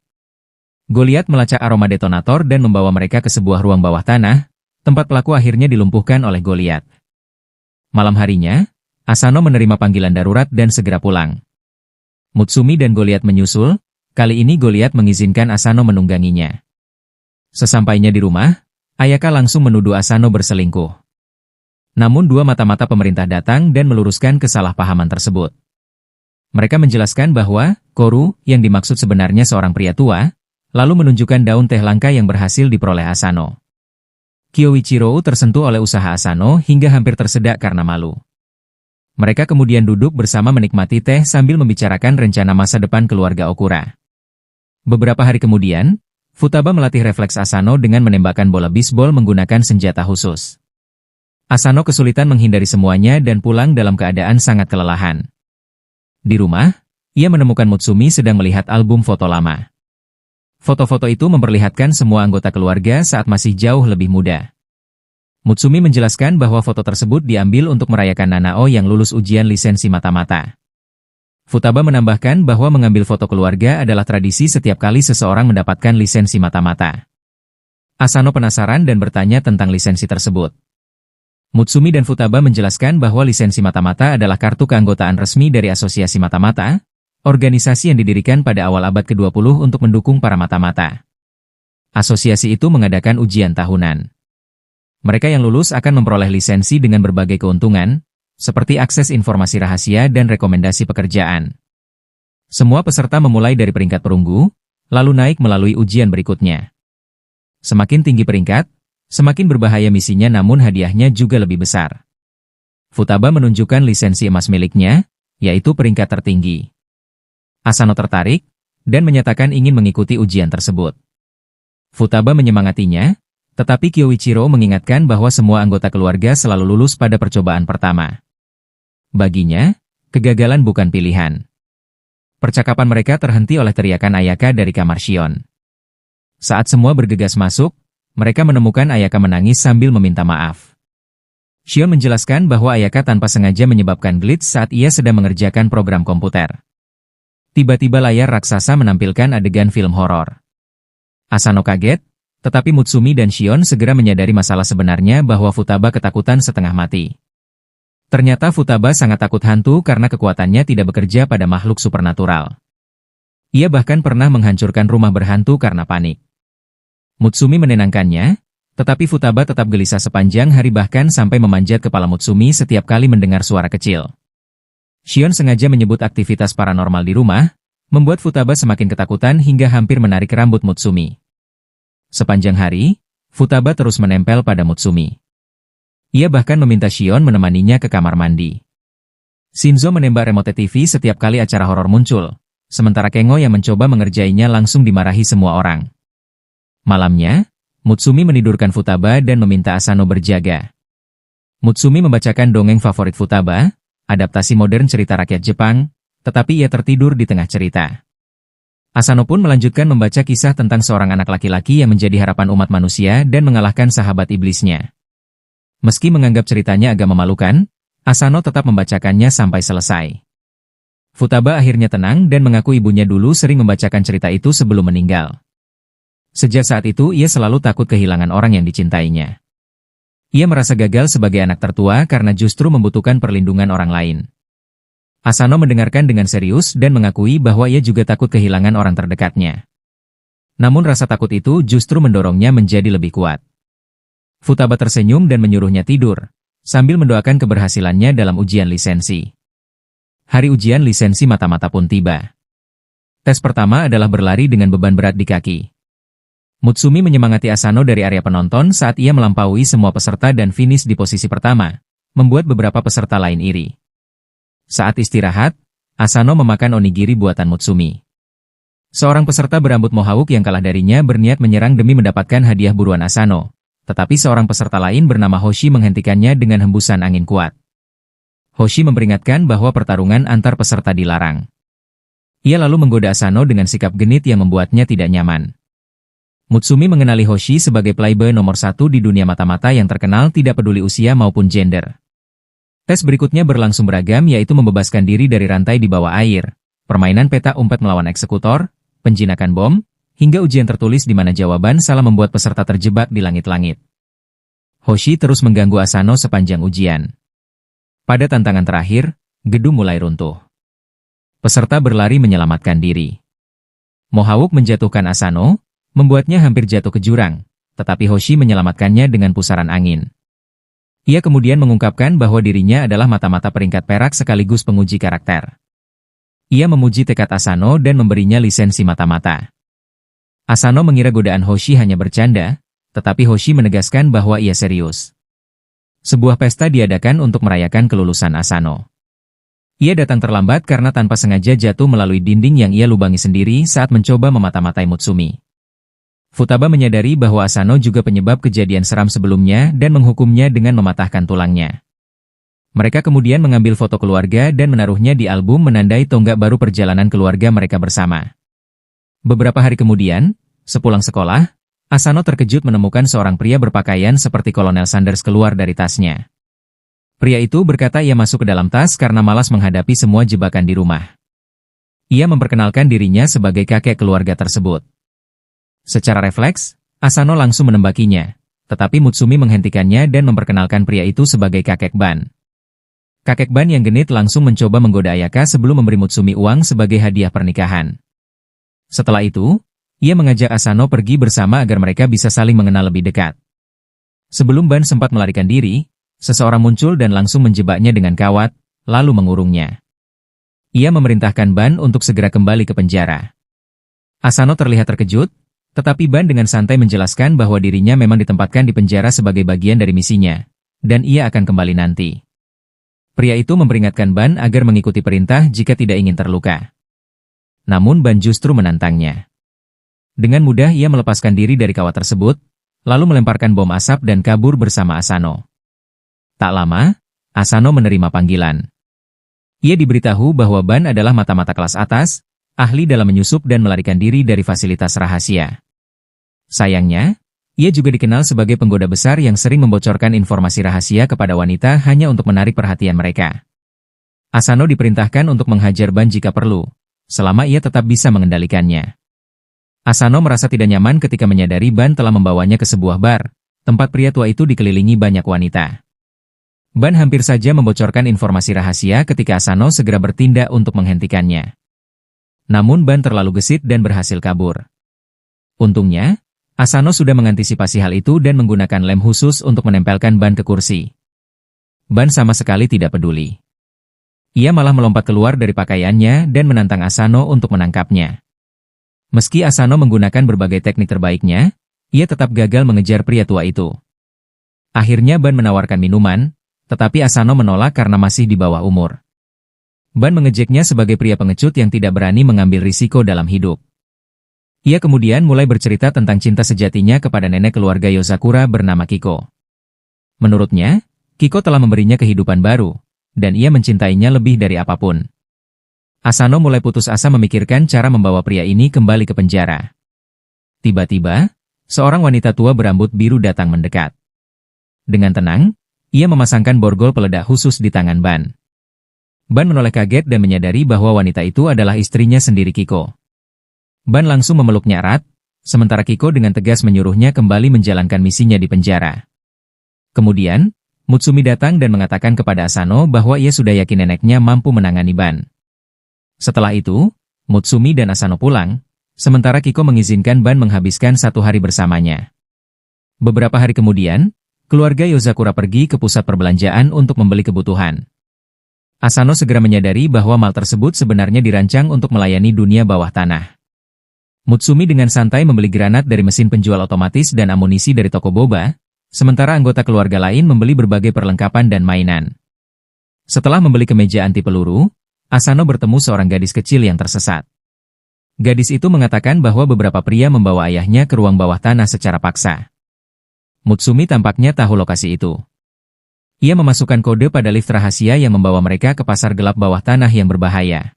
S1: Goliath melacak aroma detonator dan membawa mereka ke sebuah ruang bawah tanah, tempat pelaku akhirnya dilumpuhkan oleh Goliath. Malam harinya, Asano menerima panggilan darurat dan segera pulang. Mutsumi dan Goliath menyusul, kali ini Goliath mengizinkan Asano menungganginya. Sesampainya di rumah, Ayaka langsung menuduh Asano berselingkuh. Namun dua mata-mata pemerintah datang dan meluruskan kesalahpahaman tersebut. Mereka menjelaskan bahwa Koru yang dimaksud sebenarnya seorang pria tua, lalu menunjukkan daun teh langka yang berhasil diperoleh Asano. Kyoichiro tersentuh oleh usaha Asano hingga hampir tersedak karena malu. Mereka kemudian duduk bersama menikmati teh sambil membicarakan rencana masa depan keluarga Okura. Beberapa hari kemudian, Futaba melatih refleks Asano dengan menembakkan bola bisbol menggunakan senjata khusus. Asano kesulitan menghindari semuanya dan pulang dalam keadaan sangat kelelahan. Di rumah, ia menemukan Mutsumi sedang melihat album foto lama. Foto-foto itu memperlihatkan semua anggota keluarga saat masih jauh lebih muda. Mutsumi menjelaskan bahwa foto tersebut diambil untuk merayakan Nanao yang lulus ujian lisensi mata-mata. Futaba menambahkan bahwa mengambil foto keluarga adalah tradisi setiap kali seseorang mendapatkan lisensi mata-mata. Asano penasaran dan bertanya tentang lisensi tersebut. Mutsumi dan Futaba menjelaskan bahwa lisensi mata-mata adalah kartu keanggotaan resmi dari Asosiasi Mata-Mata, organisasi yang didirikan pada awal abad ke-20 untuk mendukung para mata-mata. Asosiasi itu mengadakan ujian tahunan. Mereka yang lulus akan memperoleh lisensi dengan berbagai keuntungan, seperti akses informasi rahasia dan rekomendasi pekerjaan. Semua peserta memulai dari peringkat perunggu, lalu naik melalui ujian berikutnya. Semakin tinggi peringkat, semakin berbahaya misinya, namun hadiahnya juga lebih besar. Futaba menunjukkan lisensi emas miliknya, yaitu peringkat tertinggi. Asano tertarik, dan menyatakan ingin mengikuti ujian tersebut. Futaba menyemangatinya, Tetapi Kyoichiro mengingatkan bahwa semua anggota keluarga selalu lulus pada percobaan pertama. Baginya, kegagalan bukan pilihan. Percakapan mereka terhenti oleh teriakan Ayaka dari kamar Shion. Saat semua bergegas masuk, mereka menemukan Ayaka menangis sambil meminta maaf. Shion menjelaskan bahwa Ayaka tanpa sengaja menyebabkan glitch saat ia sedang mengerjakan program komputer. Tiba-tiba layar raksasa menampilkan adegan film horor. Asano kaget, tetapi Mutsumi dan Shion segera menyadari masalah sebenarnya bahwa Futaba ketakutan setengah mati. Ternyata Futaba sangat takut hantu karena kekuatannya tidak bekerja pada makhluk supernatural. Ia bahkan pernah menghancurkan rumah berhantu karena panik. Mutsumi menenangkannya, tetapi Futaba tetap gelisah sepanjang hari bahkan sampai memanjat kepala Mutsumi setiap kali mendengar suara kecil. Shion sengaja menyebut aktivitas paranormal di rumah, membuat Futaba semakin ketakutan hingga hampir menarik rambut Mutsumi. Sepanjang hari, Futaba terus menempel pada Mutsumi. Ia bahkan meminta Shion menemaninya ke kamar mandi. Shinzo menembak remote TV setiap kali acara horor muncul, sementara Kengo yang mencoba mengerjainya langsung dimarahi semua orang. Malamnya, Mutsumi menidurkan Futaba dan meminta Asano berjaga. Mutsumi membacakan dongeng favorit Futaba, adaptasi modern cerita rakyat Jepang, tetapi ia tertidur di tengah cerita. Asano pun melanjutkan membaca kisah tentang seorang anak laki-laki yang menjadi harapan umat manusia dan mengalahkan sahabat iblisnya. Meski menganggap ceritanya agak memalukan, Asano tetap membacakannya sampai selesai. Futaba akhirnya tenang dan mengaku ibunya dulu sering membacakan cerita itu sebelum meninggal. Sejak saat itu ia selalu takut kehilangan orang yang dicintainya. Ia merasa gagal sebagai anak tertua karena justru membutuhkan perlindungan orang lain. Asano mendengarkan dengan serius dan mengakui bahwa ia juga takut kehilangan orang terdekatnya. Namun rasa takut itu justru mendorongnya menjadi lebih kuat. Futaba tersenyum dan menyuruhnya tidur, sambil mendoakan keberhasilannya dalam ujian lisensi. Hari ujian lisensi mata-mata pun tiba. Tes pertama adalah berlari dengan beban berat di kaki. Mutsumi menyemangati Asano dari area penonton saat ia melampaui semua peserta dan finish di posisi pertama, membuat beberapa peserta lain iri. Saat istirahat, Asano memakan onigiri buatan Mutsumi. Seorang peserta berambut mohawk yang kalah darinya berniat menyerang demi mendapatkan hadiah buruan Asano. Tetapi seorang peserta lain bernama Hoshi menghentikannya dengan hembusan angin kuat. Hoshi memperingatkan bahwa pertarungan antar peserta dilarang. Ia lalu menggoda Asano dengan sikap genit yang membuatnya tidak nyaman. Mutsumi mengenali Hoshi sebagai playboy nomor 1 di dunia mata-mata yang terkenal tidak peduli usia maupun gender. Tes berikutnya berlangsung beragam yaitu membebaskan diri dari rantai di bawah air, permainan peta umpet melawan eksekutor, penjinakan bom, hingga ujian tertulis di mana jawaban salah membuat peserta terjebak di langit-langit. Hoshi terus mengganggu Asano sepanjang ujian. Pada tantangan terakhir, gedung mulai runtuh. Peserta berlari menyelamatkan diri. Mohawk menjatuhkan Asano, membuatnya hampir jatuh ke jurang, tetapi Hoshi menyelamatkannya dengan pusaran angin. Ia kemudian mengungkapkan bahwa dirinya adalah mata-mata peringkat perak sekaligus penguji karakter. Ia memuji tekad Asano dan memberinya lisensi mata-mata. Asano mengira godaan Hoshi hanya bercanda, tetapi Hoshi menegaskan bahwa ia serius. Sebuah pesta diadakan untuk merayakan kelulusan Asano. Ia datang terlambat karena tanpa sengaja jatuh melalui dinding yang ia lubangi sendiri saat mencoba memata-matai Mutsumi. Futaba menyadari bahwa Asano juga penyebab kejadian seram sebelumnya dan menghukumnya dengan mematahkan tulangnya. Mereka kemudian mengambil foto keluarga dan menaruhnya di album menandai tonggak baru perjalanan keluarga mereka bersama. Beberapa hari kemudian, sepulang sekolah, Asano terkejut menemukan seorang pria berpakaian seperti Kolonel Sanders keluar dari tasnya. Pria itu berkata ia masuk ke dalam tas karena malas menghadapi semua jebakan di rumah. Ia memperkenalkan dirinya sebagai kakek keluarga tersebut. Secara refleks, Asano langsung menembakinya, tetapi Mutsumi menghentikannya dan memperkenalkan pria itu sebagai kakek Ban. Kakek Ban yang genit langsung mencoba menggoda Ayaka sebelum memberi Mutsumi uang sebagai hadiah pernikahan. Setelah itu, ia mengajak Asano pergi bersama agar mereka bisa saling mengenal lebih dekat. Sebelum Ban sempat melarikan diri, seseorang muncul dan langsung menjebaknya dengan kawat, lalu mengurungnya. Ia memerintahkan Ban untuk segera kembali ke penjara. Asano terlihat terkejut, tetapi Ban dengan santai menjelaskan bahwa dirinya memang ditempatkan di penjara sebagai bagian dari misinya, dan ia akan kembali nanti. Pria itu memperingatkan Ban agar mengikuti perintah jika tidak ingin terluka. Namun Ban justru menantangnya. Dengan mudah ia melepaskan diri dari kawat tersebut, lalu melemparkan bom asap dan kabur bersama Asano. Tak lama, Asano menerima panggilan. Ia diberitahu bahwa Ban adalah mata-mata kelas atas, ahli dalam menyusup dan melarikan diri dari fasilitas rahasia. Sayangnya, ia juga dikenal sebagai penggoda besar yang sering membocorkan informasi rahasia kepada wanita hanya untuk menarik perhatian mereka. Asano diperintahkan untuk menghajar Ban jika perlu, selama ia tetap bisa mengendalikannya. Asano merasa tidak nyaman ketika menyadari Ban telah membawanya ke sebuah bar, tempat pria tua itu dikelilingi banyak wanita. Ban hampir saja membocorkan informasi rahasia ketika Asano segera bertindak untuk menghentikannya. Namun Ban terlalu gesit dan berhasil kabur. Untungnya, Asano sudah mengantisipasi hal itu dan menggunakan lem khusus untuk menempelkan Ban ke kursi. Ban sama sekali tidak peduli. Ia malah melompat keluar dari pakaiannya dan menantang Asano untuk menangkapnya. Meski Asano menggunakan berbagai teknik terbaiknya, ia tetap gagal mengejar pria tua itu. Akhirnya Ban menawarkan minuman, tetapi Asano menolak karena masih di bawah umur. Ban mengejeknya sebagai pria pengecut yang tidak berani mengambil risiko dalam hidup. Ia kemudian mulai bercerita tentang cinta sejatinya kepada nenek keluarga Yozakura bernama Kiko. Menurutnya, Kiko telah memberinya kehidupan baru, dan ia mencintainya lebih dari apapun. Asano mulai putus asa memikirkan cara membawa pria ini kembali ke penjara. Tiba-tiba, seorang wanita tua berambut biru datang mendekat. Dengan tenang, ia memasangkan borgol peledak khusus di tangan Ban. Ban menoleh kaget dan menyadari bahwa wanita itu adalah istrinya sendiri Kiko. Ban langsung memeluknya erat, sementara Kiko dengan tegas menyuruhnya kembali menjalankan misinya di penjara. Kemudian, Mutsumi datang dan mengatakan kepada Asano bahwa ia sudah yakin neneknya mampu menangani Ban. Setelah itu, Mutsumi dan Asano pulang, sementara Kiko mengizinkan Ban menghabiskan 1 hari bersamanya. Beberapa hari kemudian, keluarga Yozakura pergi ke pusat perbelanjaan untuk membeli kebutuhan. Asano segera menyadari bahwa mal tersebut sebenarnya dirancang untuk melayani dunia bawah tanah. Mutsumi dengan santai membeli granat dari mesin penjual otomatis dan amunisi dari toko boba, sementara anggota keluarga lain membeli berbagai perlengkapan dan mainan. Setelah membeli kemeja anti peluru, Asano bertemu seorang gadis kecil yang tersesat. Gadis itu mengatakan bahwa beberapa pria membawa ayahnya ke ruang bawah tanah secara paksa. Mutsumi tampaknya tahu lokasi itu. Ia memasukkan kode pada lift rahasia yang membawa mereka ke pasar gelap bawah tanah yang berbahaya.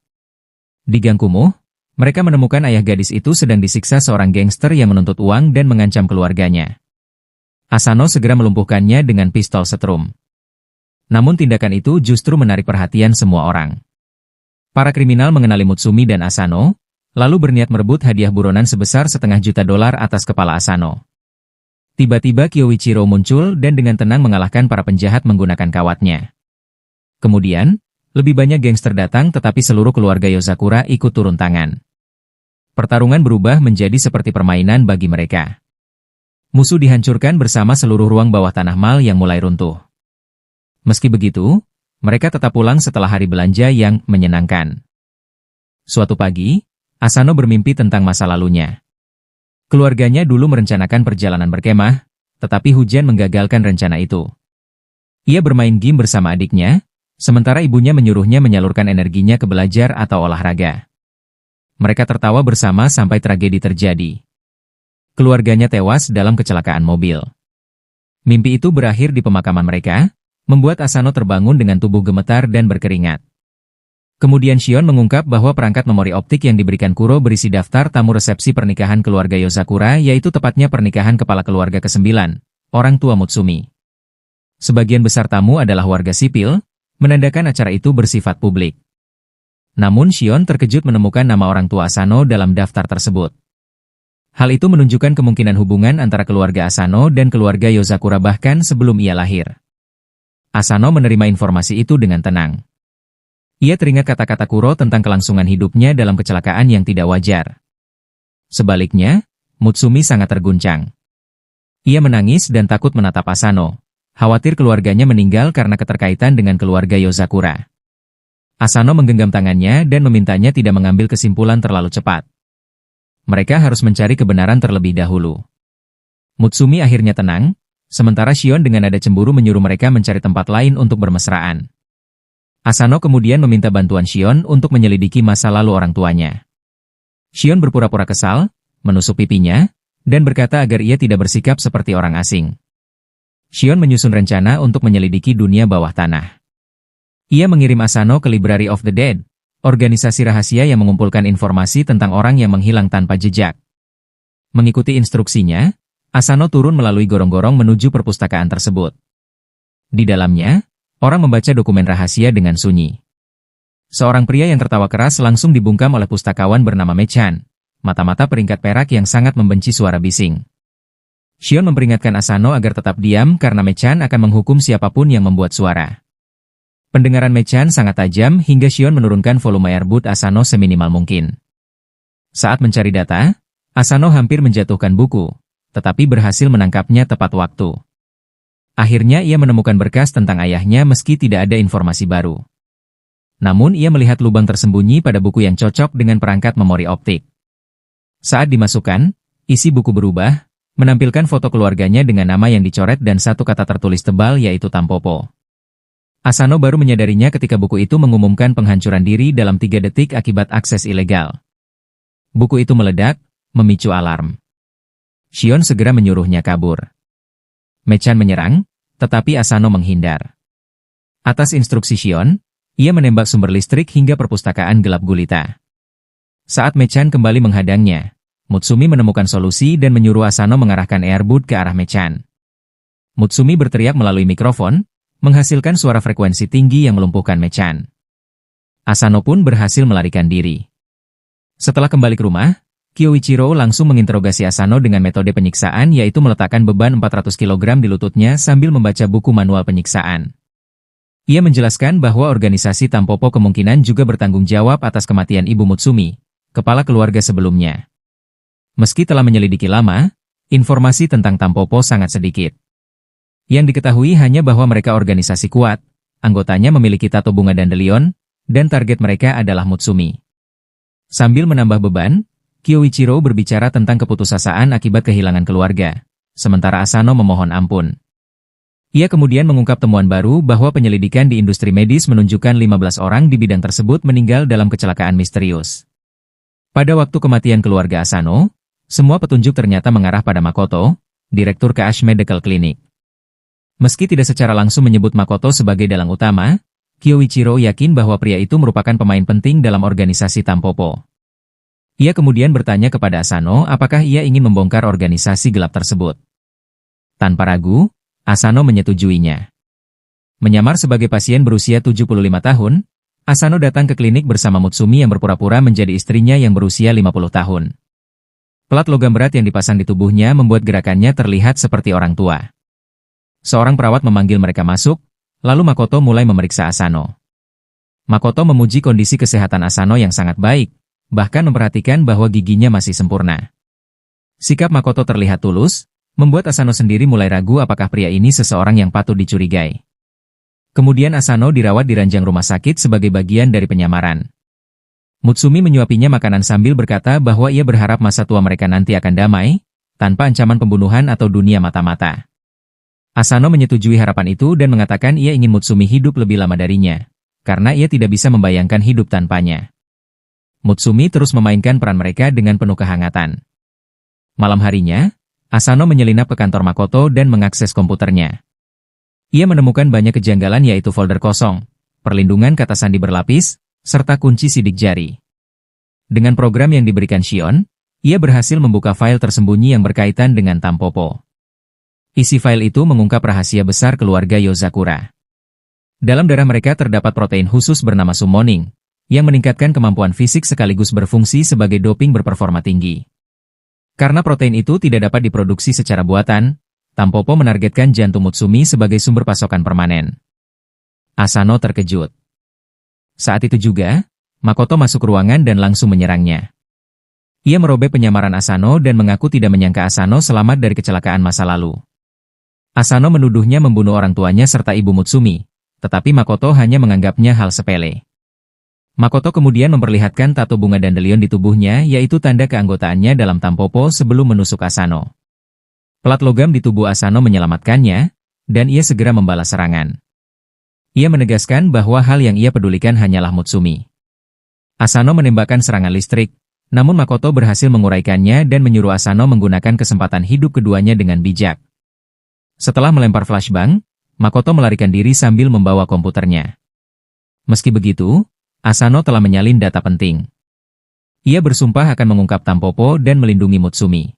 S1: Di gang kumuh, mereka menemukan ayah gadis itu sedang disiksa seorang gangster yang menuntut uang dan mengancam keluarganya. Asano segera melumpuhkannya dengan pistol setrum. Namun tindakan itu justru menarik perhatian semua orang. Para kriminal mengenali Mutsumi dan Asano, lalu berniat merebut hadiah buronan sebesar $500,000 atas kepala Asano. Tiba-tiba Kyoichiro muncul dan dengan tenang mengalahkan para penjahat menggunakan kawatnya. Kemudian, lebih banyak gangster datang tetapi seluruh keluarga Yozakura ikut turun tangan. Pertarungan berubah menjadi seperti permainan bagi mereka. Musuh dihancurkan bersama seluruh ruang bawah tanah mal yang mulai runtuh. Meski begitu, mereka tetap pulang setelah hari belanja yang menyenangkan. Suatu pagi, Asano bermimpi tentang masa lalunya. Keluarganya dulu merencanakan perjalanan berkemah, tetapi hujan menggagalkan rencana itu. Ia bermain game bersama adiknya, sementara ibunya menyuruhnya menyalurkan energinya ke belajar atau olahraga. Mereka tertawa bersama sampai tragedi terjadi. Keluarganya tewas dalam kecelakaan mobil. Mimpi itu berakhir di pemakaman mereka, membuat Asano terbangun dengan tubuh gemetar dan berkeringat. Kemudian Shion mengungkap bahwa perangkat memori optik yang diberikan Kuro berisi daftar tamu resepsi pernikahan keluarga Yozakura, yaitu tepatnya pernikahan kepala keluarga ke-9, orang tua Mutsumi. Sebagian besar tamu adalah warga sipil, menandakan acara itu bersifat publik. Namun Shion terkejut menemukan nama orang tua Asano dalam daftar tersebut. Hal itu menunjukkan kemungkinan hubungan antara keluarga Asano dan keluarga Yozakura bahkan sebelum ia lahir. Asano menerima informasi itu dengan tenang. Ia teringat kata-kata Kuro tentang kelangsungan hidupnya dalam kecelakaan yang tidak wajar. Sebaliknya, Mutsumi sangat terguncang. Ia menangis dan takut menatap Asano, khawatir keluarganya meninggal karena keterkaitan dengan keluarga Yozakura. Asano menggenggam tangannya dan memintanya tidak mengambil kesimpulan terlalu cepat. Mereka harus mencari kebenaran terlebih dahulu. Mutsumi akhirnya tenang, sementara Shion dengan nada cemburu menyuruh mereka mencari tempat lain untuk bermesraan. Asano kemudian meminta bantuan Shion untuk menyelidiki masa lalu orang tuanya. Shion berpura-pura kesal, menusuk pipinya, dan berkata agar ia tidak bersikap seperti orang asing. Shion menyusun rencana untuk menyelidiki dunia bawah tanah. Ia mengirim Asano ke Library of the Dead, organisasi rahasia yang mengumpulkan informasi tentang orang yang menghilang tanpa jejak. Mengikuti instruksinya, Asano turun melalui gorong-gorong menuju perpustakaan tersebut. Di dalamnya, orang membaca dokumen rahasia dengan sunyi. Seorang pria yang tertawa keras langsung dibungkam oleh pustakawan bernama Mechan, mata-mata peringkat perak yang sangat membenci suara bising. Shion memperingatkan Asano agar tetap diam karena Mechan akan menghukum siapapun yang membuat suara. Pendengaran Mechan sangat tajam hingga Shion menurunkan volume earbud Asano seminimal mungkin. Saat mencari data, Asano hampir menjatuhkan buku, tetapi berhasil menangkapnya tepat waktu. Akhirnya ia menemukan berkas tentang ayahnya meski tidak ada informasi baru. Namun ia melihat lubang tersembunyi pada buku yang cocok dengan perangkat memori optik. Saat dimasukkan, isi buku berubah, menampilkan foto keluarganya dengan nama yang dicoret dan satu kata tertulis tebal yaitu Tampopo. Asano baru menyadarinya ketika buku itu mengumumkan penghancuran diri dalam 3 detik akibat akses ilegal. Buku itu meledak, memicu alarm. Shion segera menyuruhnya kabur. Mechan menyerang, tetapi Asano menghindar. Atas instruksi Shion, ia menembak sumber listrik hingga perpustakaan gelap gulita. Saat Mechan kembali menghadangnya, Mutsumi menemukan solusi dan menyuruh Asano mengarahkan earbud ke arah Mechan. Mutsumi berteriak melalui mikrofon, menghasilkan suara frekuensi tinggi yang melumpuhkan Mechan. Asano pun berhasil melarikan diri. Setelah kembali ke rumah, Kyoichiro langsung menginterogasi Asano dengan metode penyiksaan yaitu meletakkan beban 400 kg di lututnya sambil membaca buku manual penyiksaan. Ia menjelaskan bahwa organisasi Tampopo kemungkinan juga bertanggung jawab atas kematian Ibu Mutsumi, kepala keluarga sebelumnya. Meski telah menyelidiki lama, informasi tentang Tampopo sangat sedikit. Yang diketahui hanya bahwa mereka organisasi kuat, anggotanya memiliki tato bunga dandelion, dan target mereka adalah Mutsumi. Sambil menambah beban, Kyoichiro berbicara tentang keputusasaan akibat kehilangan keluarga, sementara Asano memohon ampun. Ia kemudian mengungkap temuan baru bahwa penyelidikan di industri medis menunjukkan 15 orang di bidang tersebut meninggal dalam kecelakaan misterius. Pada waktu kematian keluarga Asano, semua petunjuk ternyata mengarah pada Makoto, direktur Kaash Medical Clinic. Meski tidak secara langsung menyebut Makoto sebagai dalang utama, Kyoichiro yakin bahwa pria itu merupakan pemain penting dalam organisasi Tampopo. Ia kemudian bertanya kepada Asano apakah ia ingin membongkar organisasi gelap tersebut. Tanpa ragu, Asano menyetujuinya. Menyamar sebagai pasien berusia 75 tahun, Asano datang ke klinik bersama Mutsumi yang berpura-pura menjadi istrinya yang berusia 50 tahun. Plat logam berat yang dipasang di tubuhnya membuat gerakannya terlihat seperti orang tua. Seorang perawat memanggil mereka masuk, lalu Makoto mulai memeriksa Asano. Makoto memuji kondisi kesehatan Asano yang sangat baik, bahkan memperhatikan bahwa giginya masih sempurna. Sikap Makoto terlihat tulus, membuat Asano sendiri mulai ragu apakah pria ini seseorang yang patut dicurigai. Kemudian Asano dirawat di ranjang rumah sakit sebagai bagian dari penyamaran. Mutsumi menyuapinya makanan sambil berkata bahwa ia berharap masa tua mereka nanti akan damai, tanpa ancaman pembunuhan atau dunia mata-mata. Asano menyetujui harapan itu dan mengatakan ia ingin Mutsumi hidup lebih lama darinya, karena ia tidak bisa membayangkan hidup tanpanya. Mutsumi terus memainkan peran mereka dengan penuh kehangatan. Malam harinya, Asano menyelinap ke kantor Makoto dan mengakses komputernya. Ia menemukan banyak kejanggalan yaitu folder kosong, perlindungan kata sandi berlapis, serta kunci sidik jari. Dengan program yang diberikan Shion, ia berhasil membuka file tersembunyi yang berkaitan dengan Tampopo. Isi file itu mengungkap rahasia besar keluarga Yozakura. Dalam darah mereka terdapat protein khusus bernama summoning, yang meningkatkan kemampuan fisik sekaligus berfungsi sebagai doping berperforma tinggi. Karena protein itu tidak dapat diproduksi secara buatan, Tampopo menargetkan jantung Mutsumi sebagai sumber pasokan permanen. Asano terkejut. Saat itu juga, Makoto masuk ruangan dan langsung menyerangnya. Ia merobek penyamaran Asano dan mengaku tidak menyangka Asano selamat dari kecelakaan masa lalu. Asano menuduhnya membunuh orang tuanya serta ibu Mutsumi, tetapi Makoto hanya menganggapnya hal sepele. Makoto kemudian memperlihatkan tato bunga dandelion di tubuhnya yaitu tanda keanggotaannya dalam Tampopo sebelum menusuk Asano. Plat logam di tubuh Asano menyelamatkannya, dan ia segera membalas serangan. Ia menegaskan bahwa hal yang ia pedulikan hanyalah Mutsumi. Asano menembakkan serangan listrik, Namun Makoto berhasil menguraikannya dan menyuruh Asano menggunakan kesempatan hidup keduanya dengan bijak. Setelah melempar flashbang, Makoto melarikan diri sambil membawa komputernya. Meski begitu, Asano telah menyalin data penting. Ia bersumpah akan mengungkap Tampopo dan melindungi Mutsumi.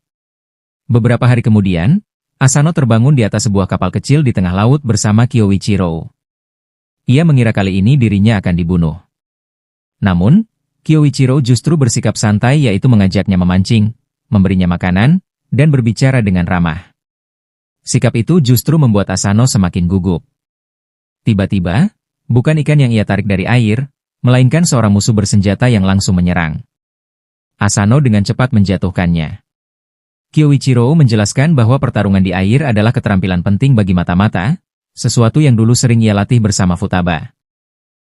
S1: Beberapa hari kemudian, Asano terbangun di atas sebuah kapal kecil di tengah laut bersama Kyoichiro. Ia mengira kali ini dirinya akan dibunuh. Namun, Kyoichiro justru bersikap santai, yaitu mengajaknya memancing, memberinya makanan, dan berbicara dengan ramah. Sikap itu justru membuat Asano semakin gugup. Tiba-tiba, bukan ikan yang ia tarik dari air, melainkan seorang musuh bersenjata yang langsung menyerang. Asano dengan cepat menjatuhkannya. Kyoichiro menjelaskan bahwa pertarungan di air adalah keterampilan penting bagi mata-mata, sesuatu yang dulu sering ia latih bersama Futaba.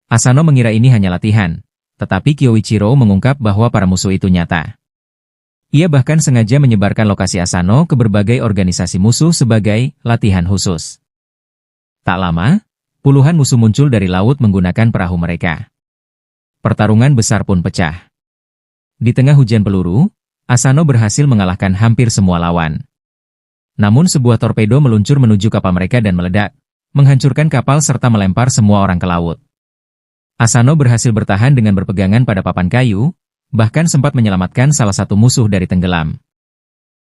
S1: Asano mengira ini hanya latihan, tetapi Kyoichiro mengungkap bahwa para musuh itu nyata. Ia bahkan sengaja menyebarkan lokasi Asano ke berbagai organisasi musuh sebagai latihan khusus. Tak lama, puluhan musuh muncul dari laut menggunakan perahu mereka. Pertarungan besar pun pecah. Di tengah hujan peluru, Asano berhasil mengalahkan hampir semua lawan. Namun sebuah torpedo meluncur menuju kapal mereka dan meledak, menghancurkan kapal serta melempar semua orang ke laut. Asano berhasil bertahan dengan berpegangan pada papan kayu, bahkan sempat menyelamatkan salah satu musuh dari tenggelam.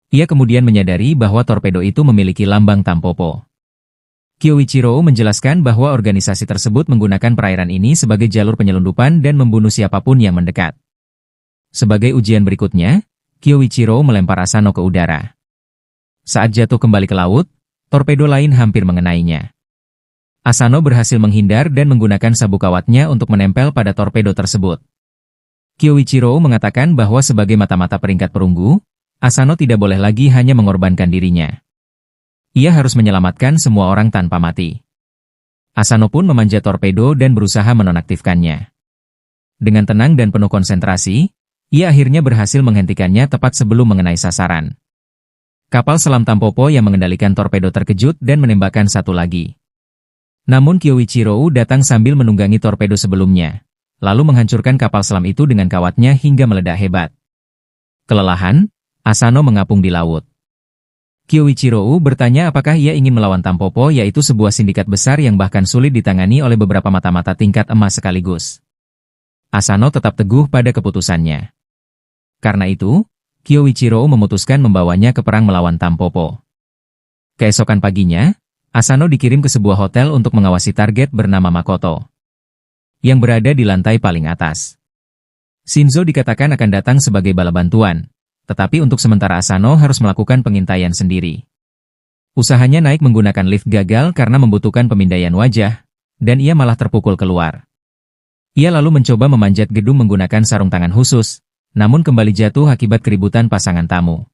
S1: Ia kemudian menyadari bahwa torpedo itu memiliki lambang Tampopo. Kyoichiro menjelaskan bahwa organisasi tersebut menggunakan perairan ini sebagai jalur penyelundupan dan membunuh siapapun yang mendekat. Sebagai ujian berikutnya, Kyoichiro melempar Asano ke udara. Saat jatuh kembali ke laut, torpedo lain hampir mengenainya. Asano berhasil menghindar dan menggunakan sabuk kawatnya untuk menempel pada torpedo tersebut. Kyoichiro mengatakan bahwa sebagai mata-mata peringkat perunggu, Asano tidak boleh lagi hanya mengorbankan dirinya. Ia harus menyelamatkan semua orang tanpa mati. Asano pun memanjat torpedo dan berusaha menonaktifkannya. Dengan tenang dan penuh konsentrasi, ia akhirnya berhasil menghentikannya tepat sebelum mengenai sasaran. Kapal selam Tampopo yang mengendalikan torpedo terkejut dan menembakkan satu lagi. Namun Kyoichiro datang sambil menunggangi torpedo sebelumnya, lalu menghancurkan kapal selam itu dengan kawatnya hingga meledak hebat. Kelelahan, Asano mengapung di laut. Kyoichiro bertanya apakah ia ingin melawan Tampopo, yaitu sebuah sindikat besar yang bahkan sulit ditangani oleh beberapa mata-mata tingkat emas sekaligus. Asano tetap teguh pada keputusannya. Karena itu, Kyoichiro memutuskan membawanya ke perang melawan Tampopo. Keesokan paginya, Asano dikirim ke sebuah hotel untuk mengawasi target bernama Makoto, yang berada di lantai paling atas. Shinzo dikatakan akan datang sebagai bala bantuan, tetapi untuk sementara Asano harus melakukan pengintaian sendiri. Usahanya naik menggunakan lift gagal karena membutuhkan pemindaian wajah, dan ia malah terpukul keluar. Ia lalu mencoba memanjat gedung menggunakan sarung tangan khusus, namun kembali jatuh akibat keributan pasangan tamu.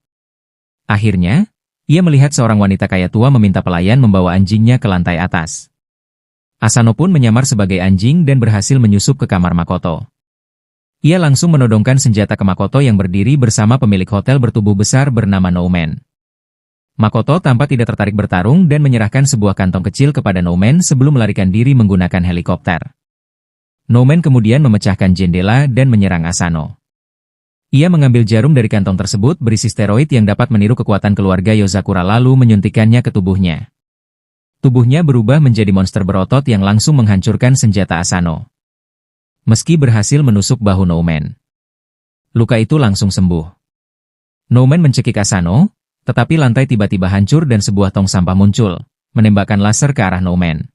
S1: Akhirnya, ia melihat seorang wanita kaya tua meminta pelayan membawa anjingnya ke lantai atas. Asano pun menyamar sebagai anjing dan berhasil menyusup ke kamar Makoto. Ia langsung menodongkan senjata ke Makoto yang berdiri bersama pemilik hotel bertubuh besar bernama Nouman. Makoto tampak tidak tertarik bertarung dan menyerahkan sebuah kantong kecil kepada Nouman sebelum melarikan diri menggunakan helikopter. Nouman kemudian memecahkan jendela dan menyerang Asano. Ia mengambil jarum dari kantong tersebut berisi steroid yang dapat meniru kekuatan keluarga Yozakura lalu menyuntikkannya ke tubuhnya. Tubuhnya berubah menjadi monster berotot yang langsung menghancurkan senjata Asano. Meski berhasil menusuk bahu Nouman, luka itu langsung sembuh. Nouman mencekik Asano, tetapi lantai tiba-tiba hancur dan sebuah tong sampah muncul, menembakkan laser ke arah Nouman.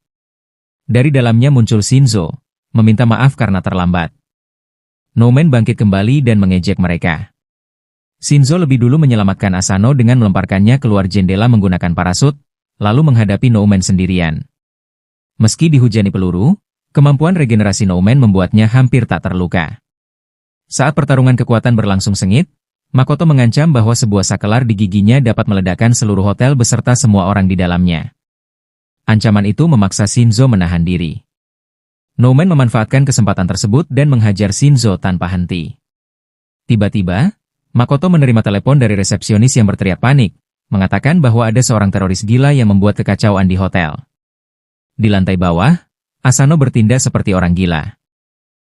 S1: Dari dalamnya muncul Shinzo, meminta maaf karena terlambat. Nouman bangkit kembali dan mengejek mereka. Shinzo lebih dulu menyelamatkan Asano dengan melemparkannya keluar jendela menggunakan parasut, lalu menghadapi Nouman sendirian. Meski dihujani peluru, kemampuan regenerasi Nouman membuatnya hampir tak terluka. Saat pertarungan kekuatan berlangsung sengit, Makoto mengancam bahwa sebuah sakelar di giginya dapat meledakkan seluruh hotel beserta semua orang di dalamnya. Ancaman itu memaksa Shinzo menahan diri. Nouman memanfaatkan kesempatan tersebut dan menghajar Shinzo tanpa henti. Tiba-tiba, Makoto menerima telepon dari resepsionis yang berteriak panik, mengatakan bahwa ada seorang teroris gila yang membuat kekacauan di hotel. Di lantai bawah, Asano bertindak seperti orang gila.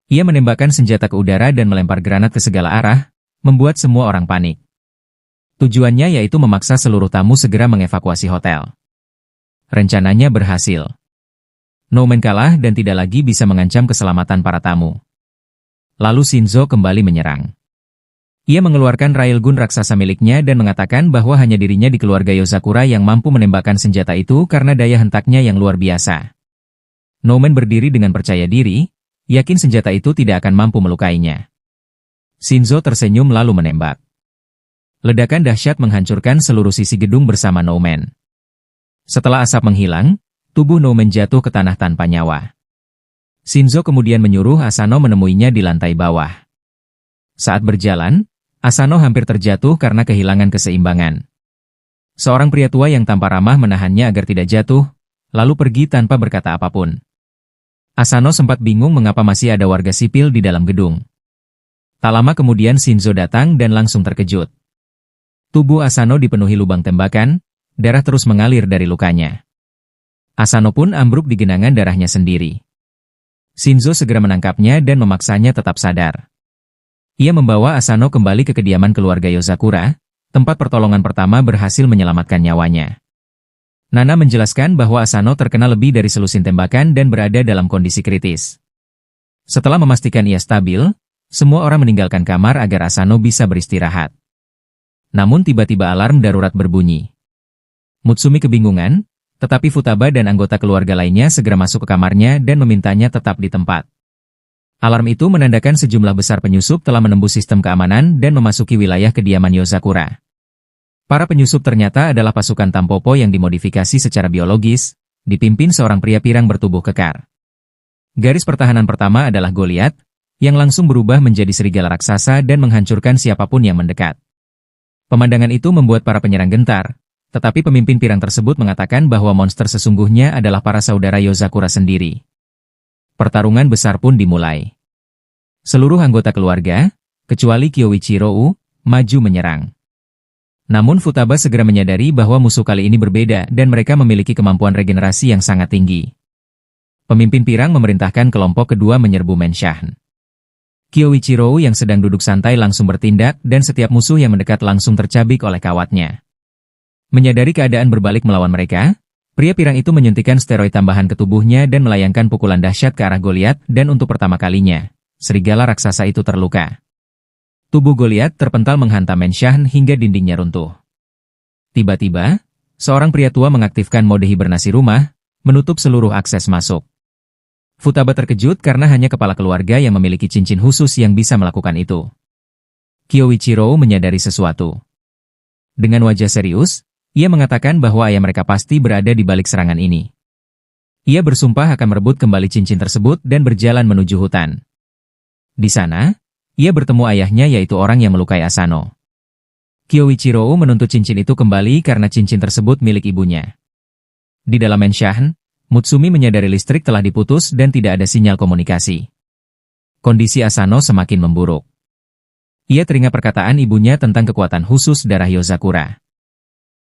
S1: Ia menembakkan senjata ke udara dan melempar granat ke segala arah, membuat semua orang panik. Tujuannya yaitu memaksa seluruh tamu segera mengevakuasi hotel. Rencananya berhasil. Noumen kalah dan tidak lagi bisa mengancam keselamatan para tamu. Lalu Shinzo kembali menyerang. Ia mengeluarkan railgun raksasa miliknya dan mengatakan bahwa hanya dirinya di keluarga Yozakura yang mampu menembakkan senjata itu karena daya hentaknya yang luar biasa. Noumen berdiri dengan percaya diri, yakin senjata itu tidak akan mampu melukainya. Shinzo tersenyum lalu menembak. Ledakan dahsyat menghancurkan seluruh sisi gedung bersama Noumen. Setelah asap menghilang, tubuh Noumen jatuh ke tanah tanpa nyawa. Shinzo kemudian menyuruh Asano menemuinya di lantai bawah. Saat berjalan, Asano hampir terjatuh karena kehilangan keseimbangan. Seorang pria tua yang tanpa ramah menahannya agar tidak jatuh, lalu pergi tanpa berkata apapun. Asano sempat bingung mengapa masih ada warga sipil di dalam gedung. Tak lama kemudian Shinzo datang dan langsung terkejut. Tubuh Asano dipenuhi lubang tembakan, darah terus mengalir dari lukanya. Asano pun ambruk di genangan darahnya sendiri. Shinzo segera menangkapnya dan memaksanya tetap sadar. Ia membawa Asano kembali ke kediaman keluarga Yozakura, tempat pertolongan pertama berhasil menyelamatkan nyawanya. Nana menjelaskan bahwa Asano terkena lebih dari selusin tembakan dan berada dalam kondisi kritis. Setelah memastikan ia stabil, semua orang meninggalkan kamar agar Asano bisa beristirahat. Namun tiba-tiba alarm darurat berbunyi. Mutsumi kebingungan, tetapi Futaba dan anggota keluarga lainnya segera masuk ke kamarnya dan memintanya tetap di tempat. Alarm itu menandakan sejumlah besar penyusup telah menembus sistem keamanan dan memasuki wilayah kediaman Yozakura. Para penyusup ternyata adalah pasukan Tampopo yang dimodifikasi secara biologis, dipimpin seorang pria pirang bertubuh kekar. Garis pertahanan pertama adalah Goliath, yang langsung berubah menjadi serigala raksasa dan menghancurkan siapapun yang mendekat. Pemandangan itu membuat para penyerang gentar, tetapi pemimpin pirang tersebut mengatakan bahwa monster sesungguhnya adalah para saudara Yozakura sendiri. Pertarungan besar pun dimulai. Seluruh anggota keluarga, kecuali Kyoichiro, maju menyerang. Namun Futaba segera menyadari bahwa musuh kali ini berbeda dan mereka memiliki kemampuan regenerasi yang sangat tinggi. Pemimpin pirang memerintahkan kelompok kedua menyerbu Menshan. Kyoichiro yang sedang duduk santai langsung bertindak dan setiap musuh yang mendekat langsung tercabik oleh kawatnya. Menyadari keadaan berbalik melawan mereka, pria pirang itu menyuntikkan steroid tambahan ke tubuhnya dan melayangkan pukulan dahsyat ke arah Goliath dan untuk pertama kalinya, serigala raksasa itu terluka. Tubuh Goliath terpental menghantam Menshan hingga dindingnya runtuh. Tiba-tiba, seorang pria tua mengaktifkan mode hibernasi rumah, menutup seluruh akses masuk. Futaba terkejut karena hanya kepala keluarga yang memiliki cincin khusus yang bisa melakukan itu. Kyoichiro menyadari sesuatu. Dengan wajah serius, ia mengatakan bahwa ayah mereka pasti berada di balik serangan ini. Ia bersumpah akan merebut kembali cincin tersebut dan berjalan menuju hutan. Di sana, ia bertemu ayahnya yaitu orang yang melukai Asano. Kyoichiro menuntut cincin itu kembali karena cincin tersebut milik ibunya. Di dalam Menshan, Mutsumi menyadari listrik telah diputus dan tidak ada sinyal komunikasi. Kondisi Asano semakin memburuk. Ia teringat perkataan ibunya tentang kekuatan khusus darah Yozakura.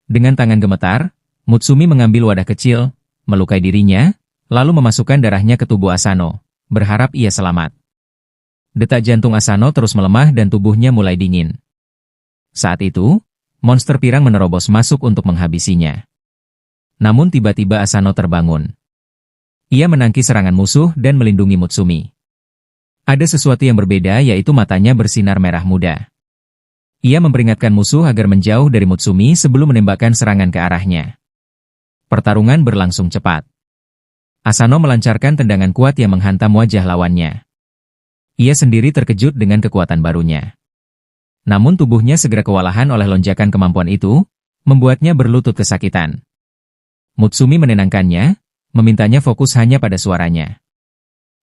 S1: Dengan tangan gemetar, Mutsumi mengambil wadah kecil, melukai dirinya, lalu memasukkan darahnya ke tubuh Asano, berharap ia selamat. Detak jantung Asano terus melemah dan tubuhnya mulai dingin. Saat itu, monster pirang menerobos masuk untuk menghabisinya. Namun tiba-tiba Asano terbangun. Ia menangkis serangan musuh dan melindungi Mutsumi. Ada sesuatu yang berbeda yaitu matanya bersinar merah muda. Ia memperingatkan musuh agar menjauh dari Mutsumi sebelum menembakkan serangan ke arahnya. Pertarungan berlangsung cepat. Asano melancarkan tendangan kuat yang menghantam wajah lawannya. Ia sendiri terkejut dengan kekuatan barunya. Namun tubuhnya segera kewalahan oleh lonjakan kemampuan itu, membuatnya berlutut kesakitan. Mutsumi menenangkannya, memintanya fokus hanya pada suaranya.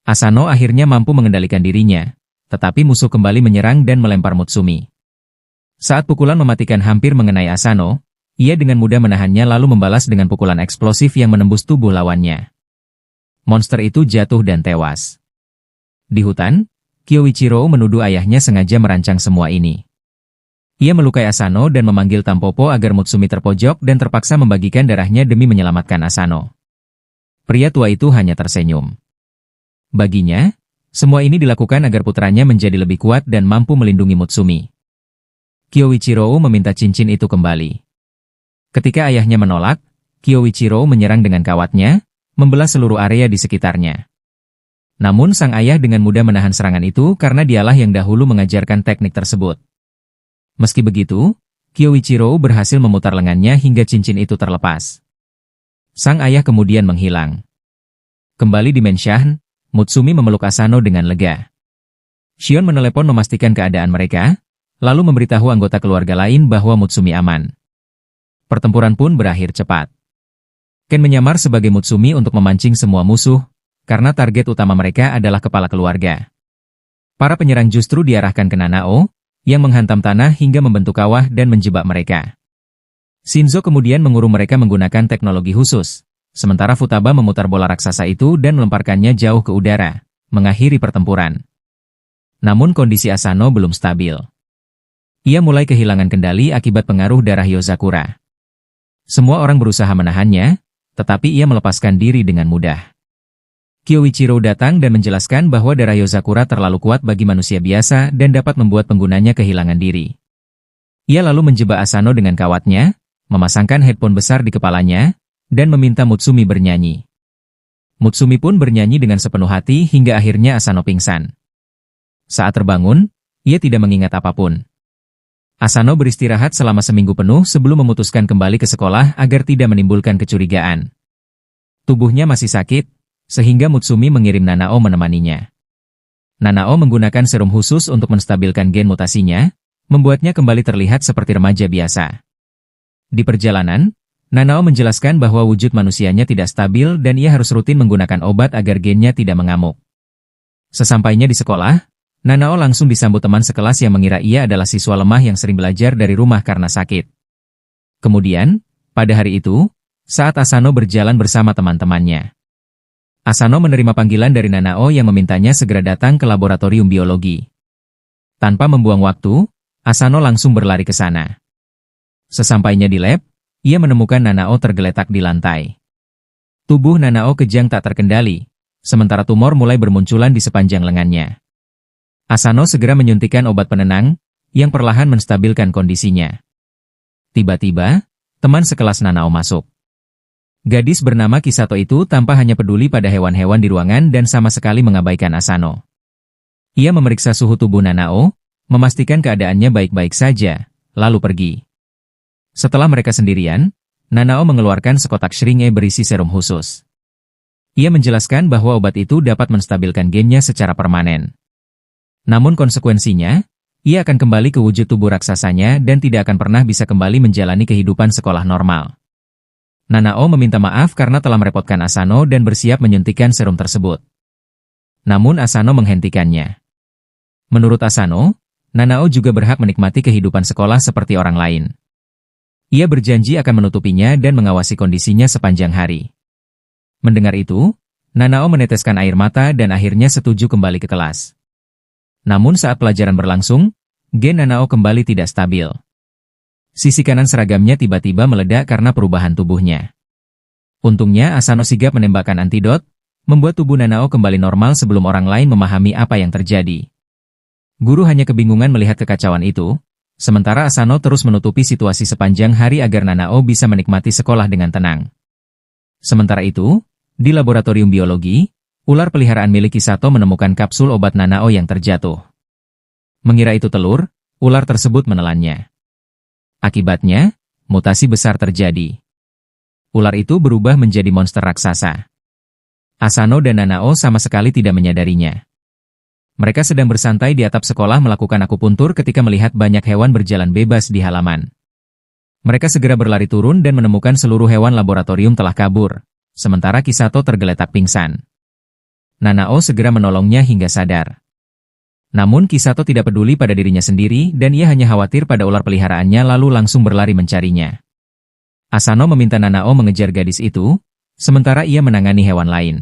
S1: Asano akhirnya mampu mengendalikan dirinya, tetapi musuh kembali menyerang dan melempar Mutsumi. Saat pukulan mematikan hampir mengenai Asano, ia dengan mudah menahannya lalu membalas dengan pukulan eksplosif yang menembus tubuh lawannya. Monster itu jatuh dan tewas. Di hutan, Kyoichiro menuduh ayahnya sengaja merancang semua ini. Ia melukai Asano dan memanggil Tampopo agar Mutsumi terpojok dan terpaksa membagikan darahnya demi menyelamatkan Asano. Pria tua itu hanya tersenyum. Baginya, semua ini dilakukan agar putranya menjadi lebih kuat dan mampu melindungi Mutsumi. Kyoichiro meminta cincin itu kembali. Ketika ayahnya menolak, Kyoichiro menyerang dengan kawatnya, membelah seluruh area di sekitarnya. Namun sang ayah dengan mudah menahan serangan itu karena dialah yang dahulu mengajarkan teknik tersebut. Meski begitu, Kyoichiro berhasil memutar lengannya hingga cincin itu terlepas. Sang ayah kemudian menghilang. Kembali di Menshan, Mutsumi memeluk Asano dengan lega. Shion menelepon memastikan keadaan mereka, lalu memberitahu anggota keluarga lain bahwa Mutsumi aman. Pertempuran pun berakhir cepat. Ken menyamar sebagai Mutsumi untuk memancing semua musuh, karena target utama mereka adalah kepala keluarga. Para penyerang justru diarahkan ke Nanao, yang menghantam tanah hingga membentuk kawah dan menjebak mereka. Shinzo kemudian mengurung mereka menggunakan teknologi khusus, sementara Futaba memutar bola raksasa itu dan melemparkannya jauh ke udara, mengakhiri pertempuran. Namun kondisi Asano belum stabil. Ia mulai kehilangan kendali akibat pengaruh darah Yozakura. Semua orang berusaha menahannya, tetapi ia melepaskan diri dengan mudah. Kyoichiro datang dan menjelaskan bahwa darah Yozakura terlalu kuat bagi manusia biasa dan dapat membuat penggunanya kehilangan diri. Ia lalu menjebak Asano dengan kawatnya, memasangkan headphone besar di kepalanya, dan meminta Mutsumi bernyanyi. Mutsumi pun bernyanyi dengan sepenuh hati hingga akhirnya Asano pingsan. Saat terbangun, ia tidak mengingat apapun. Asano beristirahat selama seminggu penuh sebelum memutuskan kembali ke sekolah agar tidak menimbulkan kecurigaan. Tubuhnya masih sakit, sehingga Mutsumi mengirim Nanao menemaninya. Nanao menggunakan serum khusus untuk menstabilkan gen mutasinya, membuatnya kembali terlihat seperti remaja biasa. Di perjalanan, Nanao menjelaskan bahwa wujud manusianya tidak stabil dan ia harus rutin menggunakan obat agar gennya tidak mengamuk. Sesampainya di sekolah, Nanao langsung disambut teman sekelas yang mengira ia adalah siswa lemah yang sering belajar dari rumah karena sakit. Kemudian, pada hari itu, saat Asano berjalan bersama teman-temannya, Asano menerima panggilan dari Nanao yang memintanya segera datang ke laboratorium biologi. Tanpa membuang waktu, Asano langsung berlari ke sana. Sesampainya di lab, ia menemukan Nanao tergeletak di lantai. Tubuh Nanao kejang tak terkendali, sementara tumor mulai bermunculan di sepanjang lengannya. Asano segera menyuntikkan obat penenang, yang perlahan menstabilkan kondisinya. Tiba-tiba, teman sekelas Nanao masuk. Gadis bernama Kisato itu tampak hanya peduli pada hewan-hewan di ruangan dan sama sekali mengabaikan Asano. Ia memeriksa suhu tubuh Nanao, memastikan keadaannya baik-baik saja, lalu pergi. Setelah mereka sendirian, Nanao mengeluarkan sekotak syringe berisi serum khusus. Ia menjelaskan bahwa obat itu dapat menstabilkan gennya secara permanen. Namun konsekuensinya, ia akan kembali ke wujud tubuh raksasanya dan tidak akan pernah bisa kembali menjalani kehidupan sekolah normal. Nanao meminta maaf karena telah merepotkan Asano dan bersiap menyuntikkan serum tersebut. Namun Asano menghentikannya. Menurut Asano, Nanao juga berhak menikmati kehidupan sekolah seperti orang lain. Ia berjanji akan menutupinya dan mengawasi kondisinya sepanjang hari. Mendengar itu, Nanao meneteskan air mata dan akhirnya setuju kembali ke kelas. Namun saat pelajaran berlangsung, gen Nanao kembali tidak stabil. Sisi kanan seragamnya tiba-tiba meledak karena perubahan tubuhnya. Untungnya Asano sigap menembakkan antidot, membuat tubuh Nanao kembali normal sebelum orang lain memahami apa yang terjadi. Guru hanya kebingungan melihat kekacauan itu, sementara Asano terus menutupi situasi sepanjang hari agar Nanao bisa menikmati sekolah dengan tenang. Sementara itu, di laboratorium biologi, ular peliharaan milik Kisato menemukan kapsul obat Nanao yang terjatuh. Mengira itu telur, ular tersebut menelannya. Akibatnya, mutasi besar terjadi. Ular itu berubah menjadi monster raksasa. Asano dan Nanao sama sekali tidak menyadarinya. Mereka sedang bersantai di atap sekolah melakukan akupuntur ketika melihat banyak hewan berjalan bebas di halaman. Mereka segera berlari turun dan menemukan seluruh hewan laboratorium telah kabur, sementara Kisato tergeletak pingsan. Nanao segera menolongnya hingga sadar. Namun Kisato tidak peduli pada dirinya sendiri dan ia hanya khawatir pada ular peliharaannya lalu langsung berlari mencarinya. Asano meminta Nanao mengejar gadis itu, sementara ia menangani hewan lain.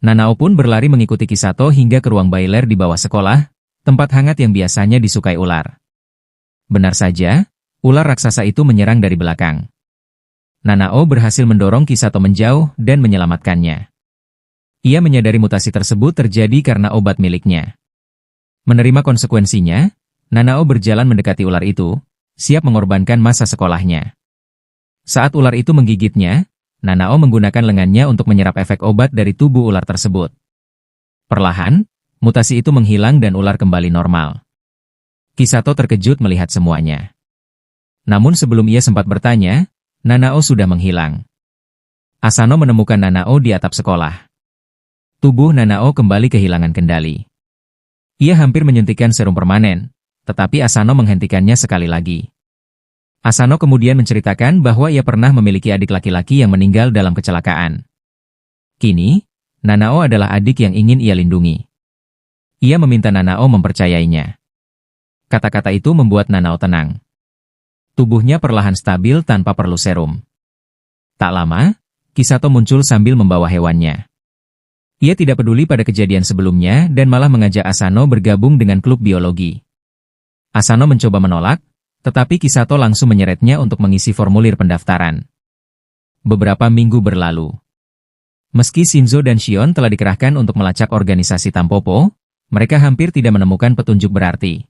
S1: Nanao pun berlari mengikuti Kisato hingga ke ruang boiler di bawah sekolah, tempat hangat yang biasanya disukai ular. Benar saja, ular raksasa itu menyerang dari belakang. Nanao berhasil mendorong Kisato menjauh dan menyelamatkannya. Ia menyadari mutasi tersebut terjadi karena obat miliknya. Menerima konsekuensinya, Nanao berjalan mendekati ular itu, siap mengorbankan masa sekolahnya. Saat ular itu menggigitnya, Nanao menggunakan lengannya untuk menyerap efek obat dari tubuh ular tersebut. Perlahan, mutasi itu menghilang dan ular kembali normal. Kisato terkejut melihat semuanya. Namun sebelum ia sempat bertanya, Nanao sudah menghilang. Asano menemukan Nanao di atap sekolah. Tubuh Nanao kembali kehilangan kendali. Ia hampir menyuntikkan serum permanen, tetapi Asano menghentikannya sekali lagi. Asano kemudian menceritakan bahwa ia pernah memiliki adik laki-laki yang meninggal dalam kecelakaan. Kini, Nanao adalah adik yang ingin ia lindungi. Ia meminta Nanao mempercayainya. Kata-kata itu membuat Nanao tenang. Tubuhnya perlahan stabil tanpa perlu serum. Tak lama, Kisato muncul sambil membawa hewannya. Ia tidak peduli pada kejadian sebelumnya dan malah mengajak Asano bergabung dengan klub biologi. Asano mencoba menolak, tetapi Kisato langsung menyeretnya untuk mengisi formulir pendaftaran. Beberapa minggu berlalu. Meski Shinzo dan Shion telah dikerahkan untuk melacak organisasi Tampopo, mereka hampir tidak menemukan petunjuk berarti.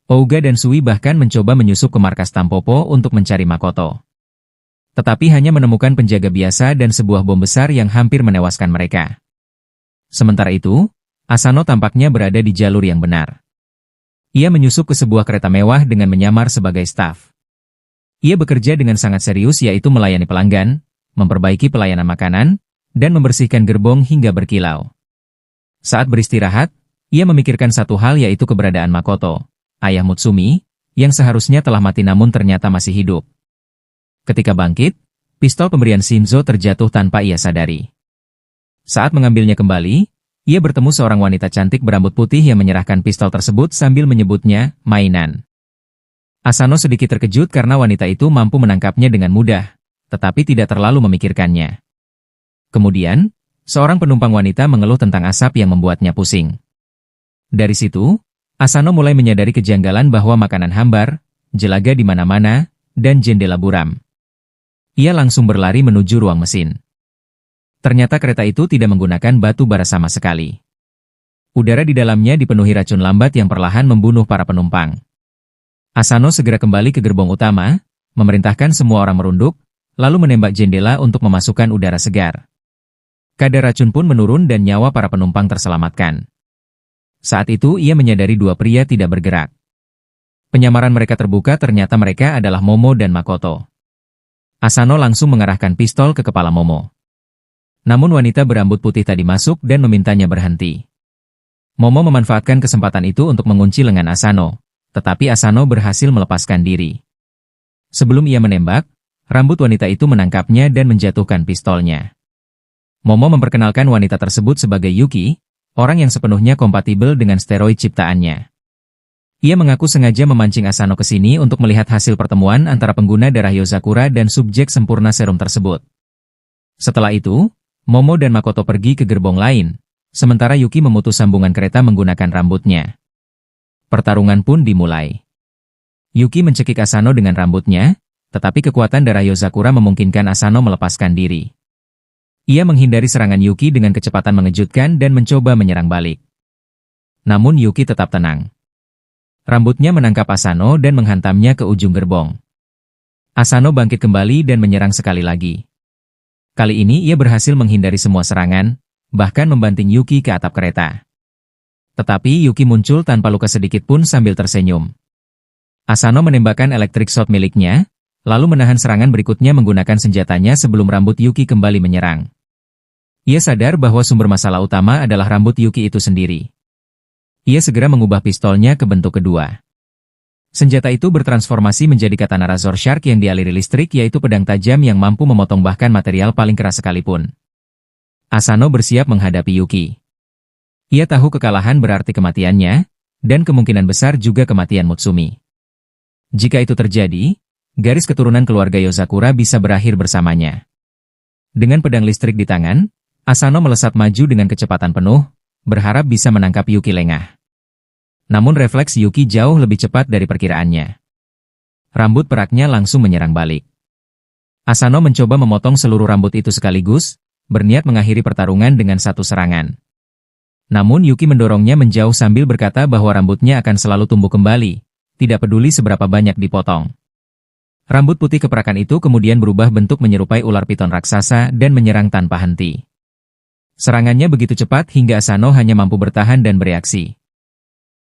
S1: Ouga dan Sui bahkan mencoba menyusup ke markas Tampopo untuk mencari Makoto. Tetapi hanya menemukan penjaga biasa dan sebuah bom besar yang hampir menewaskan mereka. Sementara itu, Asano tampaknya berada di jalur yang benar. Ia menyusup ke sebuah kereta mewah dengan menyamar sebagai staf. Ia bekerja dengan sangat serius yaitu melayani pelanggan, memperbaiki pelayanan makanan, dan membersihkan gerbong hingga berkilau. Saat beristirahat, ia memikirkan satu hal yaitu keberadaan Makoto, ayah Mutsumi, yang seharusnya telah mati namun ternyata masih hidup. Ketika bangkit, pistol pemberian Shinzo terjatuh tanpa ia sadari. Saat mengambilnya kembali, ia bertemu seorang wanita cantik berambut putih yang menyerahkan pistol tersebut sambil menyebutnya mainan. Asano sedikit terkejut karena wanita itu mampu menangkapnya dengan mudah, tetapi tidak terlalu memikirkannya. Kemudian, seorang penumpang wanita mengeluh tentang asap yang membuatnya pusing. Dari situ, Asano mulai menyadari kejanggalan bahwa makanan hambar, jelaga di mana-mana, dan jendela buram. Ia langsung berlari menuju ruang mesin. Ternyata kereta itu tidak menggunakan batu bara sama sekali. Udara di dalamnya dipenuhi racun lambat yang perlahan membunuh para penumpang. Asano segera kembali ke gerbong utama, memerintahkan semua orang merunduk, lalu menembak jendela untuk memasukkan udara segar. Kadar racun pun menurun dan nyawa para penumpang terselamatkan. Saat itu ia menyadari dua pria tidak bergerak. Penyamaran mereka terbuka ternyata mereka adalah Momo dan Makoto. Asano langsung mengarahkan pistol ke kepala Momo. Namun wanita berambut putih tadi masuk dan memintanya berhenti. Momo memanfaatkan kesempatan itu untuk mengunci lengan Asano, tetapi Asano berhasil melepaskan diri. Sebelum ia menembak, rambut wanita itu menangkapnya dan menjatuhkan pistolnya. Momo memperkenalkan wanita tersebut sebagai Yuki, orang yang sepenuhnya kompatibel dengan steroid ciptaannya. Ia mengaku sengaja memancing Asano ke sini untuk melihat hasil pertemuan antara pengguna darah Yozakura dan subjek sempurna serum tersebut. Setelah itu, Momo dan Makoto pergi ke gerbong lain, sementara Yuki memutus sambungan kereta menggunakan rambutnya. Pertarungan pun dimulai. Yuki mencekik Asano dengan rambutnya, tetapi kekuatan darah Yozakura memungkinkan Asano melepaskan diri. Ia menghindari serangan Yuki dengan kecepatan mengejutkan dan mencoba menyerang balik. Namun Yuki tetap tenang. Rambutnya menangkap Asano dan menghantamnya ke ujung gerbong. Asano bangkit kembali dan menyerang sekali lagi. Kali ini ia berhasil menghindari semua serangan, bahkan membanting Yuki ke atap kereta. Tetapi Yuki muncul tanpa luka sedikit pun sambil tersenyum. Asano menembakkan electric shot miliknya, lalu menahan serangan berikutnya menggunakan senjatanya sebelum rambut Yuki kembali menyerang. Ia sadar bahwa sumber masalah utama adalah rambut Yuki itu sendiri. Ia segera mengubah pistolnya ke bentuk kedua. Senjata itu bertransformasi menjadi katana Razor Shark yang dialiri listrik yaitu pedang tajam yang mampu memotong bahkan material paling keras sekalipun. Asano bersiap menghadapi Yuki. Ia tahu kekalahan berarti kematiannya, dan kemungkinan besar juga kematian Mutsumi. Jika itu terjadi, garis keturunan keluarga Yozakura bisa berakhir bersamanya. Dengan pedang listrik di tangan, Asano melesat maju dengan kecepatan penuh, berharap bisa menangkap Yuki lengah. Namun refleks Yuki jauh lebih cepat dari perkiraannya. Rambut peraknya langsung menyerang balik. Asano mencoba memotong seluruh rambut itu sekaligus, berniat mengakhiri pertarungan dengan satu serangan. Namun Yuki mendorongnya menjauh sambil berkata bahwa rambutnya akan selalu tumbuh kembali, tidak peduli seberapa banyak dipotong. Rambut putih keprakan itu kemudian berubah bentuk menyerupai ular piton raksasa dan menyerang tanpa henti. Serangannya begitu cepat hingga Asano hanya mampu bertahan dan bereaksi.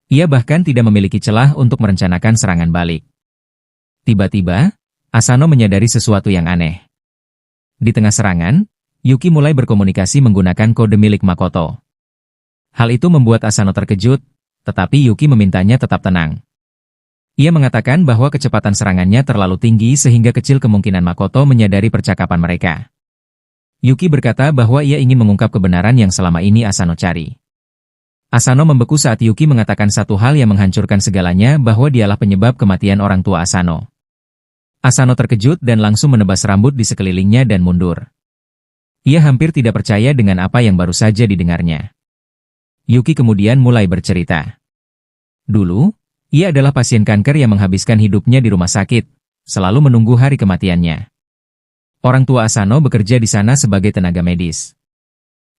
S1: Ia bahkan tidak memiliki celah untuk merencanakan serangan balik. Tiba-tiba, Asano menyadari sesuatu yang aneh. Di tengah serangan, Yuki mulai berkomunikasi menggunakan kode milik Makoto. Hal itu membuat Asano terkejut, tetapi Yuki memintanya tetap tenang. Ia mengatakan bahwa kecepatan serangannya terlalu tinggi sehingga kecil kemungkinan Makoto menyadari percakapan mereka. Yuki berkata bahwa ia ingin mengungkap kebenaran yang selama ini Asano cari. Asano membeku saat Yuki mengatakan satu hal yang menghancurkan segalanya, bahwa dialah penyebab kematian orang tua Asano. Asano terkejut dan langsung menebas rambut di sekelilingnya dan mundur. Ia hampir tidak percaya dengan apa yang baru saja didengarnya. Yuki kemudian mulai bercerita. Dulu, ia adalah pasien kanker yang menghabiskan hidupnya di rumah sakit, selalu menunggu hari kematiannya. Orang tua Asano bekerja di sana sebagai tenaga medis.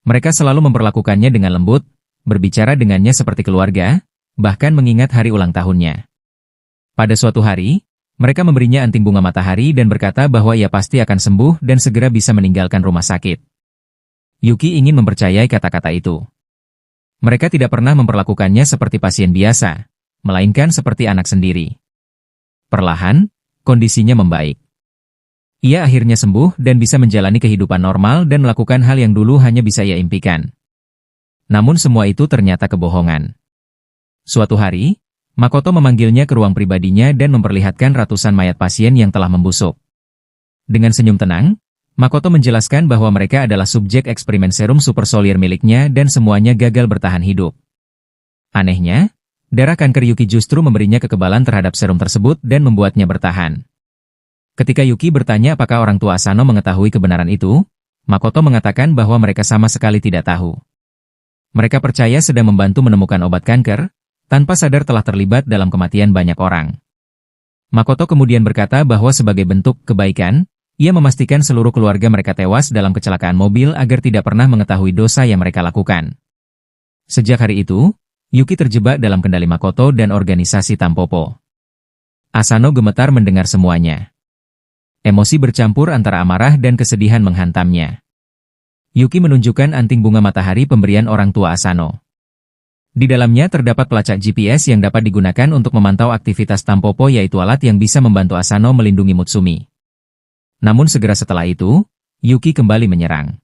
S1: Mereka selalu memperlakukannya dengan lembut, berbicara dengannya seperti keluarga, bahkan mengingat hari ulang tahunnya. Pada suatu hari, mereka memberinya anting bunga matahari dan berkata bahwa ia pasti akan sembuh dan segera bisa meninggalkan rumah sakit. Yuki ingin mempercayai kata-kata itu. Mereka tidak pernah memperlakukannya seperti pasien biasa, melainkan seperti anak sendiri. Perlahan, kondisinya membaik. Ia akhirnya sembuh dan bisa menjalani kehidupan normal dan melakukan hal yang dulu hanya bisa ia impikan. Namun semua itu ternyata kebohongan. Suatu hari, Makoto memanggilnya ke ruang pribadinya dan memperlihatkan ratusan mayat pasien yang telah membusuk. Dengan senyum tenang, Makoto menjelaskan bahwa mereka adalah subjek eksperimen serum super solier miliknya dan semuanya gagal bertahan hidup. Anehnya, darah kanker Yuki justru memberinya kekebalan terhadap serum tersebut dan membuatnya bertahan. Ketika Yuki bertanya apakah orang tua Asano mengetahui kebenaran itu, Makoto mengatakan bahwa mereka sama sekali tidak tahu. Mereka percaya sedang membantu menemukan obat kanker, tanpa sadar telah terlibat dalam kematian banyak orang. Makoto kemudian berkata bahwa sebagai bentuk kebaikan, ia memastikan seluruh keluarga mereka tewas dalam kecelakaan mobil agar tidak pernah mengetahui dosa yang mereka lakukan. Sejak hari itu, Yuki terjebak dalam kendali Makoto dan organisasi Tampopo. Asano gemetar mendengar semuanya. Emosi bercampur antara amarah dan kesedihan menghantamnya. Yuki menunjukkan anting bunga matahari pemberian orang tua Asano. Di dalamnya terdapat pelacak GPS yang dapat digunakan untuk memantau aktivitas Tampopo, yaitu alat yang bisa membantu Asano melindungi Mutsumi. Namun segera setelah itu, Yuki kembali menyerang.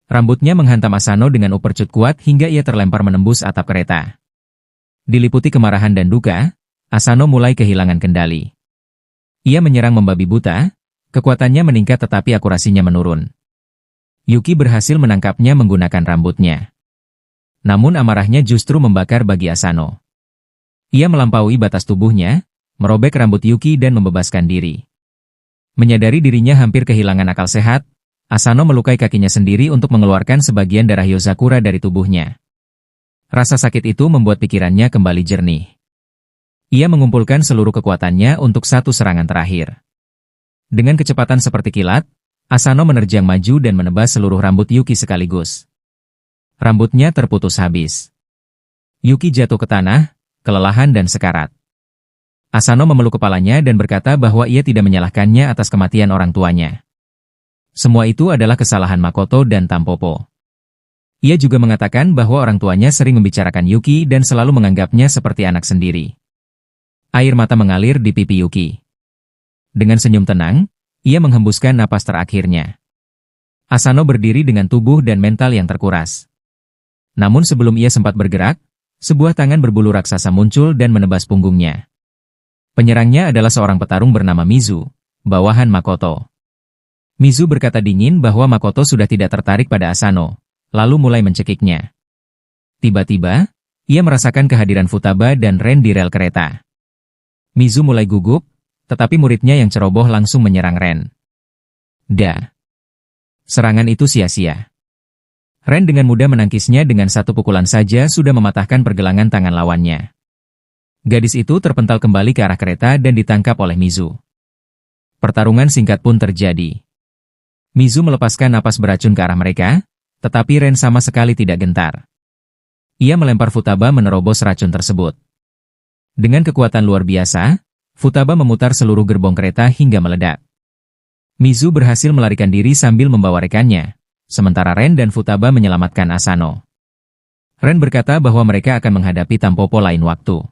S1: Rambutnya menghantam Asano dengan upercut kuat hingga ia terlempar menembus atap kereta. Diliputi kemarahan dan duka, Asano mulai kehilangan kendali. Ia menyerang membabi buta, kekuatannya meningkat tetapi akurasinya menurun. Yuki berhasil menangkapnya menggunakan rambutnya. Namun amarahnya justru membakar bagi Asano. Ia melampaui batas tubuhnya, merobek rambut Yuki dan membebaskan diri. Menyadari dirinya hampir kehilangan akal sehat, Asano melukai kakinya sendiri untuk mengeluarkan sebagian darah Yozakura dari tubuhnya. Rasa sakit itu membuat pikirannya kembali jernih. Ia mengumpulkan seluruh kekuatannya untuk satu serangan terakhir. Dengan kecepatan seperti kilat, Asano menerjang maju dan menebas seluruh rambut Yuki sekaligus. Rambutnya terputus habis. Yuki jatuh ke tanah, kelelahan dan sekarat. Asano memeluk kepalanya dan berkata bahwa ia tidak menyalahkannya atas kematian orang tuanya. Semua itu adalah kesalahan Makoto dan Tampopo. Ia juga mengatakan bahwa orang tuanya sering membicarakan Yuki dan selalu menganggapnya seperti anak sendiri. Air mata mengalir di pipi Yuki. Dengan senyum tenang, ia menghembuskan napas terakhirnya. Asano berdiri dengan tubuh dan mental yang terkuras. Namun sebelum ia sempat bergerak, sebuah tangan berbulu raksasa muncul dan menebas punggungnya. Penyerangnya adalah seorang petarung bernama Mizu, bawahan Makoto. Mizu berkata dingin bahwa Makoto sudah tidak tertarik pada Asano, lalu mulai mencekiknya. Tiba-tiba, ia merasakan kehadiran Futaba dan Ren di rel kereta. Mizu mulai gugup, tetapi muridnya yang ceroboh langsung menyerang Ren. Serangan itu sia-sia. Ren dengan mudah menangkisnya dengan satu pukulan saja sudah mematahkan pergelangan tangan lawannya. Gadis itu terpental kembali ke arah kereta dan ditangkap oleh Mizu. Pertarungan singkat pun terjadi. Mizu melepaskan napas beracun ke arah mereka, tetapi Ren sama sekali tidak gentar. Ia melempar Futaba menerobos racun tersebut. Dengan kekuatan luar biasa, Futaba memutar seluruh gerbong kereta hingga meledak. Mizu berhasil melarikan diri sambil membawa rekannya, sementara Ren dan Futaba menyelamatkan Asano. Ren berkata bahwa mereka akan menghadapi Tampopo lain waktu.